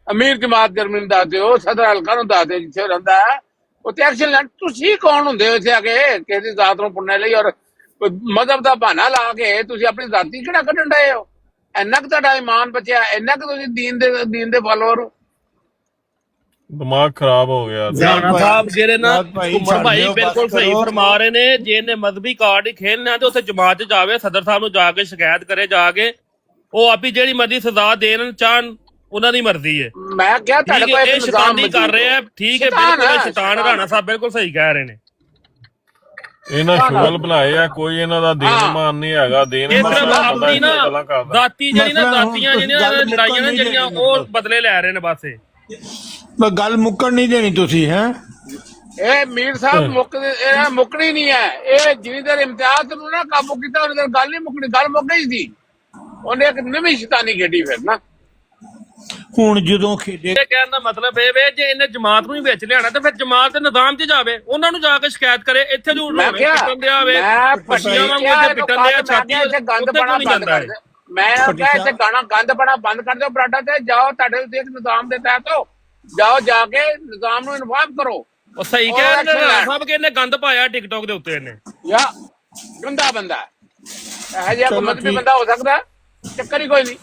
ਅਮੀਰ ਜਮਾਤ ਜਰਮਨੀ ਨੂੰ ਦੱਸ ਦਿਓ, ਸਦਰ ਹਲਕਾ ਨੂੰ ਦੱਸ ਦਿਓ, ਜਿੱਥੇ ਰਹਿੰਦਾ ਹੈ ਉੱਥੇ ਐਕਸ਼ਨ ਲੈਣ। ਤੁਸੀਂ ਕੌਣ ਹੁੰਦੇ ਹੋ ਇੱਥੇ ਆ ਕੇ ਕਿਸੇ ਦੀ ਜ਼ਾਤ ਨੂੰ ਪੁੰਨੇ ਲਈ ਔਰ ਮਜ਼ਹਬ ਦਾ ਬਹਾਨਾ ਲਾ ਕੇ ਤੁਸੀਂ ਆਪਣੀ ਜ਼ਾਤੀ ਕਿਹੜਾ ਕੱਢਣ ਡਏ ਹੋ? ਇੰਨਾ ਕੁ ਤੁਹਾਡਾ ਇਮਾਨ ਬਚਿਆ, ਇੰਨਾ ਕੁ ਤੁਸੀਂ ਦੀਨ ਦੇ ਫਾਲੋਅਰ ਹੋ? ਦਿਮਾਗ ਖਰਾਬ ਹੋ ਗਿਆ। ਰਾਣਾ ਸਾਹਿਬ ਜਿਹੜੇ ਨਾ ਘੁੰਮਣ ਭਾਈ ਬਿਲਕੁਲ ਸਹੀ ਫਰਮਾ ਰਹੇ ਨੇ। ਜੇ ਇਹਨੇ ਮਜ਼ਹਬੀ ਕਾਰਡ ਹੀ ਖੇਲਣਾ ਤੇ ਉੱਥੇ ਜਮਾਤ 'ਚ ਜਾਵੇ, ਸਦਰ ਸਾਹਿਬ ਨੂੰ ਜਾ ਕੇ ਸ਼ਿਕਾਇਤ ਕਰੇ, ਜਾ ਕੇ ਉਹ ਆਪੀ ਜਿਹੜੀ ਮਰਜ਼ੀ ਸਜ਼ਾ ਦੇਣ ਚਾਹਣ, ਉਹਨਾਂ ਦੀ ਮਰਜ਼ੀ ਹੈ। ਮੈਂ ਕਿਹਾ ਤੁਹਾਡੇ ਕੋਲ ਇਹ ਸ਼ੈਤਾਨੀ ਕਰ ਰਹੇ ਆ, ਠੀਕ ਹੈ, ਬਿਲਕੁਲ ਸ਼ੈਤਾਨ। ਰਾਣਾ ਸਾਹਿਬ ਬਿਲਕੁਲ ਸਹੀ ਕਹਿ ਰਹੇ ਨੇ। ਇਹਨਾਂ ਸ਼ੁਗਲ ਬਣਾਏ ਆ, ਕੋਈ ਇਹਨਾਂ ਦਾ ਦੇਣ ਮਾਨ ਨਹੀਂ ਹੈਗਾ। ਦੇਣ ਆਪਣੀ ਨਾ ਜ਼ਾਤੀ ਜਿਹੜੀ ਨਾ ਜ਼ਾਤੀਆਂ ਜਿਹੜੀਆਂ ਲੜਾਈਆਂ ਨੇ ਜਿਹੜੀਆਂ ਉਹ ਬਦਲੇ ਲੈ ਰਹੇ ਨੇ ਬਸ। ਇਹ ਗੱਲ ਮੁੱਕਣ ਨਹੀਂ ਦੇਣੀ ਤੁਸੀਂ ਹੈ। ਇਹ ਮੀਰ ਸਾਹਿਬ ਮੁੱਕਣੀ ਨਹੀਂ ਹੈ। ਇਹ ਜਿੰਨੀ ਦੇਰ ਇਮਤਿਆਜ਼ ਨੂੰ ਨਾ ਕਾਬੂ ਕੀਤਾ ਉਹਨੀ ਦੇਰ ਗੱਲ ਨਹੀਂ ਮੁੱਕਣੀ। ਗੱਲ ਮੁੱਕ ਗਈ ਸੀ, ਉਹਨੇ ਇੱਕ ਨਵੀਂ ਸ਼ੈਤਾਨੀ ਖੇਡੀ ਫਿਰ ਨਾ। ਹੁਣ ਜਦੋਂ ਖੇਡੇ ਕਹਿਣ ਦਾ ਮਤਲਬ ਇਹ ਵੇ ਜੇ ਇਹਨੇ ਜਮਾਤ ਨੂੰ ਹੀ ਵਿੱਚ ਲਿਆਣਾ ਤੇ ਫਿਰ ਜਮਾਤ ਦੇ ਨਿਜ਼ਾਮ 'ਚ ਜਾਵੇ, ਉਹਨਾਂ ਨੂੰ ਜਾ ਕੇ ਸ਼ਿਕਾਇਤ ਕਰੇ। ਇੱਥੇ ਜੋ ਪਿੱਟਣ ਦਿਆ ਵੇ ਪੱਟੀਆਂ ਵਾਂਗੂ ਇੱਥੇ ਪਿੱਟਣ ਦਿਆ ਛਾਤੀ ਉੱਤੇ ਕਿਉਂ ਨਹੀਂ ਜਾਂਦਾ ਹੈ? ਮੈਂ ਕਿਹਾ ਇੱਥੇ ਗੰਦ ਬਣਾ ਬੰਦ ਕਰ ਦਿਓ ਬਰਾਡਾ ਤੇ ਜਾਓ, ਤੁਹਾਡੇ ਉੱਤੇ ਇੱਕ ਨਿਜ਼ਾਮ ਦੇ ਤਹਿਤ ਹੋ, ਜਾਓ ਜਾ ਕੇ ਨਿਜ਼ਾਮ ਨੂੰ ਇਨਫਾਰਮ ਕਰੋ। ਉਹ ਸਹੀ ਕਹਿ ਰਹੇ ਨੇ ਰਾਣਾ ਸਾਹਿਬ ਕਿ ਇਹਨੇ ਗੰਦ ਪਾਇਆ ਟਿਕਟੋਕ ਦੇ ਉੱਤੇ। ਇਹਨੇ ਯਾ ਗੰਦਾ ਬੰਦਾ ਇਹੋ ਜਿਹਾ ਹੁਕਮਤ ਵੀ ਬੰਦਾ ਹੋ ਸਕਦਾ, ਚੱਕਰ ਹੀ ਕੋਈ ਨਹੀਂ।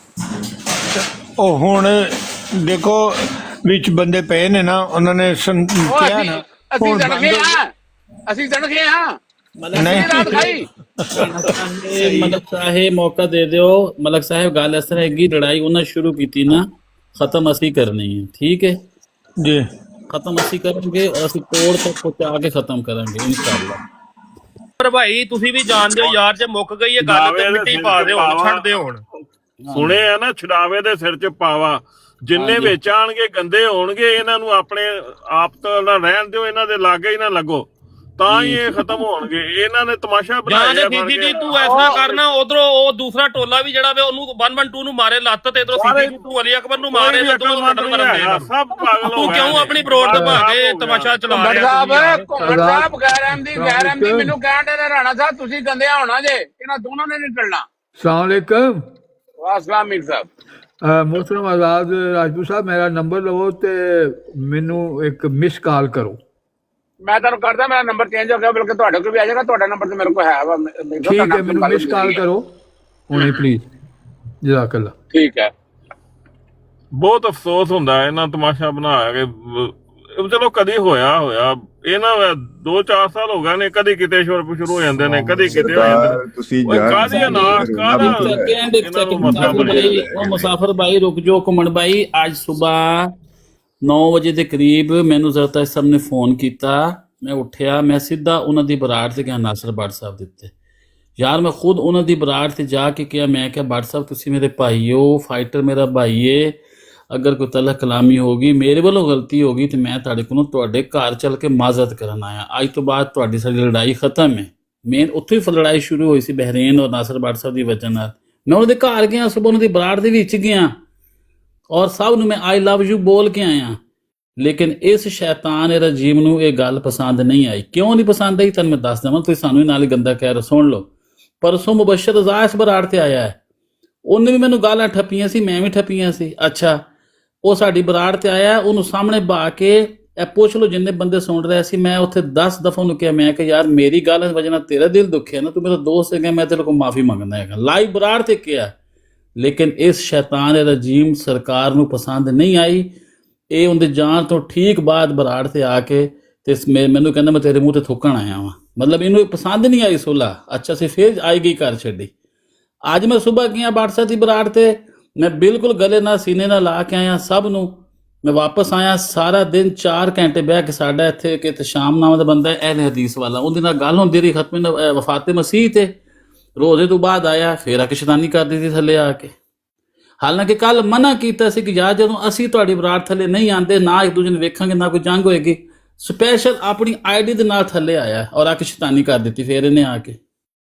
ਉਹ ਹੁਣ ਦੇਖੋ ਵਿੱਚ ਬੰਦੇ ਪਏ ਨੇ ਨਾ, ਉਹਨਾਂ ਨੇ ਕਿਹਾ ਨਾ ਅਸੀਂ ਜਣਖੇ ਹਾਂ ਮਲਕ ਸਾਹਿਬ ਮੌਕਾ ਦੇ ਦਿਓ। ਮਲਕ ਸਾਹਿਬ ਗੱਲ ਇਸ ਤਰ੍ਹਾਂ ਹੈਗੀ, ਲੜਾਈ ਉਹਨਾਂ ਸ਼ੁਰੂ ਕੀਤੀ ਨਾ, ਖਤਮ ਅਸੀਂ ਕਰਨੀ ਹੈ, ਠੀਕ ਹੈ ਜੀ। ਖਤਮ ਅਸੀਂ ਕਰਾਂਗੇ, ਅਸੀਂ ਤੋੜ ਤੱਕ ਪਹੁੰਚਾ ਕੇ ਖਤਮ ਕਰਾਂਗੇ ਇਨਸ਼ਾਅੱਲਾ। ਪਰ ਭਾਈ ਤੁਸੀਂ ਵੀ ਜਾਣਦੇ ਹੋ ਯਾਰ, ਜੇ ਮੁੱਕ ਗਈ ਇਹ ਗੱਲ ਤੇ ਮਿੱਟੀ ਪਾ ਦਿਓ, ਛੱਡ ਦਿਓ। ਹੁਣ ਸੁਣੇ ਆ ਨਾ, ਛਡਾਵੇ ਦੇ ਸਿਰ 'ਚ ਪਾਵਾ। ਜਿੰਨੇ ਵਿੱਚ ਆਣਗੇ ਗੰਦੇ ਹੋਣਗੇ, ਇਹਨਾਂ ਨੂੰ ਆਪਣੇ ਆਪ ਤੋਂ ਰਹਿਣ ਦਿਓ, ਇਹਨਾਂ ਦੇ ਲਾਗੇ ਹੀ ਨਾ ਲੱਗੋ, ਤਾਂ ਹੀ ਇਹ ਖਤਮ ਹੋਣਗੇ। ਇਹਨਾਂ ਨੇ ਤਮਾਸ਼ਾ ਬਣਾਇਆ। ਸੀਸੀਟੀ ਤੂੰ ਐਸਾ ਕਰਨਾ, ਉਧਰੋਂ ਉਹ ਦੂਸਰਾ ਟੋਲਾ ਵੀ ਜਿਹੜਾ ਵੇ ਉਹਨੂੰ 112 ਨੂੰ ਮਾਰੇ ਲੱਤ ਤੇ, ਇਧਰੋਂ ਸੀਸੀਟੀ ਤੂੰ ਅਲੀ ਅਕਬਰ ਨੂੰ ਮਾਰੇ। ਸਭ ਪਾਗਲ ਤੂੰ ਕਿਉਂ ਆਪਣੀ ਬਰੋਡ ਦਬਾ ਕੇ ਤਮਾਸ਼ਾ ਚਲਾ ਰਿਹਾ? ਸਾਹਿਬ ਗੈਰ ਅਹਿਮਦੀ ਮੈਨੂੰ ਕਹਿਣ ਦੇ ਰਾਣਾ ਸਾਹਿਬ ਤੁਸੀਂ ਗੰਦਿਆ ਹੋਣਾ ਜੇ, ਇਹਨਾਂ ਦੋਨਾਂ ਨੇ ਨਹੀਂ ਟਲਣਾ। अस्सलाम वालेकुम। ਵਾਸਲਾਮ ਮੀਰ ਸਾਹਿਬ। मोहतरम आज़ाद राजपूत साहब, मेरा नंबर लवो ते मैनू एक मिस कॉल करो। ਮੈਂ ਤੁਹਾਨੂੰ ਕਰਦਾ, ਮੇਰਾ ਨੰਬਰ ਚੇਂਜ ਹੋ ਗਿਆ, ਬਲਕਿ ਤੁਹਾਡੇ ਕੋਲ ਵੀ ਆ ਜਾਏਗਾ। ਤੁਹਾਡਾ ਨੰਬਰ ਤੇ ਮੇਰੇ ਕੋਲ ਹੈ ਵਾ। ठीक है, मैनू मिस कॉल करो हुणे प्लीज। जज़ाकल्लाह। ठीक है। ਬਹੁਤ ਅਫਸੋਸ ਹੁੰਦਾ ਇਹਨਾਂ ਤਮਾਸ਼ਾ ਬਣਾ ਕੇ। ਚਲੋ ਕਦੀ ਹੋਇਆ ਇਹਨਾਂ 2-4 ਸਾਲ ਹੋ ਗਏ ਨੇ, ਕਦੀ ਕਿਤੇ ਸ਼ੁਰੂ ਹੋ ਜਾਂਦੇ ਨੇ, ਕਦੀ ਕਿਤੇ ਹੋ ਜਾਂਦੇ ਨੇ। ਤੁਸੀਂ मुसाफिर भाई रुक जाओ, घुमन भाई आज सुबह 9 ਵਜੇ ਦੇ ਕਰੀਬ ਮੈਨੂੰ ਜ਼ਰਤਾ ਸਾਹਿਬ ਨੇ ਫੋਨ ਕੀਤਾ। ਮੈਂ ਉੱਠਿਆ, ਮੈਂ ਸਿੱਧਾ ਉਹਨਾਂ ਦੀ ਬਰਾੜ ਤੇ ਗਿਆ, ਨਾਸਰ ਭੱਟ ਸਾਹਿਬ ਦੇ ਉੱਤੇ। ਯਾਰ ਮੈਂ ਖੁਦ ਉਹਨਾਂ ਦੀ ਬਰਾੜ ਤੇ ਜਾ ਕੇ ਕਿਹਾ, ਮੈਂ ਕਿਹਾ ਭੱਟ ਸਾਹਿਬ ਤੁਸੀਂ ਮੇਰੇ ਭਾਈ ਹੋ, ਫਾਈਟਰ ਮੇਰਾ ਭਾਈ ਏ, ਅਗਰ ਕੋਈ ਤਲਖ ਕਲਾਮੀ ਹੋਗੀ ਮੇਰੇ ਵੱਲੋਂ ਗਲਤੀ ਹੋਗੀ ਤੇ ਮੈਂ ਤੁਹਾਡੇ ਕੋਲੋਂ ਤੁਹਾਡੇ ਘਰ ਚੱਲ ਕੇ ਮਾਜ਼ਰਤ ਕਰਨ ਆਇਆ। ਅੱਜ ਤੋਂ ਬਾਅਦ ਤੁਹਾਡੀ ਸਾਡੀ ਲੜਾਈ ਖਤਮ ਹੈ। ਮੇਨ ਉੱਥੇ ਹੀ ਲੜਾਈ ਸ਼ੁਰੂ ਹੋਈ ਸੀ ਬਹਿਰੇਨ ਔਰ ਨਾਸਰ ਬੱਟ ਸਾਹਿਬ ਦੀ ਵਜ੍ਹਾ ਨਾਲ। ਮੈਂ ਉਹਨਾਂ ਦੇ ਘਰ ਗਿਆ, ਸੁਬਹ ਉਹਨਾਂ ਦੀ ਬਰਾੜ ਦੇ ਵਿੱਚ ਗਿਆ ਔਰ ਸਭ ਨੂੰ ਮੈਂ ਆਈ ਲਵ ਯੂ ਬੋਲ ਕੇ ਆਇਆ। ਲੇਕਿਨ ਇਸ ਸ਼ੈਤਾਨ ਰਜੀਮ ਨੂੰ ਇਹ ਗੱਲ ਪਸੰਦ ਨਹੀਂ ਆਈ। ਕਿਉਂ ਨਹੀਂ ਪਸੰਦ ਆਈ ਤੁਹਾਨੂੰ ਮੈਂ ਦੱਸ ਦੇਵਾਂ, ਤੁਸੀਂ ਸਾਨੂੰ ਨਾਲ ਹੀ ਗੰਦਾ ਕਹਿ ਰਹੇ, ਸੁਣ ਲਓ। ਪਰਸੋਂ ਮੁਬਸ਼ਰ ਰਜ਼ਾ ਇਸ ਬਰਾੜ ਤੇ ਆਇਆ ਹੈ, ਉਹਨੇ ਵੀ ਮੈਨੂੰ ਗਾਲਾਂ ਠੱਪੀਆਂ ਸੀ, ਮੈਂ ਵੀ ਠੱਪੀਆਂ ਸੀ। ਅੱਛਾ, ਉਹ ਸਾਡੀ ਬਰਾੜ ਤੇ ਆਇਆ, ਉਹਨੂੰ ਸਾਹਮਣੇ ਬਾ ਕੇ ਇਹ ਪੁੱਛ ਲਓ ਜਿੰਨੇ ਬੰਦੇ ਸੁਣ ਰਹੇ ਸੀ, ਮੈਂ ਉੱਥੇ 10 ਦਫਾ ਉਹਨੂੰ ਕਿਹਾ, ਮੈਂ ਕਿ ਯਾਰ ਮੇਰੀ ਗੱਲ ਦੀ ਵਜ੍ਹਾ ਨਾਲ ਤੇਰਾ ਦਿਲ ਦੁਖਿਆ ਨਾ, ਤੂੰ ਮੇਰਾ ਦੋਸਤ ਹੈਗਾ, ਮੈਂ ਤੇਰੇ ਕੋਲ ਮਾਫੀ ਮੰਗਦਾ ਹੈਗਾ, ਲਾਈਵ ਬਰਾੜ ਤੇ ਕਿਹਾ। ਲੇਕਿਨ ਇਸ ਸ਼ੈਤਾਨ ਰਜੀਮ ਸਰਕਾਰ ਨੂੰ ਪਸੰਦ ਨਹੀਂ ਆਈ। ਇਹ ਉਹਦੇ ਜਾਣ ਤੋਂ ਠੀਕ ਬਾਅਦ ਬਰਾੜ ਤੇ ਆ ਕੇ ਤੇ ਮੈਨੂੰ ਕਹਿੰਦਾ ਮੈਂ ਤੇਰੇ ਮੂੰਹ ਤੇ ਥੁੱਕਣ ਆਇਆ ਵਾਂ। ਮਤਲਬ ਇਹਨੂੰ ਪਸੰਦ ਨਹੀਂ ਆਈ ਸੁਲ੍ਹਾ। ਅੱਛਾ ਸੀ, ਫਿਰ ਆਈ ਗਈ ਘਰ ਛੱਡੀ। ਅੱਜ ਮੈਂ ਸੁਬਹ ਗਿਆ ਬਾਦਸ਼ਾਹ ਦੀ ਬਰਾੜ ਤੇ, ਮੈਂ ਬਿਲਕੁਲ ਗਲੇ ਨਾਲ ਸੀਨੇ ਨਾਲ ਲਾ ਕੇ ਆਇਆ ਸਭ ਨੂੰ। ਮੈਂ ਵਾਪਸ ਆਇਆ, ਸਾਰਾ ਦਿਨ 4 ਘੰਟੇ ਬਹਿ ਕੇ ਸਾਡਾ ਇੱਥੇ ਇੱਕ ਇਤਸ਼ਾਮ ਨਾਮ ਦਾ ਬੰਦਾ ਹੈ ਅਹਿਲ ਹਦੀਸ ਵਾਲਾ, ਉਹਦੇ ਨਾਲ ਗੱਲ ਹੁੰਦੀ ਰਹੀ ਖਤਮ ਵਫਾਤ ਮਸੀਹ ਤੇ। ਰੋਜ਼ੇ ਤੋਂ ਬਾਅਦ ਆਇਆ, ਫੇਰ ਆ ਕੇ ਸ਼ੈਤਾਨੀ ਕਰਦੀ ਸੀ ਥੱਲੇ ਆ ਕੇ। ਹਾਲਾਂਕਿ ਕੱਲ ਮਨਾ ਕੀਤਾ ਸੀ ਕਿ ਯਾਰ ਜਦੋਂ ਅਸੀਂ ਤੁਹਾਡੀ ਬਰਾੜ ਥੱਲੇ ਨਹੀਂ ਆਉਂਦੇ, ਨਾ ਇੱਕ ਦੂਜੇ ਨੂੰ ਵੇਖਾਂਗੇ, ਨਾ ਕੋਈ ਜੰਗ ਹੋਏਗੀ। ਸਪੈਸ਼ਲ ਆਪਣੀ ਆਈਡੀ ਦੇ ਨਾਲ ਥੱਲੇ ਆਇਆ ਔਰ ਆ ਕੇ ਸ਼ੈਤਾਨੀ ਕਰ ਦਿੱਤੀ ਫੇਰ ਇਹਨੇ ਆ ਕੇ,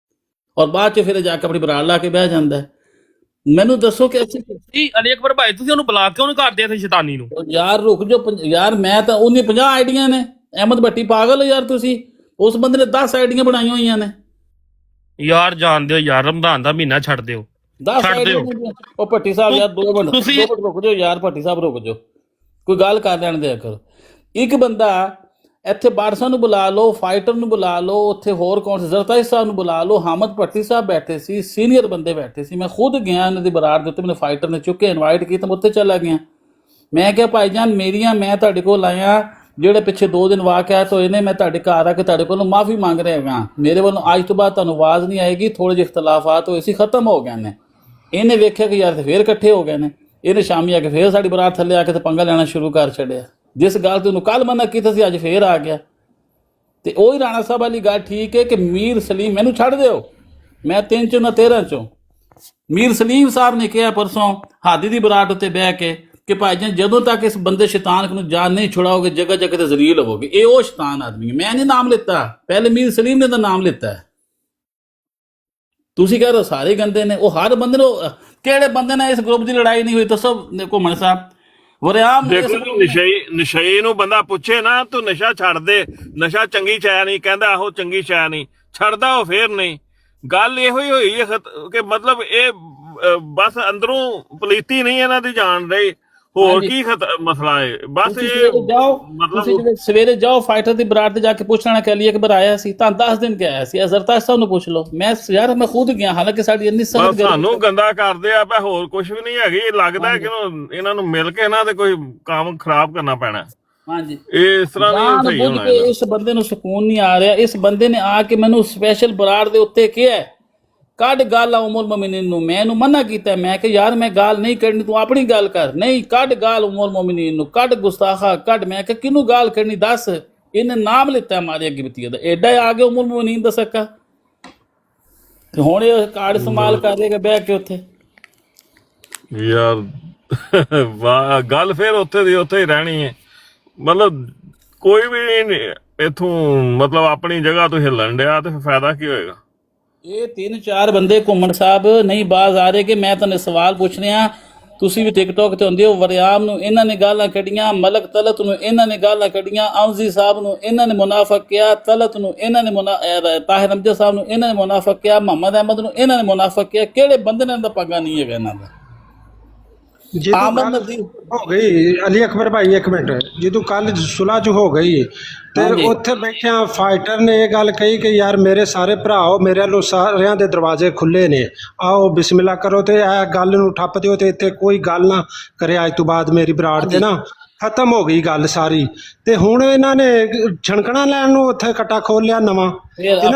ਔਰ ਬਾਅਦ ਚ ਫਿਰ ਜਾ ਕੇ ਆਪਣੀ ਬਰਾੜ ਲਾ ਕੇ ਬਹਿ ਜਾਂਦਾ ਹੈ। ਮੈਨੂੰ ਦੱਸੋ ਕਿ ਅਸੀਂ ਅਲੀ ਅਕਬਰ ਭਾਈ ਤੁਸੀਂ ਉਹਨੂੰ ਬੁਲਾ ਕਿਉਂ ਨਹੀਂ ਕਰਦੇ ਇੱਥੇ ਸ਼ੈਤਾਨੀ ਨੂੰ? ਯਾਰ ਰੁਕ ਜਾਓ ਯਾਰ, ਮੈਂ ਤਾਂ ਉਹਨੇ 50 ਆਈਡੀਆਂ ਨੇ। ਅਹਿਮਦ ਭੱਟੀ ਪਾਗਲ ਹੋ ਯਾਰ ਤੁਸੀਂ, ਉਸ ਬੰਦੇ ਨੇ 10 ਆਈਡੀਆਂ ਬਣਾਈਆਂ ਹੋਈਆਂ ਨੇ। ਯਾਰ ਜਾਣਦੇ ਹੋ ਯਾਰ, ਰਮਜ਼ਾਨ ਦਾ ਮਹੀਨਾ ਛੱਡ ਦਿਓ, 10 ਆਈਡੀਆਂ। ਉਹ ਭੱਟੀ ਸਾਹਿਬ ਯਾਰ 2 ਮਿੰਟ ਰੁਕ ਜਾਓ ਯਾਰ, ਭੱਟੀ ਸਾਹਿਬ ਰੁਕ ਜਾਓ, ਕੋਈ ਗੱਲ ਕਰ ਲੈਣ ਦਿਆ ਕਰੋ। ਇੱਕ ਬੰਦਾ ਇੱਥੇ ਬਾਦਸ਼ਾਹ ਨੂੰ ਬੁਲਾ ਲਓ, ਫਾਈਟਰ ਨੂੰ ਬੁਲਾ ਲਓ, ਉੱਥੇ ਹੋਰ ਕੌਣ ਸੀ, ਜ਼ਰਤਾਈ ਸਾਹਿਬ ਨੂੰ ਬੁਲਾ ਲਓ, ਹਾਮਦ ਭੱਟੀ ਸਾਹਿਬ ਬੈਠੇ ਸੀ, ਸੀਨੀਅਰ ਬੰਦੇ ਬੈਠੇ ਸੀ। ਮੈਂ ਖੁਦ ਗਿਆ ਇਹਨਾਂ ਦੀ ਬਰਾੜ ਦੇ ਉੱਤੇ, ਮੈਨੂੰ ਫਾਈਟਰ ਨੇ ਚੁੱਕ ਕੇ ਇਨਵਾਈਟ ਕੀਤਾ, ਮੈਂ ਉੱਥੇ ਚਲਾ ਗਿਆ। ਮੈਂ ਕਿਹਾ ਭਾਈਜਾਨ ਮੇਰੀਆਂ, ਮੈਂ ਤੁਹਾਡੇ ਕੋਲ ਆਇਆ, ਜਿਹੜੇ ਪਿੱਛੇ 2 ਦਿਨ ਵਾਕਿਆਤ ਹੋਏ ਨੇ, ਮੈਂ ਤੁਹਾਡੇ ਘਰ ਆ ਕੇ ਤੁਹਾਡੇ ਕੋਲੋਂ ਮਾਫੀ ਮੰਗ ਰਿਹਾ ਹੈਗਾ। ਮੇਰੇ ਵੱਲੋਂ ਅੱਜ ਤੋਂ ਬਾਅਦ ਤੁਹਾਨੂੰ ਆਵਾਜ਼ ਨਹੀਂ ਆਏਗੀ। ਥੋੜੇ ਜਿਹੇ ਇਖਤਲਾਫਾਤ ਹੋਏ ਸੀ, ਖਤਮ ਹੋ ਗਏ ਨੇ। ਇਹਨੇ ਵੇਖਿਆ ਕਿ ਯਾਰ ਫੇਰ ਇਕੱਠੇ ਹੋ ਗਏ ਨੇ, ਇਹਨੇ ਸ਼ਾਮੀ ਆ ਕੇ ਫੇਰ ਸਾਡੀ ਬਰਾੜ ਥੱਲੇ ਆ ਕੇ ਤੇ ਪੰਗਾ ਲੈਣਾ ਸ਼ੁਰੂ ਕਰ ਛੱਡਿਆ। ਜਿਸ ਗੱਲ ਤੇ ਉਹਨੂੰ ਕੱਲ ਮਨਾ ਕੀਤਾ ਸੀ, ਅੱਜ ਫੇਰ ਆ ਗਿਆ। ਤੇ ਉਹੀ ਰਾਣਾ ਸਾਹਿਬ ਵਾਲੀ ਗੱਲ ਠੀਕ ਹੈ ਕਿ ਮੀਰ ਸਲੀਮ, ਮੈਨੂੰ ਛੱਡ ਦਿਓ, ਮੈਂ 3 ਚੋਂ ਨਾ 13 ਚੋਂ। ਮੀਰ ਸਲੀਮ ਸਾਹਿਬ ਨੇ ਕਿਹਾ ਪਰਸੋਂ ਹਾਦੀ ਦੀ ਬਰਾੜ ਉੱਤੇ ਬਹਿ ਕੇ ਕਿ ਭਾਈ ਜਾਨ ਜਦੋਂ ਤੱਕ ਇਸ ਬੰਦੇ ਸ਼ੈਤਾਨ ਨੂੰ ਜਾਨ ਨਹੀਂ ਛੁਡਾਓਗੇ, ਜਗ੍ਹਾ ਜਗ੍ਹਾ ਤੇ ਜ਼ਲੀਲ ਹੋਵੋਗੇ। ਇਹ ਉਹ ਸ਼ੈਤਾਨ ਆਦਮੀ ਹੈ, ਮੈਂ ਨਹੀਂ ਨਾਮ ਲਿੱਤਾ, ਪਹਿਲੇ ਮੀਰ ਸਲੀਮ ਨੇ ਤਾਂ ਨਾਮ ਲਿੱਤਾ ਹੈ। ਤੁਸੀਂ ਕਹਿ ਰਹੇ ਸਾਰੇ ਗੰਦੇ ਨੇ, ਉਹ ਹਰ ਬੰਦੇ ਨੂੰ, ਕਿਹੜੇ ਬੰਦੇ ਨਾਲ ਇਸ ਗਰੁੱਪ ਦੀ ਲੜਾਈ ਨਹੀਂ ਹੋਈ ਦੱਸੋ ਘੁੰਮਣ ਸਾਹਿਬ? ਵਰਿਆਮ ਦੇਖੋ ਨਸ਼ਈ ਨੂੰ ਬੰਦਾ ਪੁੱਛੇ ਨਾ ਤੂੰ ਨਸ਼ਾ ਛੱਡ ਦੇ, ਨਸ਼ਾ ਚੰਗੀ ਸ਼ੈ ਨਹੀਂ, ਕਹਿੰਦਾ ਆਹੋ ਚੰਗੀ ਸ਼ੈ ਨਹੀਂ, ਛੱਡਦਾ ਉਹ ਫੇਰ ਨਹੀਂ। ਗੱਲ ਇਹੋ ਹੀ ਹੋਈ ਹੈ ਕਿ ਮਤਲਬ ਇਹ ਬਸ ਅੰਦਰੋਂ ਪਲੀਤੀ ਨਹੀਂ ਇਹਨਾਂ ਦੀ ਜਾਣ ਰਹੀ, ਹੋਰ ਕੀ ਮਸਲਾ ਹੈ? ਬਸ ਇਹ ਮਤਲਬ ਸਵੇਰੇ ਜਾਓ ਫਾਈਟਰ ਦੀ ਬਰਾੜ ਤੇ ਜਾ ਕੇ ਪੁੱਛ ਲੈਣਾ ਕਿ ਅਲੀ ਅਕਬਰ ਆਇਆ ਸੀ, ਤਾਂ 10 ਦਿਨ ਕਿ ਆਇਆ ਸੀ, ਜ਼ਰਤਾ ਸਾਹਿਬ ਨੂੰ ਪੁੱਛ ਲਓ। ਮੈਂ ਯਾਰ ਮੈਂ ਖੁਦ ਗਿਆ, ਹਾਲਾਂਕਿ ਸਾਡੀ ਇੰਨੀ ਸਖਤ ਸਾਨੂੰ ਗੰਦਾ ਕਰਦੇ ਆ, ਹੋਰ ਕੁਝ ਵੀ ਨਹੀਂ ਹੈਗੀ। ਲੱਗਦਾ ਕਿ ਇਹਨਾਂ ਨੂੰ ਮਿਲ ਕੇ ਇਹਨਾਂ ਦੇ ਕੋਈ ਕੰਮ ਖਰਾਬ ਕਰਨਾ ਪੈਣਾ। ਹਾਂਜੀ, ਇਹ ਇਸ ਤਰ੍ਹਾਂ ਨਹੀਂ ਸਹੀ ਹੋਣਾ। ਇਸ ਬੰਦੇ ਨੂੰ ਸਕੂਨ ਨਹੀਂ ਆ ਰਿਹਾ। ਇਸ ਬੰਦੇ ਨੇ ਆ ਕੇ ਮੈਨੂੰ ਸਪੈਸ਼ਲ ਬਰਾੜ ਦੇ ਉੱਤੇ ਕਿਹਾ ਕੱਢ ਗੱਲ ਉਮਰ ਮੋਮਿਨੀਨ ਨੂੰ। ਮੈਂ ਇਹਨੂੰ ਮਨਾ ਕੀਤਾ, ਮੈਂ ਕਿ ਯਾਰ ਮੈਂ ਗੱਲ ਨਹੀਂ ਕਰਨੀ, ਤੂੰ ਆਪਣੀ ਗੱਲ ਕਰ। ਨਹੀਂ, ਕੱਢ ਗੱਲ ਉਮਰ ਮੋਮਿਨੀਨ ਨੂੰ, ਕੱਢ ਗੁਸਤਾਖਾ ਕੱਢ। ਮੈਂ ਕਿ ਕਿਹਨੂੰ ਗੱਲ ਕਰਨੀ ਦੱਸ? ਇਹਨੇ ਨਾਮ ਲਿੱਤਾ ਮਾਰੇ ਅੱਗੇ ਬਤੀਆ ਦਾ, ਐਡਾ ਆ ਗਿਆ ਉਮਰ ਮੋਮਿਨੀਨ ਦਾ ਸਕਾ। ਤੇ ਹੁਣ ਇਹ ਕਾਰਡ ਇਸਤੇਮਾਲ ਕਰ ਲੇਗਾ ਬਹਿ ਕੇ ਉੱਥੇ। ਯਾਰ ਗੱਲ ਫਿਰ ਉੱਥੇ ਦੀ ਉੱਥੇ ਹੀ ਰਹਿਣੀ ਹੈ। ਮਤਲਬ ਕੋਈ ਵੀ ਇਥੋਂ ਮਤਲਬ ਆਪਣੀ ਜਗ੍ਹਾ ਤੋਂ ਹਿੱਲਣ ਡਿਆ ਤੇ ਫਾਇਦਾ ਕੀ ਹੋਏਗਾ? ਇਹ 3-4 ਬੰਦੇ ਘੁੰਮਣ ਸਾਹਿਬ ਨਹੀਂ ਬਾਜ਼ ਆ ਰਹੇ ਕਿ ਮੈਂ ਤੁਹਾਨੂੰ ਸਵਾਲ ਪੁੱਛ ਰਿਹਾ। ਤੁਸੀਂ ਵੀ ਟਿਕਟੋਕ ਤੇ ਹੁੰਦੇ ਹੋ। ਵਰਿਆਮ ਨੂੰ ਇਹਨਾਂ ਨੇ ਗਾਲਾਂ ਕੱਢੀਆਂ, ਮਲਕ ਤਲਤ ਨੂੰ ਇਹਨਾਂ ਨੇ ਗਾਲਾਂ ਕੱਢੀਆਂ, ਆਉਜ਼ੀ ਸਾਹਿਬ ਨੂੰ ਇਹਨਾਂ ਨੇ ਮੁਨਾਫਕ ਕਿਹਾ, ਤਲਤ ਨੂੰ ਇਹਨਾਂ ਨੇ ਤਾਹਿਰ ਅਮਜਦ ਸਾਹਿਬ ਨੂੰ ਇਹਨਾਂ ਨੇ ਮੁਨਾਫਕ ਕਿਹਾ, ਮੁਹੰਮਦ ਅਹਿਮਦ ਨੂੰ ਇਹਨਾਂ ਨੇ ਮੁਨਾਫਕ ਕਿਹਾ। ਕਿਹੜੇ ਬੰਦੇ ਨੇ ਦਾ ਪੱਗਾ ਨਹੀਂ ਹੈਗਾ ਇਹਨਾਂ ਦਾ? ਹੋ ਗਈ ਅਲੀ ਅਕਬਰ ਭਾਈ, 1 ਮਿੰਟ, ਜਦੋਂ ਕੱਲ ਸੁਲ੍ਹਾ ਚ ਹੋ ਗਈ ਤੇ ਉੱਥੇ ਬੈਠਿਆ ਫਾਈਟਰ ਨੇ ਇਹ ਗੱਲ ਕਹੀ ਕਿ ਯਾਰ ਮੇਰੇ ਸਾਰੇ ਭਰਾਓ, ਮੇਰੇ ਵੱਲੋਂ ਸਾਰਿਆਂ ਦੇ ਦਰਵਾਜ਼ੇ ਖੁੱਲੇ ਨੇ, ਆਓ ਬਿਸਮਿਲ੍ਲਾ ਕਰੋ ਤੇ ਇਹ ਗੱਲ ਨੂੰ ਠੱਪ ਦਿਓ ਤੇ ਇੱਥੇ ਕੋਈ ਗੱਲ ਨਾ ਕਰੇ ਅੱਜ ਤੋਂ ਬਾਅਦ ਮੇਰੀ ਬਰਾੜ ਤੇ ਨਾ। ਖਤਮ ਹੋ ਗਈ ਗੱਲ ਸਾਰੀ। ਤੇ ਹੁਣ ਇਹਨਾਂ ਨੇ ਛਣਕਣਾ ਲੈਣ ਨੂੰ ਉੱਥੇ ਕੱਟਾ ਖੋਲ ਲਿਆ ਨਵਾਂ। ਇਹਨਾਂ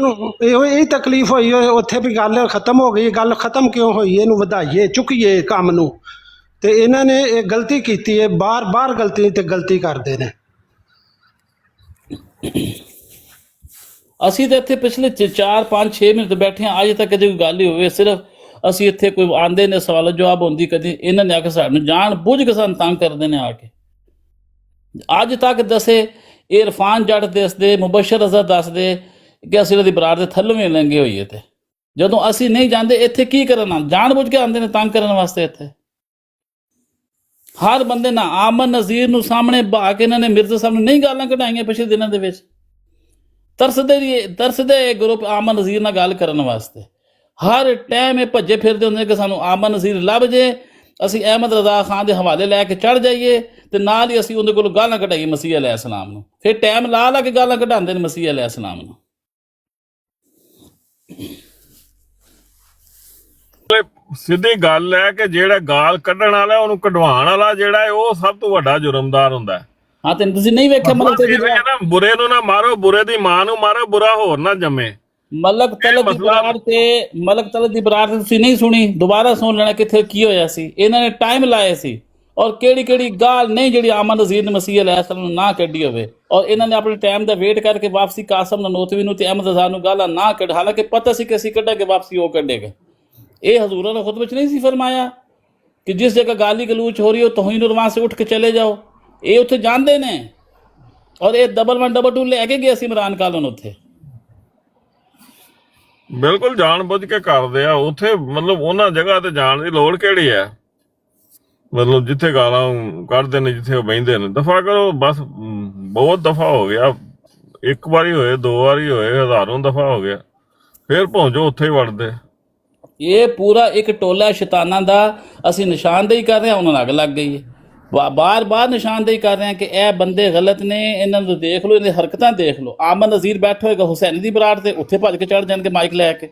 ਨੂੰ ਇਹ ਤਕਲੀਫ ਹੋਈ ਉੱਥੇ ਵੀ ਗੱਲ ਖਤਮ ਹੋ ਗਈ। ਗੱਲ ਖਤਮ ਕਿਉਂ ਹੋਈ? ਇਹਨੂੰ ਵਧਾਈਏ, ਚੁੱਕੀਏ ਕੰਮ ਨੂੰ। ਤੇ ਇਹਨਾਂ ਨੇ ਇਹ ਗਲਤੀ ਕੀਤੀ ਹੈ, ਬਾਰ-ਬਾਰ ਗਲਤੀ ਕਰਦੇ ਨੇ। ਅਸੀਂ ਤਾਂ ਇੱਥੇ ਪਿਛਲੇ 4-5-6 ਮਿੰਟ ਬੈਠੇ ਹਾਂ, ਅੱਜ ਤੱਕ ਕਦੇ ਕੋਈ ਗੱਲ ਹੀ ਹੋਵੇ। ਸਿਰਫ ਅਸੀਂ ਇੱਥੇ ਕੋਈ ਆਂਦੇ ਨੇ ਸਵਾਲ ਜਵਾਬ ਹੁੰਦੀ ਕਦੀ ਇਹਨਾਂ ਨੇ ਆ ਕੇ ਸਾਨੂੰ ਜਾਣ ਬੁੱਝ ਕੇ ਸਾਨੂੰ ਤੰਗ ਕਰਦੇ ਨੇ ਆ ਕੇ। ਅੱਜ ਤੱਕ ਦੱਸੇ ਇਹ ਇਰਫਾਨ ਜੱਟ ਦੱਸਦੇ, ਮੁਬਸ਼ਰ ਅਜ਼ਹਰ ਦੱਸਦੇ ਕਿ ਅਸੀਂ ਇਹਨਾਂ ਦੀ ਬਰਾੜ ਦੇ ਥੱਲੋਂ ਵੀ ਲੰਘੇ ਹੋਈਏ, ਤੇ ਜਦੋਂ ਅਸੀਂ ਨਹੀਂ ਜਾਂਦੇ ਇੱਥੇ ਕੀ ਕਰਨਾ, ਜਾਣ ਬੁੱਝ ਕੇ ਆਉਂਦੇ ਨੇ ਤੰਗ ਕਰਨ ਵਾਸਤੇ। ਇੱਥੇ ਹਰ ਬੰਦੇ ਨਾਲ ਆਮਨ ਨਜ਼ੀਰ ਨੂੰ ਸਾਹਮਣੇ ਬਹਾ ਕੇ ਇਹਨਾਂ ਨੇ ਮਿਰਜ਼ਾ ਸਾਹਿਬ ਨੂੰ ਨਹੀਂ ਗਾਲਾਂ ਕਢਾਈਆਂ ਪਿਛਲੇ ਦਿਨਾਂ ਦੇ ਵਿੱਚ। ਤਰਸਦੇ ਗਰੁੱਪ ਆਮਨ ਨਜ਼ੀਰ ਨਾਲ ਗੱਲ ਕਰਨ ਵਾਸਤੇ। ਹਰ ਟਾਈਮ ਇਹ ਭੱਜੇ ਫਿਰਦੇ ਹੁੰਦੇ ਕਿ ਸਾਨੂੰ ਆਮਨ ਨਜ਼ੀਰ ਲੱਭ ਜੇ, ਅਸੀਂ ਅਹਿਮਦ ਰਜ਼ਾ ਖਾਨ ਦੇ ਹਵਾਲੇ ਲੈ ਕੇ ਚੜ ਜਾਈਏ ਤੇ ਨਾਲ ਹੀ ਅਸੀਂ ਉਹਦੇ ਕੋਲੋਂ ਗਾਲਾਂ ਕਢਾਈਏ ਮਸੀਹ ਅਲੈਹਿਸਲਾਮ ਨੂੰ। ਫਿਰ ਟਾਈਮ ਲਾ ਕੇ ਗਾਲਾਂ ਕਢਾਉਂਦੇ ਨੇ ਮਸੀਹ ਅਲੈਹਿਸਲਾਮ ਨੂੰ। ਸਿੱਧੀ ਗੱਲ ਹੈ ਕਿ ਜਿਹੜਾ ਗਾਲ ਕੱਢਣ ਵਾਲਾ ਉਹਨੂੰ ਕਢਵਾਉਣ ਵਾਲਾ ਜਿਹੜਾ ਹੈ ਉਹ ਸਭ ਤੋਂ ਵੱਡਾ ਜੁਰਮਦਾਰ ਹੁੰਦਾ ਹੈ। ਹਾਂ ਤੇ ਤੁਸੀਂ ਨਹੀਂ ਵੇਖਿਆ ਮਤਲਬ ਬੁਰੇ ਨੂੰ ਨਾ ਮਾਰੋ, ਬੁਰੇ ਦੀ ਮਾਂ ਨੂੰ ਮਾਰੋ, ਬੁਰਾ ਹੋਰ ਨਾ ਜੰਮੇ। ਮਲਕ ਤਲਬ ਦੀ ਬਰਾੜ ਤੇ ਤੁਸੀਂ ਨਹੀਂ ਸੁਣੀ, ਦੁਬਾਰਾ ਸੁਣ ਲੈਣਾ ਕਿੱਥੇ ਕੀ ਹੋਇਆ ਸੀ। ਇਹਨਾਂ ਨੇ ਟਾਈਮ ਲਾਏ ਸੀ ਔਰ ਕਿਹੜੀ ਗਾਲ ਨਹੀਂ ਜਿਹੜੀ ਆਮਨ ਨਜ਼ੀਰ ਨੇ ਮਸੀਹ ਅਲੈਹਿਸਲਾਮ ਨੂੰ ਨਾ ਕੱਢੀ ਹੋਵੇ, ਔਰ ਇਹਨਾਂ ਨੇ ਆਪਣੇ ਟਾਈਮ ਦਾ ਵੇਟ ਕਰਕੇ ਵਾਪਸੀ ਕਾਸਮ ਨਨੋਤਵੀ ਨੂੰ ਤੇ ਅਹਿਮਦ ਰਜ਼ਾ ਨੂੰ ਗਾਲਾਂ ਨਾ ਕੱਢ, ਹਾਲਾਂਕਿ ਪਤਾ ਸੀ ਕਿ ਅਸੀਂ ਕੱਢਾਂਗੇ ਵਾਪਸੀ ਉਹ ਕੱਢੇਗਾ। ਇਹ ਹਜ਼ੂਰਾਂ ਨੇ ਖੁਤਬੇ 'ਚ ਨਹੀਂ ਸੀ ਫਰਮਾਇਆ ਕਿ ਜਿਸ ਜਗ੍ਹਾ ਗਾਲੀ ਗਲੂਚ ਹੋ ਰਹੀ ਹੋ ਤੋਹੀਨ ਉਰਵਾਂ ਸੇ ਉੱਠ ਕੇ ਚਲੇ ਜਾਓ। ਇਹ ਉੱਥੇ ਜਾਂਦੇ ਨੇ ਔਰ ਇਹ ਡਬਲ 1 ਡਬਲ 2 ਲੈ ਕੇ ਗਏ ਸੀ ਇਮਰਾਨ ਖਾਨ ਉੱਥੇ। ਬਿਲਕੁਲ ਜਾਣ ਬੁੱਝ ਕੇ ਕਰਦੇ ਆ ਉੱਥੇ। ਮਤਲਬ ਉਹਨਾਂ ਜਗ੍ਹਾ ਤੇ ਜਾਣ ਦੀ ਲੋੜ ਕਿਹੜੀ ਹੈ? ਮਤਲਬ ਜਿੱਥੇ ਗਾਲਾਂ ਕੱਢਦੇ ਨੇ, ਜਿੱਥੇ ਉਹ ਬਹਿੰਦੇ ਨੇ, ਦਫਾ ਕਰੋ ਬਸ। ਬਹੁਤ ਦਫਾ ਹੋ ਗਿਆ, ਇੱਕ ਵਾਰੀ ਹੋਏ, 2 ਵਾਰੀ ਹੋਏ, ਹਜ਼ਾਰਾਂ ਦਫਾ ਹੋ ਗਿਆ, ਫਿਰ ਪਹੁੰਚੋ ਉੱਥੇ ਹੀ ਵੜਦੇ। ਇਹ ਪੂਰਾ ਇੱਕ ਟੋਲਾ ਸ਼ੈਤਾਨਾਂ ਦਾ ਅਸੀਂ ਨਿਸ਼ਾਨਦੇਹੀ ਕਰ ਰਹੇ ਹਾਂ, ਉਹਨਾਂ ਨਾਲ ਅੱਗ ਲੱਗ ਗਈ ਹੈ। ਬਾਰ ਨਿਸ਼ਾਨਦੇਹੀ ਕਰ ਰਹੇ ਹਾਂ ਕਿ ਇਹ ਬੰਦੇ ਗਲਤ ਨੇ, ਇਹਨਾਂ ਨੂੰ ਦੇਖ ਲਓ, ਇਹਨਾਂ ਦੀ ਹਰਕਤਾਂ ਦੇਖ ਲਓ। ਆਮਨ ਨਜ਼ੀਰ ਬੈਠਾ ਹੋਏਗਾ ਹੁਸੈਨੀ ਦੀ ਬਰਾੜ ਤੇ, ਉੱਥੇ ਭੱਜ ਕੇ ਚੜ ਜਾਣਗੇ ਮਾਈਕ ਲੈ ਕੇ।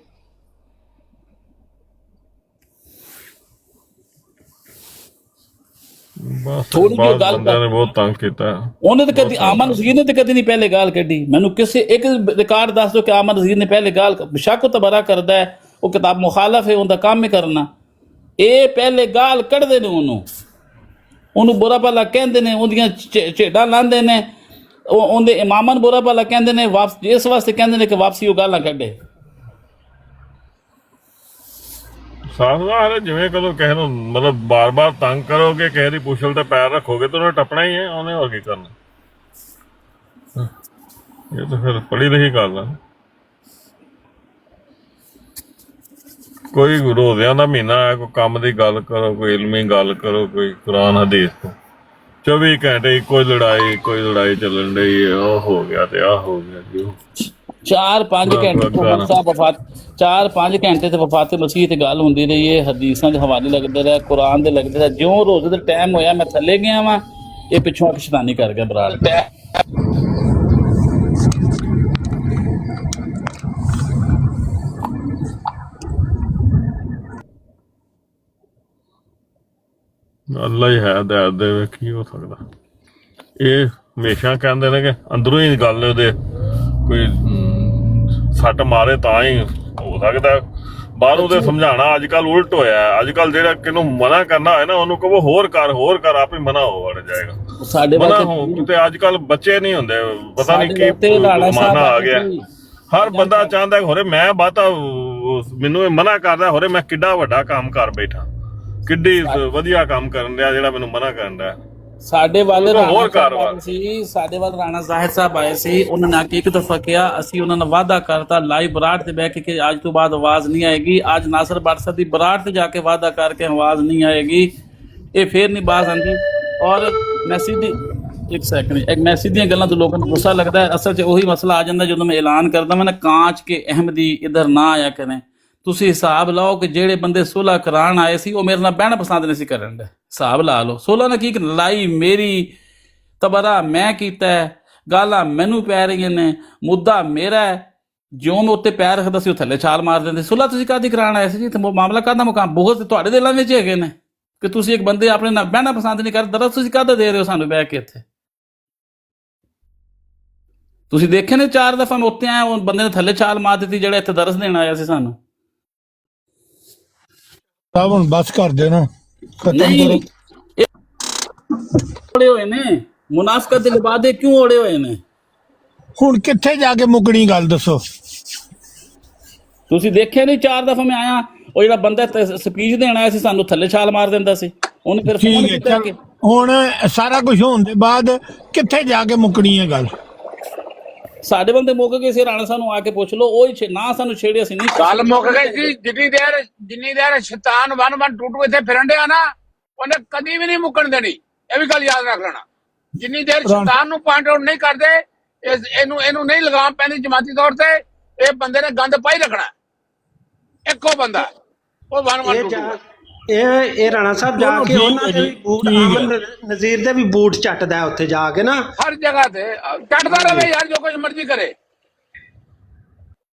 ਥੋੜੀ ਜਿਹੀ ਗੱਲ ਨੇ ਬਹੁਤ ਤੰਗ ਕੀਤਾ ਉਹਨੇ ਤਾਂ ਕਦੀ, ਆਮਨ ਨਜ਼ੀਰ ਨੇ ਤਾਂ ਕਦੀ ਨਹੀਂ ਪਹਿਲੇ ਗਾਲ ਕੱਢੀ। ਮੈਨੂੰ ਕਿਸੇ ਇੱਕ ਰਿਕਾਰਡ ਦੱਸ ਦਿਓ ਕਿ ਆਮਨ ਨਜ਼ੀਰ ਨੇ ਪਹਿਲੇ ਗਾਲ, ਬੇਸ਼ੱਕ ਉਹ ਤਬਰਾ ਕਰਦਾ ਹੈ, ਉਹ ਕਿਤਾਬ ਮੁਖਾਲਫ ਹੈ, ਉਹਦਾ ਕੰਮ ਹੀ ਕਰਨਾ। ਇਹ ਪਹਿਲੇ ਗਾਲ ਕੱਢਦੇ ਨੇ, ਉਹਨੂੰ ਬੁਰਾ ਭਲਾ ਕਹਿੰਦੇ ਨੇ, ਉਹਦੀਆਂ ਝੇਡਾਂ ਲਾਉਂਦੇ ਨੇ, ਉਹਦੇ ਇਮਾਮਾਂ ਨੂੰ ਬੁਰਾ ਭਲਾ ਕਹਿੰਦੇ ਨੇ, ਇਸ ਵਾਸਤੇ ਕਹਿੰਦੇ ਨੇ ਕਿ ਵਾਪਸੀ ਉਹ ਗਾਲਾਂ ਕੱਢੇ। ਜਿਵੇਂ ਕਦੋਂ ਕਿਸੇ ਨੂੰ ਮਤਲਬ ਬਾਰ ਤੰਗ ਕਰੋਗੇ, ਕਿਸੇ ਦੀ ਪੁੱਛਲ ਤੇ ਪੈਰ ਰੱਖੋਗੇ ਤਾਂ ਉਹਨੇ ਟੱਪਣਾ ਹੀ ਹੈ, ਉਹਨੇ ਹੋਰ ਕੀ ਕਰਨਾ। ਇਹ ਤਾਂ ਫਿਰ ਪੜੀ ਰਹੀ ਗੱਲ ਆ। ਕੋਈ ਰੋਜ਼ਿਆਂ ਦਾ ਮਹੀਨਾ ਹੈ, ਕੋਈ ਕੰਮ ਦੀ ਗੱਲ ਕਰੋ, ਕੋਈ ਇਲਮੀ ਗੱਲ ਕਰੋ, ਕੋਈ ਕੁਰਾਨ ਹਦੀਸ ਤੋਂ। 24 ਘੰਟੇ ਕੋਈ ਲੜਾਈ ਚੱਲਣ ਡਈ, ਉਹ ਹੋ ਗਿਆ ਤੇ ਆਹ ਹੋ ਗਿਆ ਜੀ। 4-5 ਘੰਟੇ ਸਾਹਿਬ 4-5 ਘੰਟੇ ਤੇ ਵਫਾਤ ਮਸੀਹ ਤੇ ਗੱਲ ਹੁੰਦੀ ਰਹੀ ਹੈ, ਹਦੀਸਾਂ ਦੇ ਹਵਾਲੇ ਲੱਗਦੇ ਰਹੇ, ਕੁਰਾਨ ਦੇ ਲੱਗਦੇ ਰਹੇ। ਜਿਉਂ ਰੋਜ਼ੇ ਦਾ ਟਾਈਮ ਹੋਇਆ ਮੈਂ ਥੱਲੇ ਗਿਆ ਵਾਂ, ਇਹ ਪਿੱਛੋਂ ਸ਼ੈਤਾਨੀ ਕਰ ਗਿਆ ਬਰਾੜ। ਅੱਲਾ ਹੀ ਹੈ ਹਦਾਇਤ ਦੇਵੇ, ਕੀ ਹੋ ਸਕਦਾ। ਇਹ ਹਮੇਸ਼ਾ ਕਹਿੰਦੇ ਨੇ ਕਿ ਅੰਦਰੋਂ ਹੀ ਗੱਲ ਉਹਦੇ ਕੋਈ ਸੱਟ ਮਾਰੇ ਤਾਂ ਹੀ ਹੋ ਸਕਦਾ, ਬਾਹਰੋਂ ਦੇ ਸਮਝਾਉਣਾ ਅੱਜ ਕੱਲ ਉਲਟ ਹੋਇਆ। ਅੱਜ ਕੱਲ ਜਿਹੜਾ ਕਿਹਨੂੰ ਮਨਾ ਕਰਨਾ ਹੋਏ ਨਾ, ਉਹਨੂੰ ਕਹੋ ਹੋਰ ਕਰ, ਆਪੇ ਮਨਾ ਹੋ ਵੜ ਜਾਏਗਾ। ਸਾਡੇ ਤੇ ਅੱਜ ਕੱਲ ਬੱਚੇ ਨਹੀਂ ਹੁੰਦੇ, ਪਤਾ ਨਹੀਂ ਕੀ ਜ਼ਮਾਨਾ ਆ ਗਿਆ। ਹਰ ਬੰਦਾ ਚਾਹੁੰਦਾ ਹੋਰੇ ਮੈਂ ਬਾਤਾ, ਮੈਨੂੰ ਇਹ ਮਨਾ ਕਰਦਾ ਹੋਰੇ ਮੈਂ ਕਿੱਡਾ ਵੱਡਾ ਕੰਮ ਕਰ ਬੈਠਾ, ਕਿੱਡੀ ਵਧੀਆ ਕੰਮ ਕਰਨ ਰਿਹਾ ਜਿਹੜਾ ਮੈਨੂੰ ਮਨਾ ਕਰਨ ਰਿਹਾ। ਸਾਡੇ ਵੱਲ ਰਾਣਾ ਜ਼ਾਹਿਦ ਸਾਹਿਬ ਆਏ ਸੀ, ਉਹਨਾਂ ਨੇ ਆ ਕੇ ਇੱਕ ਦਫਾ ਕਿਹਾ, ਅਸੀਂ ਉਹਨਾਂ ਨਾਲ ਵਾਅਦਾ ਕਰਤਾ ਲਾਈਵ ਬਰਾੜ ਤੇ ਬਹਿ ਕੇ ਕਿ ਅੱਜ ਤੋਂ ਬਾਅਦ ਆਵਾਜ਼ ਨਹੀਂ ਆਏਗੀ। ਅੱਜ ਨਾਸਰ ਬੱਟ ਸਾਹਿਬ ਦੀ ਬਰਾੜ ਤੇ ਜਾ ਕੇ ਵਾਅਦਾ ਕਰਕੇ ਆਵਾਜ਼ ਨਹੀਂ ਆਏਗੀ, ਇਹ ਫੇਰ ਨਹੀਂ ਬਾਜ਼ ਆਉਂਦੀ। ਔਰ ਮੈਂ ਸਿੱਧੀਆਂ ਗੱਲਾਂ ਤੋਂ ਲੋਕਾਂ ਨੂੰ ਗੁੱਸਾ ਲੱਗਦਾ ਹੈ। ਅਸਲ 'ਚ ਉਹੀ ਮਸਲਾ ਆ ਜਾਂਦਾ ਜਦੋਂ ਮੈਂ ਐਲਾਨ ਕਰਦਾ ਮੈਂ ਨਾ, ਕਾਂਚ ਕੇ ਅਹਿਮਦੀ ਇਧਰ ਨਾ ਆਇਆ ਕਰੇ। ਤੁਸੀਂ ਹਿਸਾਬ ਲਾਓ ਕਿ ਜਿਹੜੇ ਬੰਦੇ ਸੁਲ੍ਹਾ ਕਰਾਉਣ ਆਏ ਸੀ ਉਹ ਮੇਰੇ ਨਾਲ ਬਹਿਣਾ ਪਸੰਦ ਨਹੀਂ ਸੀ ਕਰਨ ਦਾ। ਹਿਸਾਬ ਲਾ ਲਓ, ਸੁਲ੍ਹਾ ਨਾਲ ਕੀ ਲੜਾਈ ਮੇਰੀ, ਤਬਰਾ ਮੈਂ ਕੀਤਾ, ਗਾਲਾਂ ਮੈਨੂੰ ਪੈ ਰਹੀਆਂ ਨੇ, ਮੁੱਦਾ ਮੇਰਾ ਹੈ। ਜਿਉਂ ਮੈਂ ਉੱਤੇ ਪੈਰ ਰੱਖਦਾ ਸੀ ਉਹ ਥੱਲੇ ਛਾਲ ਮਾਰ ਦਿੰਦੇ। ਸੁਲ੍ਹਾ ਤੁਸੀਂ ਕਾਹਦੀ ਕਰਾਉਣ ਆਏ ਸੀ ਜੀ? ਮਾਮਲਾ ਕਾਹਦਾ ਮੁਕਾਮ ਬਹੁਤ ਤੁਹਾਡੇ ਦਿਲਾਂ ਵਿੱਚ ਹੈਗੇ ਨੇ ਕਿ ਤੁਸੀਂ ਇੱਕ ਬੰਦੇ ਆਪਣੇ ਨਾਲ ਬਹਿਣਾ ਪਸੰਦ ਨਹੀਂ ਕਰਦੇ। ਦਰਸ ਤੁਸੀਂ ਕਾਹਦਾ ਦੇ ਰਹੇ ਹੋ ਸਾਨੂੰ ਬਹਿ ਕੇ ਇੱਥੇ? ਤੁਸੀਂ ਦੇਖੇ ਨੇ 4 ਦਫਾ ਮੈਂ ਉੱਤੇ ਆਇਆ, ਉਹ ਬੰਦੇ ਨੇ ਥੱਲੇ ਛਾਲ ਮਾਰ ਦਿੱਤੀ ਜਿਹੜਾ ਇੱਥੇ ਦਰਸ ਦੇਣ ਆਇਆ ਸੀ ਸਾਨੂੰ। ਸਾਹਿਬ ਹੁਣ ਬਸ ਕਰ ਦਿਓ ਨਾ, ਖਤਮ ਕਰੋ। ਓੜੇ ਹੋਏ ਨੇ ਮੁਨਾਫਕਤ ਦੇ ਲਿਬਾਦੇ, ਕਿਉਂ ਓੜੇ ਹੋਏ ਨੇ? ਹੁਣ ਕਿੱਥੇ ਜਾ ਕੇ ਮੁੱਕਣੀ ਗੱਲ ਦੱਸੋ। ਤੁਸੀਂ ਦੇਖਿਆ ਨਹੀਂ 4 ਦਫਾ ਮੈਂ ਆਇਆ, ਉਹ ਜਿਹੜਾ ਬੰਦਾ ਸਪੀਚ ਦੇਣ ਆਇਆ ਸੀ ਸਾਨੂੰ ਥੱਲੇ ਛਾਲ ਮਾਰ ਦਿੰਦਾ ਸੀ, ਉਹਨੇ ਫਿਰ ਫੋਨ ਠੀਕ ਹੈ ਕੀਤਾ ਚਲ ਕਿ ਹੁਣ ਸਾਰਾ ਕੁਝ ਹੋਣ ਦੇ ਬਾਅਦ ਕਿੱਥੇ ਜਾ ਕੇ ਮੁੱਕਣੀ ਹੈ ਗੱਲ? ਸਾਡੇ ਬੰਦੇ ਮੁੱਕ ਗਏ ਸੀ, ਰਾਣਾ ਸਾਨੂੰ ਆ ਕੇ ਪੁੱਛ ਲਓ, ਉਹ ਨਾ ਸਾਨੂੰ ਛੇੜਿਆ ਸੀ, ਨਹੀਂ ਗੱਲ ਮੁੱਕ ਗਈ ਸੀ। ਜਿੰਨੀ ਦੇਰ ਸ਼ੈਤਾਨ ਵਨ ਟੂਟੂ ਇੱਥੇ ਫਿਰਨ ਡਿਆ ਨਾ, ਉਹਨੇ ਕਦੀ ਵੀ ਨਹੀਂ ਮੁੱਕਣ ਦੇਣੀ। ਇਹ ਵੀ ਗੱਲ ਯਾਦ ਰੱਖ ਲੈਣਾ। ਜਿੰਨੀ ਦੇਰ ਸ਼ੈਤਾਨ ਨੂੰ ਪੁਆਇੰਟ ਆਊਟ ਨਹੀਂ ਕਰਦੇ, ਇਹਨੂੰ ਨਹੀਂ ਲਗਾਮ ਪੈਂਦੀ ਜਮਾਤੀ ਤੌਰ ਤੇ, ਇਹ ਬੰਦੇ ਨੇ ਗੰਦ ਪਾਈ ਰੱਖਣਾ। ਇੱਕੋ ਬੰਦਾ ਉਹ ਵਨ ਟੂਟੂ। ਇਹ ਰਾਣਾ ਸਾਹਿਬ ਜਾ ਕੇ ਉਹਨਾਂ ਦੇ ਵੀ ਬੂਟ, ਅਮਨ ਨਜ਼ੀਰ ਦੇ ਵੀ ਬੂਟ ਚੱਟਦਾ ਉੱਥੇ ਜਾ ਕੇ ਨਾ, ਹਰ ਜਗ੍ਹਾ ਤੇ ਚੱਟਦਾ ਰਹੇ ਯਾਰ, ਜੋ ਕੁਝ ਮਰਜ਼ੀ ਕਰੇ।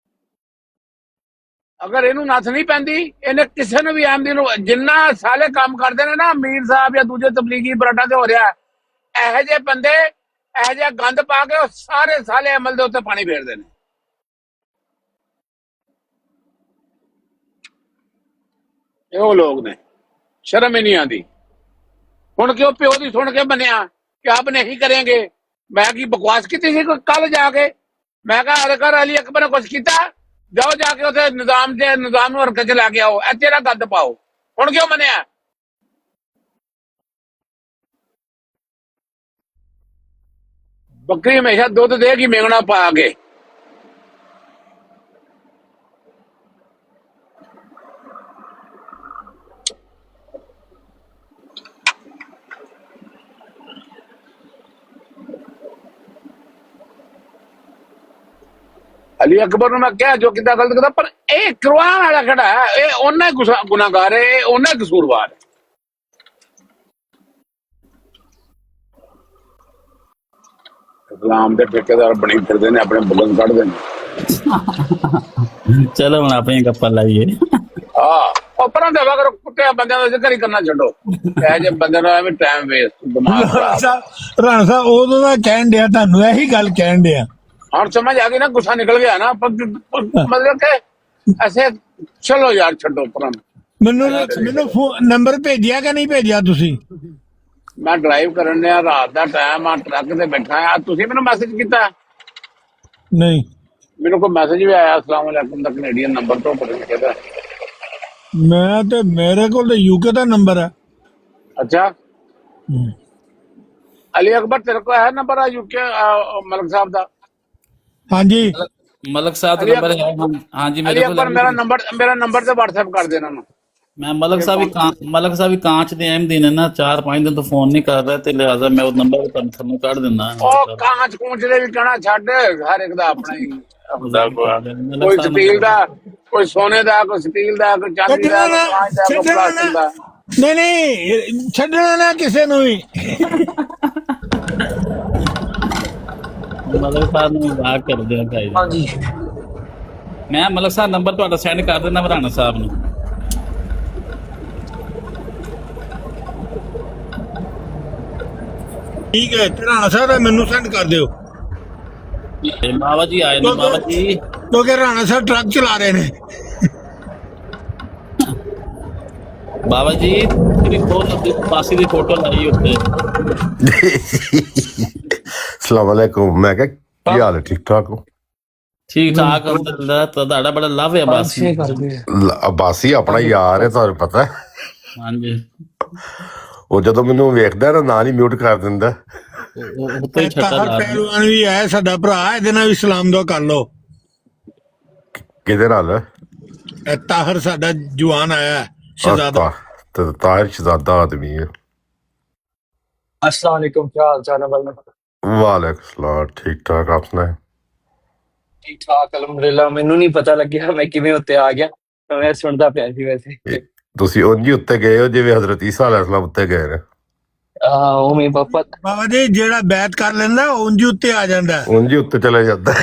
ਅਗਰ ਇਹਨੂੰ ਨੱਥ ਨਹੀਂ ਪੈਂਦੀ, ਇਹਨੇ ਕਿਸੇ ਨੂੰ ਵੀ ਆਮਦੀ ਨੂੰ, ਜਿੰਨਾ ਸਾਲੇ ਕੰਮ ਕਰਦੇ ਨੇ ਨਾ ਮੀਰ ਸਾਹਿਬ ਜਾਂ ਦੂਜੇ ਤਬਲੀਗੀ ਬਰਾਡਾ ਤੇ ਹੋ ਰਿਹਾ, ਇਹੋ ਜਿਹੇ ਬੰਦੇ ਇਹੋ ਜਿਹਾ ਗੰਦ ਪਾ ਕੇ ਉਹ ਸਾਰੇ ਸਾਲੇ ਅਮਲ ਦੇ ਉੱਤੇ ਪਾਣੀ ਫੇਰਦੇ ਨੇ। ਇਹ ਉਹ ਲੋਕ ਨੇ, ਸ਼ਰਮ ਹੀ ਨਹੀਂ ਆਉਂਦੀ। ਹੁਣ ਕਿਉਂ ਪਿਓ ਦੀ ਸੁਣ ਕੇ ਬਣਿਆ ਕਿ ਆਪ ਨਹੀਂ ਕरेंगे? ਮੈਂ ਕੀ ਬਕਵਾਸ ਕੀਤੀ ਸੀ ਕੱਲ ਜਾ ਕੇ? ਮੈਂ ਕਿਹਾ ਅਰੇ ਕਰ ਅਲੀ ਅਕਬਰ ਨੇ ਕੁਛ ਕੀਤਾ, ਜਾਓ ਜਾ ਕੇ ਉੱਥੇ ਨਿਜ਼ਾਮ ਨੂੰ ਹਰਕਤ ਚ ਲੈ ਕੇ ਆਓ, ਇਹ ਤੇਰਾ ਗੰਦ ਪਾਓ। ਹੁਣ ਕਿਉਂ ਬਣਿਆ? ਬੱਕਰੀ ਹਮੇਸ਼ਾ ਦੁੱਧ ਦੇਗੀ ਮੇਂਗਣਾ ਪਾ ਕੇ। ਅਲੀ ਅਕਬਰ ਨੂੰ ਮੈਂ ਕਿਹਾ ਜੋ ਕਿੱਦਾਂ ਗਲਤ ਕਰਦਾ, ਪਰ ਇਹ ਕਰਵਾਉਣ ਵਾਲਾ ਖੜਾ ਹੈ, ਇਹ ਉਹਨਾਂ ਗੁਨਾਹਗਾਰ ਹੈ, ਇਹ ਉਹਨਾਂ ਕਸੂਰਵਾਰ ਹੈ। ਇਸਲਾਮ ਦੇ ਠੇਕੇਦਾਰ ਬਣੀ ਫਿਰਦੇ ਨੇ, ਆਪਣੇ ਬੁਲੰਦ ਕੱਢਦੇ ਨੇ। ਚਲੋ ਹੁਣ ਆਪਣੀਆਂ ਗੱਪਾਂ ਲਾਈਏ। ਉਹ ਪਰਾਂ ਦੇ ਵਗਰ ਕੁੱਟਿਆ ਬੰਦਿਆਂ ਦਾ ਜ਼ਿਕਰ ਹੀ ਕਰਨਾ ਛੱਡੋ। ਇਹ ਜੇ ਬੰਦੇ ਨੂੰ ਐਵੇਂ ਟਾਈਮ ਵੇਸਟ, ਦਿਮਾਗ ਖਰਾਬ। ਰਾਣਾ ਸਾਹਿਬ ਉਦੋਂ ਦਾ ਕਹਿਣ ਡਿਆ, ਤੁਹਾਨੂੰ ਇਹੀ ਗੱਲ ਕਹਿਣ ਡਿਆ। ਹੁਣ ਸਮਝ ਆ ਗਈ ਨਾ, ਗੁੱਸਾ ਨਿਕਲ ਗਿਆ ਨਾ, ਮਤਲਬ ਕਿ ਐਸੇ ਚਲੋ ਯਾਰ ਛੱਡੋ ਪਰਾਂ। ਮੈਨੂੰ ਨੰਬਰ ਭੇਜਿਆ ਕਿ ਨਹੀਂ ਭੇਜਿਆ ਤੁਸੀਂ? ਮੈਂ ਡਰਾਈਵ ਕਰਨ ਡਿਆ, ਰਾਤ ਦਾ ਟਾਈਮ ਆ, ਟਰੱਕ ਤੇ ਬੈਠਾ ਆ। ਤੁਸੀਂ ਮੈਨੂੰ ਮੈਸੇਜ ਕੀਤਾ? ਨਹੀਂ, ਮੈਨੂੰ ਕੋਈ ਮੈਸੇਜ ਵੀ ਆਇਆ ਅਸਲਾਮ ਅਲੈਕੁਮ ਦਾ ਕੈਨੇਡੀਅਨ ਨੰਬਰ ਤੋਂ, ਪਤਾ ਨਹੀਂ ਕਿਹਦਾ। ਮੈਂ ਤੇ ਮੇਰੇ ਕੋਲ ਤਾਂ ਯੂਕੇ ਦਾ ਨੰਬਰ ਹੈ। ਅੱਛਾ, ਅਲੀ ਅਕਬਰ ਤੇਰੇ ਕੋਲ ਹੈ ਨੰਬਰ ਆ ਯੂਕੇ ਮਲਕ ਸਾਹਿਬ ਦਾ? ਹਾਂਜੀ, ਮਲਕ ਸਾਹਿਬ ਦਾ ਨੰਬਰ ਹੈ। ਹਾਂਜੀ ਮੇਰੇ ਕੋਲ। ਮੇਰਾ ਨੰਬਰ ਤੇ WhatsApp ਕਰ ਦੇਣਾ ਨਾ। ਮੈਂ ਮਲਕ ਸਾਹਿਬ ਵੀ ਕਾਂਚ ਦੇ ਅਹਿਮਦੀ ਨੇ ਨਾ, 4-5 ਦਿਨ ਤੋਂ ਫੋਨ ਨਹੀਂ ਕਰ ਰਿਹਾ, ਤੇ ਲਿਹਾਜ਼ਾ ਮੈਂ ਉਹ ਨੰਬਰ ਤੁਹਾਨੂੰ ਕੱਢ ਦਿੰਦਾ। ਉਹ ਕਾਂਚ ਕੂੰਚ ਦੇ ਵੀ ਕਹਿਣਾ ਛੱਡ, ਹਰ ਇੱਕ ਦਾ ਆਪਣਾ ਹੀ ਹੁੰਦਾ। ਕੋਈ ਸਟੀਲ ਦਾ, ਕੋਈ ਸੋਨੇ ਦਾ, ਕੋਈ ਸਟੀਲ ਦਾ, ਕੋਈ ਚਾਂਦੀ ਦਾ, ਕੋਈ ਪਲਾਸਟਿਕ ਦਾ। ਨਹੀਂ ਛੱਡਣਾ ਨਾ ਕਿਸੇ ਨੂੰ ਵੀ। ਮਲਕ ਸਾਹਿਬ ਨੂੰ ਮਜ਼ਾਕ ਕਰਦੇ ਆ ਭਾਈ। ਹਾਂਜੀ, ਮੈਂ ਮਲਕ ਸਾਹਿਬ ਨੰਬਰ ਤੁਹਾਡਾ ਸੈਂਡ ਕਰ ਦਿੰਦਾ ਰਾਣਾ ਸਾਹਿਬ ਨੂੰ। ਠੀਕ ਹੈ, ਰਾਣਾ ਸਾਹਿਬ ਮੈਨੂੰ ਸੈਂਡ ਕਰ ਦਿਓ। ਬਾਬਾ ਜੀ ਆਏ ਨੇ, ਬਾਬਾ ਜੀ, ਕਿਉਂਕਿ ਰਾਣਾ ਸਾਹਿਬ ਟਰੱਕ ਚਲਾ ਰਹੇ ਨੇ। ਬਾਬਾ ਜੀ ਤੇਰੀ ਪਾਸੀ ਦੀ ਫੋਟੋ ਲਾਈ ਉੱਤੇ। अस्सलाम वालेकुम। मैं क्या हाल है? ठीक ठाक हो? ठीक ठाक। ਤੁਹਾਡਾ ਬੜਾ ਲਵ ਹੈ ਅਬਾਸੀ। ਅਬਾਸੀ ਆਪਣਾ ਯਾਰ ਹੈ, ਤੁਹਾਨੂੰ ਪਤਾ ਹੈ। ਹਾਂਜੀ, ਉਹ ਜਦੋਂ ਮੈਨੂੰ ਵੇਖਦਾ ਨਾ, ਨਾਲ ਹੀ ਮਿਊਟ ਕਰ ਦਿੰਦਾ। ਤਾਹਰ ਪਹਿਲਵਾਨ ਵੀ ਹੈ ਸਾਡਾ ਭਰਾ, ਇਹਦੇ ਨਾਲ ਵੀ ਸਲਾਮ ਦੁਆ ਕਰ ਲਓ। ਕਿਹਦੇ ਨਾਲ? ਤਾਹਰ ਸਾਡਾ ਜਵਾਨ ਆਇਆ शहजादा। ताहिर शहजादा आदमी है। अस्सलाम वालेकुम, क्या हाल चाल है भाई? वालेकुम सलाम, ठीक ठाक, आप सुनाए? ठीक ठाक अल्हम्दुलिल्लाह। ਮੈਨੂੰ ਨਹੀਂ ਪਤਾ ਲੱਗਿਆ ਮੈਂ ਕਿਵੇਂ ਉੱਤੇ ਆ ਗਿਆ, ਮੈਂ ਸੁਣਦਾ ਪਿਆ ਸੀ ਵੈਸੇ। ਤੁਸੀਂ ਉਂਝ ਹੀ ਉੱਤੇ ਗਏ ਹੋ ਜਿਵੇਂ ਹਜ਼ਰਤ ਈਸਾ ਅਲੈਹਿਸਲਾਮ ਉੱਤੇ ਗਏ ਨੇ। ਉਵੇਂ ਪਾਪਾ ਬਾਬਾ ਜੀ ਜਿਹੜਾ ਬੈਤ ਕਰ ਲੈਂਦਾ ਉਂਝ ਉੱਤੇ ਆ ਜਾਂਦਾ, ਉਂਝ ਹੀ ਉੱਤੇ ਚਲੇ ਜਾਂਦਾ।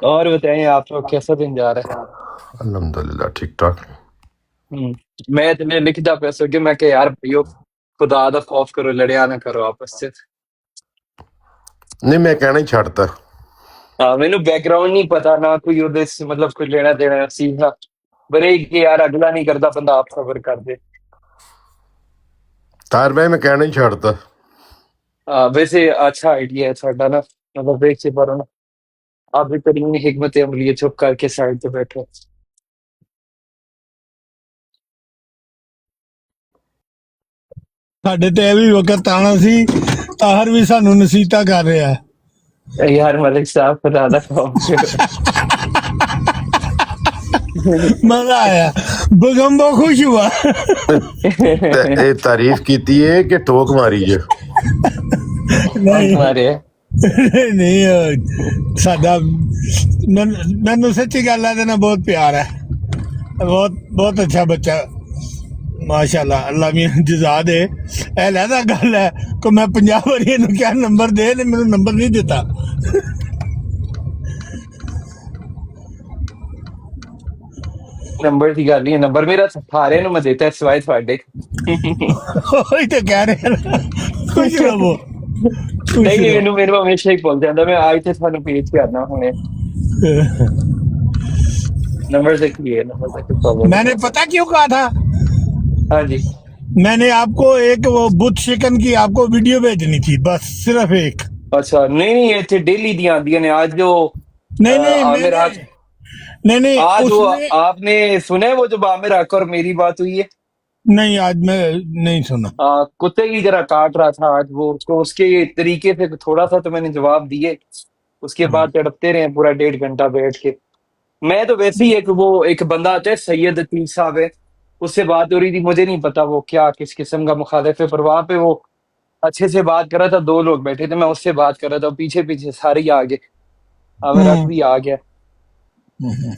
और बताइए आप लोग कैसा दिन जा रहा है? अल्हम्दुलिल्लाह ठीक ठाक। मैं इतने लिखता पे सो कि मैं कि यार भाइयों खुदा दा खौफ करो, लड़िया ना करो आपस च। नहीं मैं कहना ही छाड़ता। मैनू बैकग्राउंड नहीं पता ना कोई ਉਹਦੇ मतलब कोई लेना देना सी ना, बरे कि यार अगला नहीं करता बंदा आप सबर कर दे। तार भाई मैं कहना ही छाड़ता। वैसे अच्छा आइडिया है साडा ना, मतलब देख से पर ना आप भी करीम हिकमत अमली चुप करके साइड पे बैठो। ਸਾਡੇ ਤੇ ਇਹ ਵੀ ਵਕਤ ਆਣਾ ਸੀ। ਤਾਹਰ ਵੀ ਸਾਨੂੰ ਨਸੀਹਤਾਂ ਕਰ ਰਿਹਾ। यार मलिक साहब खुदा दा खौफ मजा आया, बगम्बो खुश हुआ। ਇਹ ਤਾਰੀਫ ਕੀਤੀ ਏ ਕਿ ਠੋਕ ਮਾਰੀ ਜੇ? ਨਹੀਂ ਨਹੀਂ ਸਾਡਾ ਮੈਨੂੰ ਸੱਚੀ ਗੱਲ ਹੈ ਨਾ ਬਹੁਤ ਪਿਆਰ ਹੈ, ਬਹੁਤ ਬਹੁਤ ਅੱਛਾ ਬੱਚਾ माशाल्लाह। अल्लाह मियां जज़ा दे। ਇਹ ਲਹਿਦਾ ਗੱਲ ਹੈ ਕਿ ਮੈਂ 50 ਵਾਰੀ ਇਹਨੂੰ ਕਿਹਾ ਨੰਬਰ ਦੇ ਤੇ ਮੈਨੂੰ ਨੰਬਰ ਨਹੀਂ ਦਿੱਤਾ। नंबर की गल नहीं है, नंबर मेरा सारे नु मैं देता है सिवाय ਤੁਹਾਡੇ। ਉਹੀ ਤੇ ਕਹਿ ਰਹੇ ਨਾ, ਖੁਸ਼ ਰਹੋ। नहीं ਮੈਨੂੰ ਹਮੇਸ਼ਾ ਹੀ ਭੁੱਲ ਜਾਂਦਾ। ਮੈਂ ਅੱਜ ਤੇ ਤੁਹਾਨੂੰ ਪੇਜ ਕਰਨਾ ਹੁਣੇ। नंबर से की है, नंबर से प्रॉब्लम। मैंने पता क्यों कहा था? हाँ जी, मैंने आपको एक वो बुत शिकन की आपको वीडियो भेजनी थी, बस सिर्फ एक। अच्छा नहीं नहीं इतने डेली दी आंदी ने। आज जो नहीं नहीं आमिर हक, नहीं आज वो उसने आपने सुना है वो जब आमिर हक और मेरी बात हुई है? नहीं, आज मैं नहीं सुना। कुत्ते की जरा काट रहा था आज वो, उसको उसके तरीके से थोड़ा सा तो मैंने जवाब दिए। उसके बाद तड़पते रहे पूरा 1.5 घंटा बैठ के। मैं तो वैसे ही एक बंदा आता है सैयद अतीक साहब है, उससे बात हो रही थी। मुझे नहीं पता वो क्या किस किस्म का मुखालिफ है, पर वहां पे वो अच्छे से बात कर रहा था। 2 लोग बैठे थे, मैं उससे बात कर रहा था, पीछे पीछे सारे ही आ गए। आमिर हक भी आ गया।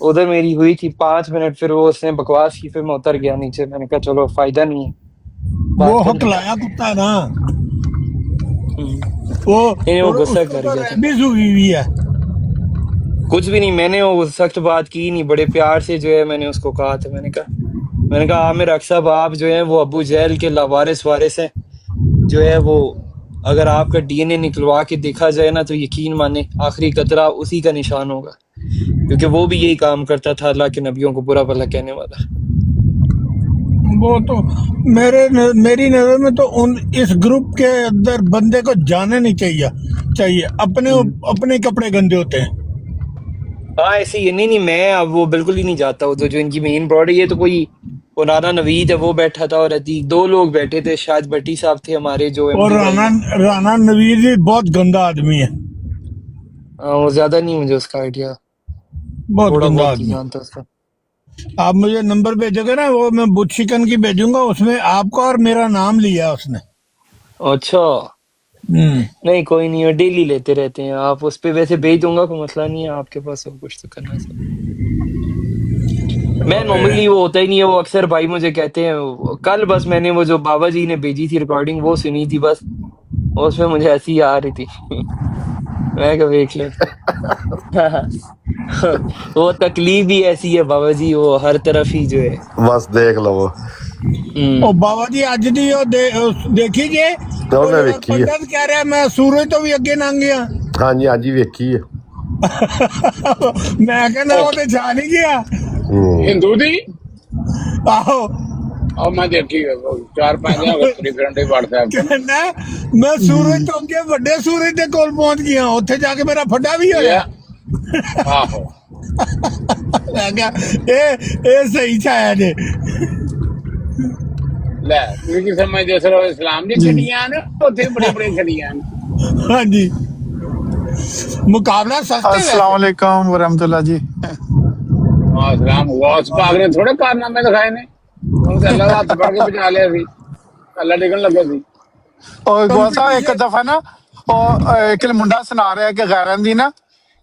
उधर मेरी हुई थी 5 मिनट, फिर वो उसने बकवास की, फिर मैं उतर गया नीचे। मैंने कहा चलो फायदा नहीं है। वो हक लाया कुत्ता है ना, वो गुस्सा कर गया, भी हुई हुई है। कुछ भी नहीं, मैंने वो सख्त बात की नहीं, बड़े प्यार से जो है मैंने उसको कहा था। मैंने कहा आमिर हक साहब आप जो है वो अबू जहल के लावारिस वारिस हैं। जो है वो अगर आपका डीएनए निकलवा के देखा जाए ना तो यकीन माने आखिरी कतरा उसी का निशान होगा, क्योंकि वो भी यही काम करता था, अल्लाह के नबियों को बुरा भला कहने वाला। वो तो मेरी नजर में तो इस ग्रुप के अंदर बंदे को जाने नहीं चाहिए। अपने कपड़े गंदे होते हैं। हाँ ऐसे ही नहीं मैं अब वो बिल्कुल ही नहीं जाता। वो तो जो इनकी मेन बॉडी है तो कोई वो राना नवीद है वो बैठा था, और अतीक 2 लोग बैठे थे, शायद भट्टी साहब थे हमारे जो और राना नवीद भी बहुत गंदा आदमी है। वो ज्यादा नहीं मुझे उसका आइडिया, बहुत गंदा आदमी जानता उसका। आप मुझे नंबर भेजोगे ना, वो मैं बुत शिकन की भेजूंगा, उसमें आपका और मेरा नाम लिया उसने। अच्छा नहीं कोई नहीं, डेली लेते रहते हैं आप। उस पे वैसे भेज दूंगा, कोई मसला नहीं है। आपके पास सब कुछ तो करना है। मैं नॉर्मली वो होता ही नहीं है। वो अक्सर भाई मुझे कहते हैं, कल बस मैंने वो जो बाबा जी ने भेजी थी रिकॉर्डिंग वो सुनी थी बस, और उसमें मुझे ऐसी आ रही थी। मैं कभी देख ले वो तकलीफ ही ऐसी है बाबा जी, वो हर तरफ ही जो है बस देख लो वो ओ बाबा जी अज दी देखी जे तो मैं वेखी है। पंडित कह रहा मैं सूरज तो भी अगे लंघ गया। हाँ जी हाँ जी वेखी है। मैं कहना वो ते जा नहीं गया हिंदू दी। आहो और मैं देखी 4-5 दिन घंटे WhatsApp कहना मैं सूरज तो अगे बड़े सूरज दे कोल पहुंच गया, उत्थे जाके मेरा फड्डा भी होया। आहो मैं कहा ए सही छाया जे ले तुझे समझदे सर इस्लाम दी छड़ियां ने उत्थे बड़े छड़ियां ने। हां जी मुकाबला सख्त है। अस्सलाम वालेकुम वरहमतुल्लाह जी। अस्सलाम वास पाक ने थोड़े कारनामे दिखाए ने, उनसे अल्लाह का हाथ पकड़ के बचा लिया सी, अल्लाह डिगन लगे सी। और गोसा एक दफा ना ਉਹ ਇੱਕ ਮੁੰਡਾ ਸੁਣਾ ਰਿਹਾ ਕਿ ਗੈਰਨ ਦੀ ਨਾ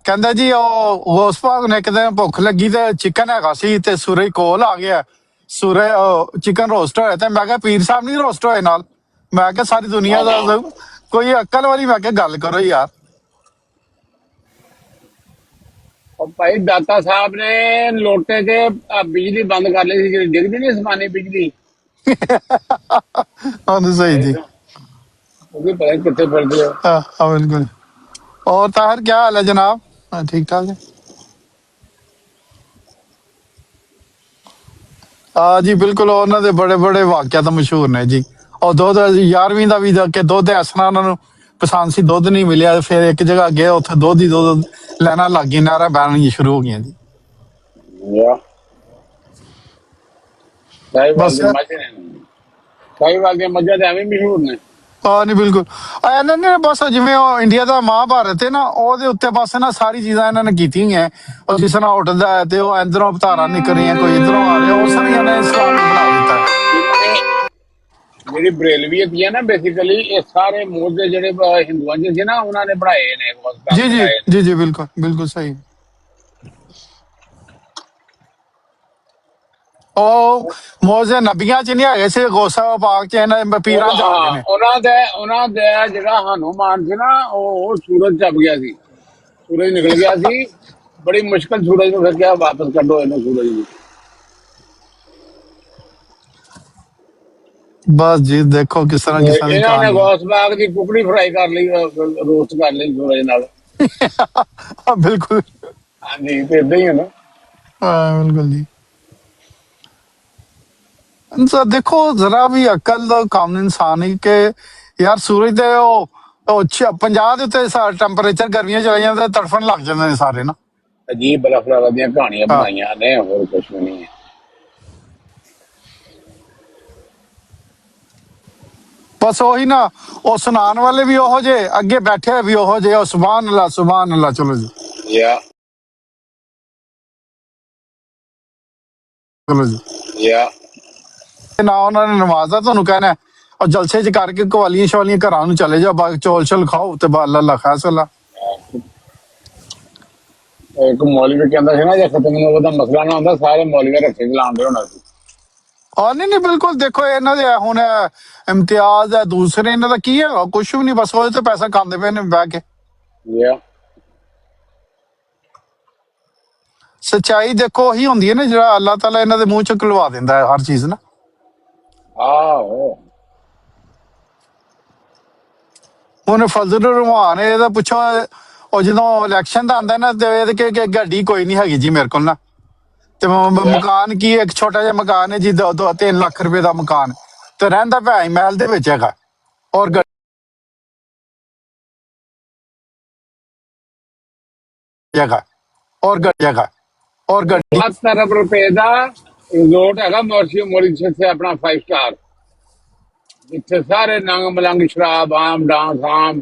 ਕਹਿੰਦਾ ਜੀ ਉਹ ਗੋਸ ਪਾਕ ਨੇ ਕਿਤੇ ਭੁੱਖ ਲੱਗੀ ਤੇ ਚਿਕਨ ਹੈਗਾ ਸੀ ਤੇ ਸੂਰਜ ਕੋਲ ਆ ਗਿਆ, ਸੂਰਜ ਚਿਕਨ ਰੋਸਟ ਹੋਇਆ ਤੇ ਮੈਂ ਕਿਹਾ ਪੀਰ ਸਾਹਿਬ ਨਹੀਂ ਰੋਸਟ ਹੋਏ ਨਾਲ। ਮੈਂ ਕਿਹਾ ਸਾਰੀ ਦੁਨੀਆ ਦਾ ਕੋਈ ਅਕਲ ਵਾਲੀ ਮੈਂ ਕਿਹਾ ਗੱਲ ਕਰੋ ਯਾਰ। भाई दाता साहब ने लोटे के बिजली बंद कर ली थी, डिगदी नहीं आसमानी बिजली। हाँ सही जी, पता नहीं कितने फिरते हो। हाँ बिल्कुल। और ताहिर क्या हाल है जनाब? ठीक ठाक है। हाँ जी बिल्कुल, ਉਹਨਾਂ ਦੇ ਬੜੇ ਬੜੇ ਵਾਕਿਆ ਤਾਂ ਮਸ਼ਹੂਰ ਨੇ ਜੀ। और ਦੁੱਧ 11ਵੀਂ ਦਾ ਵੀ ਕਿ ਦੁੱਧ ਇਸ ਤਰ੍ਹਾਂ ਉਹਨਾਂ ਨੂੰ ਪਸੰਦ ਸੀ, ਦੁੱਧ ਨਹੀਂ ਮਿਲਿਆ, ਫਿਰ ਇੱਕ ਜਗ੍ਹਾ ਗਏ ਉੱਥੇ ਦੁੱਧ ਹੀ ਦੁੱਧ ਲੈਣਾ ਲੱਗ ਗਈ, ਨਹਿਰਾਂ ਬਹਿਣੀਆਂ ਸ਼ੁਰੂ ਹੋ ਗਈਆਂ ਜੀ। ਬਸ ਸਾਹੀਵਾਲ ਦੀਆਂ ਮੱਝਾਂ ਤੇ ਐਵੇਂ ਮਸ਼ਹੂਰ ਨੇ। ਹਾਂ ਨਹੀਂ ਬਿਲਕੁਲ ਇਹਨਾਂ ਨੇ ਬਸ ਜਿਵੇਂ ਉਹ ਇੰਡੀਆ ਦਾ ਮਹਾਭਾਰਤ ਹੈ ਨਾ, ਉਹਦੇ ਉੱਤੇ ਬਸ ਨਾ ਸਾਰੀ ਚੀਜ਼ਾਂ ਇਹਨਾਂ ਨੇ ਕੀਤੀਆਂ ਹੈ। ਉਹ ਜਿਸ ਤਰ੍ਹਾਂ ਉੱਠਦਾ ਹੈ ਤੇ ਉਹ ਇਧਰੋਂ ਅਵਤਾਰਾਂ ਨਿਕਲ ਰਹੀਆਂ, ਕੋਈ ਇਧਰੋਂ ਆ ਰਿਹਾ, ਉਸ ਤਰ੍ਹਾਂ ਹੀ ਇਹਨਾਂ ਨੇ ਇਸਲਾਮ ਨੂੰ ਬਣਾ ਦਿੱਤਾ ਹੈ। ਜਿਹੜੀ ਬਰੇਲਵੀਅਤ ਹੈ ਨਾ ਬੇਸਿਕਲੀ ਇਹ ਸਾਰੇ ਮੂਲ ਦੇ ਜਿਹੜੇ ਹਿੰਦੂਆਂ ਦੇ ਸੀ ਨਾ ਉਹਨਾਂ ਨੇ ਬਣਾਏ ਨੇ। ਜੀ ਜੀ ਜੀ ਜੀ ਬਿਲਕੁਲ ਬਿਲकुल ਸਹੀ। ਉਹ ਮੌਜੇ ਨਬੀਆਂ ਚ ਨਹੀਂ ਹੈਗੇ ਸੀ, ਗੋਸਾ ਪਾਕ ਚ ਇਹਨਾਂ ਪੀਰਾਂ ਚ ਆ ਗਏ ਨੇ। ਉਹਨਾਂ ਦਾ ਜਿਹੜਾ ਹਨੂਮਾਨ ਸੀ ਨਾ ਉਹ ਸੂਰਜ ਚੱਪ ਗਿਆ ਸੀ, ਸੂਰਜ ਨਿਕਲ ਗਿਆ ਸੀ, ਬੜੀ ਮੁਸ਼ਕਲ ਸੂਰਜ ਨੂੰ ਫਿਰ ਕਿਹਾ ਵਾਪਸ ਕੱਢੋ ਇਹਨੂੰ ਸੂਰਜ ਨੂੰ। ਬਸ ਜੀ ਦੇਖੋ ਕਿਸ ਤਰ੍ਹਾਂ ਦੀ ਇਹਨਾਂ ਨੇ ਗੌਸ ਬਾਗ ਦੀ ਕੁਕੜੀ ਫਰਾਈ ਕਰ ਲਈ, ਰੋਸਟ ਕਰ ਲਈ ਸੂਰਜ ਨਾਲ। ਬਿਲਕੁਲ ਹਾਂਜੀ ਤੇ ਏਦਾਂ ਹੀ ਹੈ ਨਾ। ਹਾਂ ਬਿਲਕੁਲ ਜੀ। ਦੇਖੋ ਜ਼ਰਾ ਵੀ ਅਕਲ ਦਾ ਕੰਮ ਇਨਸਾਨ ਹੀ ਕਿ ਯਾਰ ਸੂਰਜ ਦੇ ਉਹ 50 ਦੇ ਉੱਤੇ ਟੈਂਪਰੇਚਰ ਗਰਮੀਆਂ ਚਲੇ ਜਾਂਦਾ, ਤੜਫਣ ਲੱਗ ਜਾਂਦੇ ਨੇ ਸਾਰੇ ਨਾ। ਅਜੀਬ ਬਰਫ ਦੀਆਂ ਕਹਾਣੀਆਂ ਬਣਾਈਆਂ ਨੇ, ਹੋਰ ਕੁਝ ਵੀ ਨਹੀਂ ਹੈ। ਬਸ ਉਹੀ ਨਾ, ਉਹ ਸੁਣਾਉਣ ਵਾਲੇ ਵੀ ਉਹੋ ਜਿਹੇ, ਅੱਗੇ ਬੈਠੇ ਵੀ ਉਹੋ ਜਿਹੇ, ਸੁਭਾਨ ਅੱਲਾ ਸੁਭਾਨ ਅੱਲਾ। ਚਲੋ ਜੀ ਚਲੋ ਜੀ ਨਾ ਉਹਨਾਂ ਨੇ ਨਮਾਜ਼ ਦਾ ਤੁਹਾਨੂੰ ਕਹਿਣਾ, ਔਰ ਜਲਸੇ ਚ ਕਰਕੇ ਕਵਾਲੀਆਂ ਸ਼ਵਾਲੀਆਂ ਘਰਾਂ ਨੂੰ ਚਲੇ ਜਾਓ, ਬਾਕੀ ਚੌਲ ਛਲ ਖਾਓ ਤੇ ਅੱਲਾ ਖਾਸਲਾ। ਇੱਕ ਮੌਲਵੀ ਕਹਿੰਦਾ ਸੀ ਨਾ ਜੇ ਖਤਮ ਦਾ ਮਸਲਾ ਨਾ ਹੁੰਦਾ ਸਾਰੇ ਮੌਲਵੀ ਰੱਖੇ ਚਲਾਉਂਦੇ ਹੋਣਾ ਸੀ। ਹਾਂ ਨਹੀਂ ਬਿਲਕੁਲ। ਦੇਖੋ ਇਹਨਾਂ ਦੇ ਹੁਣ ਇਮਤਿਆਜ਼ ਹੈ, ਦੂਸਰੇ ਇਹਨਾਂ ਦਾ ਕੀ ਹੈਗਾ, ਕੁਛ ਵੀ ਨਹੀਂ, ਬਸ ਉਹਦੇ ਤੇ ਪੈਸਾ ਖਾਂਦੇ ਪਏ ਨੇ ਬਹਿ ਕੇ। ਸੱਚਾਈ ਦੇਖੋ ਉਹੀ ਹੁੰਦੀ ਹੈ ਨਾ ਜਿਹੜਾ ਅੱਲਾਹ ਤਾਲਾ ਇਹਨਾਂ ਦੇ ਮੂੰਹ ਚ ਖੁਲਵਾ ਦਿੰਦਾ ਹੈ ਹਰ ਚੀਜ਼ ਨਾ। ਆਹੋ ਹੁਣ ਫਜ਼ਲ ਰਹਿਮਾਨ ਇਹਦਾ ਪੁੱਛੋ, ਉਹ ਜਦੋਂ ਇਲੈਕਸ਼ਨ ਦਾ ਆਉਂਦਾ ਨਾ ਤੇ ਇਹਦੇ ਗੱਡੀ ਕੋਈ ਨਹੀਂ ਹੈਗੀ ਜੀ ਮੇਰੇ ਕੋਲ ਨਾ, ਤੇ ਮਕਾਨ ਕੀ ਇੱਕ ਛੋਟਾ ਜਿਹਾ ਮਕਾਨ ਹੈ ਜੀ, 2-3 ਲੱਖ ਰੁਪਏ ਦਾ ਮਕਾਨ, ਤੇ ਰਹਿੰਦਾ ਭਾਈ ਮਹਿਲ ਦੇ ਵਿੱਚ ਹੈਗਾ, ਔਰ ਜਗ੍ਹਾ ਔਰ ਜਗ੍ਹਾ ਔਰ ਗੱਡੀ 7 ਅਰਬ ਰੁਪਏ ਦਾ ਰਿਜ਼ੋਰਟ ਹੈਗਾ ਮੌਰੀਸ਼ੀਅਸ ਤੇ ਆਪਣਾ 5 ਸਟਾਰ, ਜਿੱਥੇ ਸਾਰੇ ਨੰਗ ਮਲੰਗ ਸ਼ਰਾਬ ਆਮ ਡਾਂਸ ਆਮ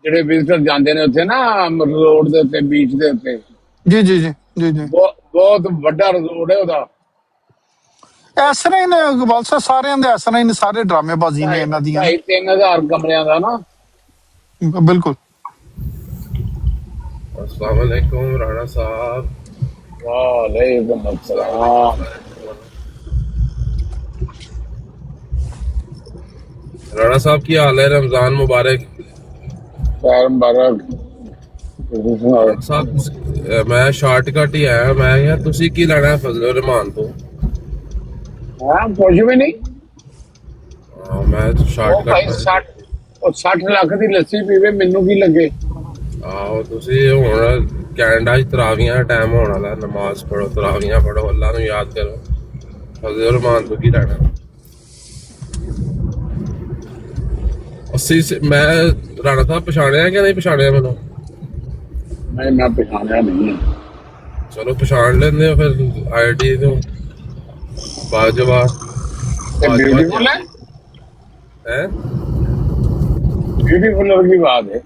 ਜਿਹੜੇ ਵਿਜ਼ਟਰ ਜਾਂਦੇ ਨੇ ਉੱਥੇ ਨਾ ਰਿਜ਼ੋਰਟ ਦੇ ਉੱਤੇ, ਬੀਚ ਦੇ ਉੱਤੇ। ਜੀ ਜੀ ਜੀ ਜੀ ਜੀ ਬਹੁਤ ਵੱਡਾ ਰਿਜ਼ੋਰਟ ਹੈ ਉਹਦਾ। ਇਸ ਤਰ੍ਹਾਂ ਹੀ ਨੇ ਬਲਸਾ ਸਾਰਿਆਂ ਦੇ, ਇਸ ਤਰ੍ਹਾਂ ਹੀ ਨੇ ਸਾਰੇ ਡਰਾਮੇਬਾਜ਼ੀ ਨੇ ਇਹਨਾਂ ਦੀਆਂ। 2,500 ਕਮਰਿਆਂ ਦਾ ਨਾ। ਬਿਲਕੁਲ। अस्सलाम वालेकुम राणा साहब। वालेकुम अस्सलाम। राणा साहब की हाल है? रमजान मुबारक। मुबारक साहब मैं शॉर्टकट ही आया, मैं यार तुसी की लेना है फजल रहमान तो? कुछ भी नहीं। मैं शॉर्टकट 60 ਲੱਖ ਦੀ ਲੱਸੀ ਪੀਵੇ ਮੈਨੂੰ ਕੀ ਲੱਗੇ। ਆਹੋ ਤੁਸੀਂ ਹੁਣ ਕੈਨੇਡਾ 'ਚ ਤਰਾਵੀਆਂ ਦਾ ਟਾਈਮ ਹੋਣ ਵਾਲਾ, ਨਮਾਜ਼ ਪੜੋ, ਤਰਾਵੀਆਂ ਪੜੋ, ਅੱਲਾ ਨੂੰ ਯਾਦ ਕਰੋ। ਫਜ਼ਲ ਰਹਿਮਾਨ ਤੋਂ ਕੀ ਲੈਣਾ? ਮੈਂ ਰਾਣਾ ਸਾਹਿਬ ਪਛਾਣਿਆ ਕਿ ਨਹੀਂ ਪਛਾਣਿਆ ਮੈਨੂੰ? ਮੈਂ ਪਛਾਣਿਆ ਨਹੀਂ। ਚਲੋ ਪਛਾਣ ਲੈਂਦੇ ਹੋ ਫਿਰ ਆਈਡੀ ਤੋਂ। ਬਾਜਵਾ ਬਿਊਟੀਫੁਲ ਹੈ, ਬਿਊਟੀਫੁਲ ਵਰਗੀ ਬਾਤ ਹੈ।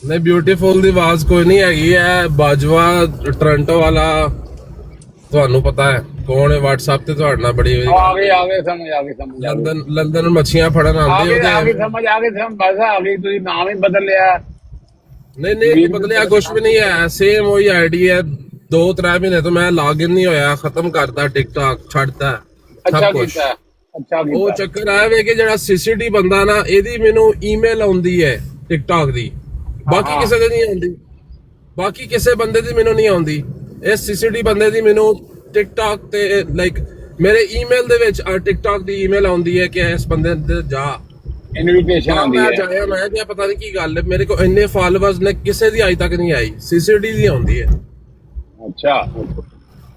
नहीं ब्यूटीफुल ਦੀ ਆਵਾਜ਼ ਕੋਈ ਨਹੀਂ ਹੈਗੀ ਹੈ। ਬਾਜਵਾ ਟੋਰਾਂਟੋ ਵਾਲਾ, ਤੁਹਾਨੂੰ ਪਤਾ ਹੈ ਕੌਣ ਹੈ? WhatsApp ਤੇ ਤੁਹਾਡੇ ਨਾਲ ਬੜੀ ਆ ਗਏ ਸਮਝ। ਲੰਡਨ ਮੱਛੀਆਂ ਫੜਨ ਆਉਂਦੇ ਉਹਦੇ। ਆ ਗਈ ਸਮਝ ਬਸ ਆ ਗਈ। ਤੁਸੀਂ ਨਾਮ ਹੀ ਬਦਲ ਲਿਆ। ਨਹੀਂ ਬਦਲਿਆ ਕੁਛ ਵੀ ਨਹੀਂ ਹੈ, ਸੇਮ ਉਹੀ ਆਈਡੀ ਹੈ। 2-3 ਮਹੀਨੇ ਤੋਂ ਮੈਂ ਲੌਗਇਨ ਨਹੀਂ ਹੋਇਆ, ਖਤਮ ਕਰਤਾ, ਟਿਕਟੌਕ ਛੱਡਤਾ ਸਭ ਕੁਛ। ਉਹ ਚੱਕਰ ਆਇਆ ਵੇ ਕਿ ਜਿਹੜਾ ਸੀਸੀਟੀ ਬੰਦਾ ਨਾ, ਇਹਦੀ ਮੈਨੂੰ ਈਮੇਲ ਆਉਂਦੀ ਹੈ ਟਿਕਟੌਕ ਦੀ, ਬਾਕੀ ਕਿਸੇ ਦੇ ਨਹੀਂ ਆਉਂਦੀ, ਬਾਕੀ ਕਿਸੇ ਬੰਦੇ ਦੀ ਮੈਨੂੰ ਨਹੀਂ ਆਉਂਦੀ। ਇਸ ਸੀਸੀਟੀ ਬੰਦੇ ਦੀ ਮੈਨੂੰ ਟਿਕਟੌਕ ਤੇ ਲਾਈਕ ਮੇਰੇ ਈਮੇਲ ਦੇ ਵਿੱਚ ਟਿਕਟੌਕ ਦੀ ਈਮੇਲ ਆਉਂਦੀ ਹੈ ਕਿ ਇਸ ਬੰਦੇ ਦੇ ਜਾ ਇਨਵੀਟੇਸ਼ਨ ਆਉਂਦੀ ਹੈ। ਮੈਂ ਜਾਇਆ, ਮੈਂ ਕਿਹਾ ਪਤਾ ਨਹੀਂ ਕੀ ਗੱਲ ਹੈ, ਮੇਰੇ ਕੋਲ ਇੰਨੇ ਫਾਲੋਅਰਸ ਨੇ, ਕਿਸੇ ਦੀ ਅਜੇ ਤੱਕ ਨਹੀਂ ਆਈ, ਸੀਸੀਟੀ ਦੀ ਆਉਂਦੀ ਹੈ। ਅੱਛਾ।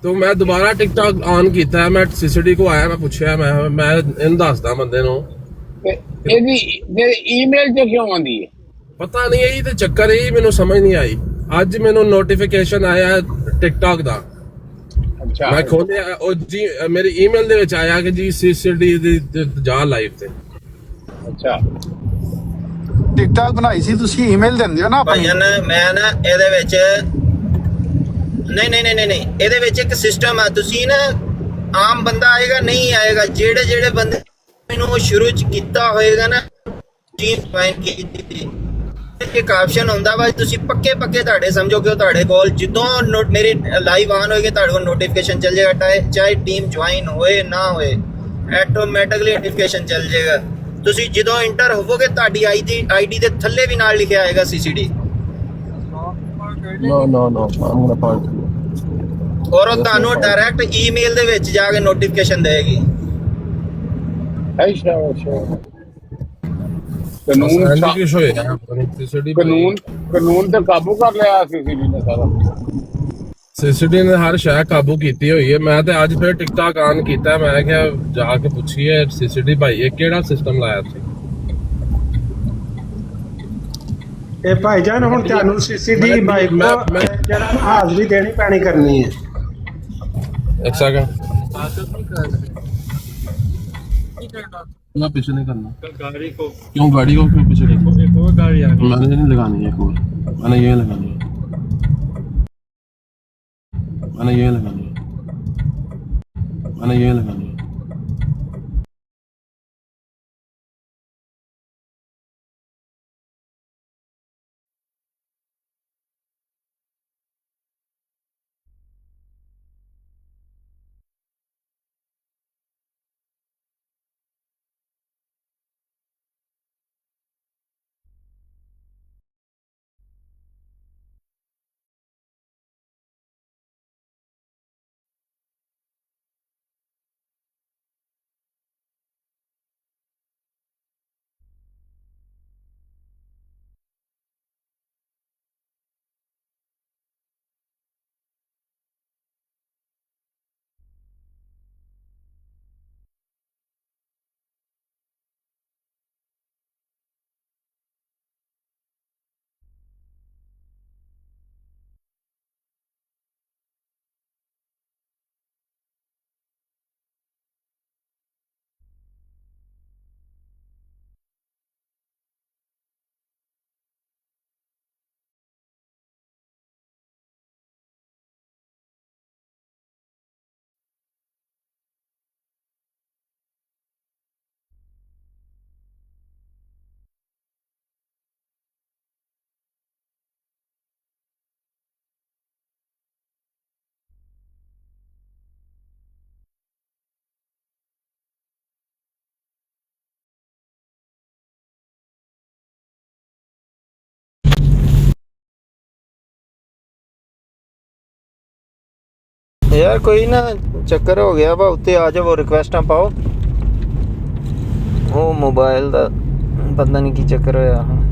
तो मैं दोबारा टिकटॉक ऑन किया है, मैं सीसीडी को आया, मैं पूछा, मैं इन दसदा बंदे नो ईमेल जो क्यों आंदी है पता नहीं, यही तो चक्कर है, मैनू समझ नहीं आई। अज मैनू नोटिफिकेशन आया टिकटॉक दा ਮੈਂ ਖੋਲਿਆ ਉਹ ਜੀ ਮੇਰੇ ਈਮੇਲ ਦੇ ਵਿੱਚ ਆਇਆ ਕਿ ਜੀ ਸੀਸੀਡੀ ਦੀ ਜਾ ਲਾਈਵ ਤੇ। ਅੱਛਾ ਟਿਕਟਾਕ ਬਣਾਈ ਸੀ ਤੁਸੀਂ ਈਮੇਲ ਦਿੰਦੇ ਹੋ ਨਾ ਆਪਣੀ? ਮੈਂ ਨਾ ਇਹਦੇ ਵਿੱਚ ਨਹੀਂ ਇਹਦੇ ਵਿੱਚ ਇੱਕ ਸਿਸਟਮ ਆ। ਤੁਸੀਂ ਨਾ ਆਮ ਬੰਦਾ ਆਏਗਾ ਨਹੀਂ ਆਏਗਾ, ਜਿਹੜੇ ਬੰਦੇ ਨੂੰ ਸ਼ੁਰੂ ਚ ਕੀਤਾ ਹੋਏਗਾ ਨਾ ਟੀਮ ਜੁਆਇਨ ਕੀਤੀ, ਇੱਕ ਆਪਸ਼ਨ ਹੁੰਦਾ ਵਾ ਤੁਸੀਂ ਪੱਕੇ ਤੁਹਾਡੇ ਸਮਝੋ ਕਿ ਤੁਹਾਡੇ ਕੋਲ ਜਦੋਂ ਮੇਰੀ ਲਾਈਵ ਆਨ ਹੋਏਗੀ ਤੁਹਾਡੇ ਕੋਲ ਨੋਟੀਫਿਕੇਸ਼ਨ ਚੱਲ ਜਾਏਗਾ, ਚਾਹੇ ਟੀਮ ਜੁਆਇਨ ਹੋਏ ਨਾ ਹੋਏ ਆਟੋਮੈਟਿਕਲੀ ਨੋਟੀਫਿਕੇਸ਼ਨ ਚੱਲ ਜਾਏਗਾ। ਤੁਸੀਂ ਜਦੋਂ ਇੰਟਰ ਹੋਵੋਗੇ ਤੁਹਾਡੀ ਆਈਡੀ ਦੇ ਥੱਲੇ ਵੀ ਨਾਲ ਲਿਖਿਆ ਆਏਗਾ CCD. No, I'm gonna part. ਔਰ ਉਹ ਤੁਹਾਨੂੰ ਡਾਇਰੈਕਟ ਈਮੇਲ ਦੇ ਵਿੱਚ ਜਾ ਕੇ ਨੋਟੀਫਿਕੇਸ਼ਨ ਦੇਗੀ। ਅੱਛਾ ਕਾਨੂੰਨ ਤੇ ਕਾਬੂ ਕਰ ਲਿਆ ਸੀਸੀਡੀ ਨੇ ਸਾਰਾ। ਸੀਸੀਡੀ ਨੇ ਹਰ ਸ਼ੈ ਕਾਬੂ ਕੀਤੀ ਹੋਈ ਹੈ। ਮੈਂ ਤੇ ਅੱਜ ਫਿਰ ਟਿਕਟਾਕ ਆਨ ਕੀਤਾ, ਮੈਂ ਕਿਹਾ ਜਾ ਕੇ ਪੁੱਛੀਏ ਸੀਸੀਡੀ ਭਾਈ ਇਹ ਕਿਹੜਾ ਸਿਸਟਮ ਲਾਇਆ ਤੁਸੀਂ? ਇਹ ਭਾਈਜਾਨ ਹੁਣ ਤੁਹਾਨੂੰ ਸੀਸੀਡੀ ਬਾਈ ਜਿਹੜਾ ਹਾਜ਼ਰੀ ਦੇਣੀ ਪੈਣੀ ਕਰਨੀ ਹੈ। एक सेकंड ना पीछे नहीं करना गाड़ी को। क्यों गाड़ी को क्यों पीछे करना? एक और गाड़ी आ गई, मैंने नहीं लगानी है। एक और मैंने ये लगानी है, मैंने ये लगानी है, मैंने ये लगानी है। यार कोई ना चक्कर हो गया वा, उत्ते आ जाओ, रिक्वेस्टा पाओ। वो मोबाइल दा पता नहीं की चक्कर होया।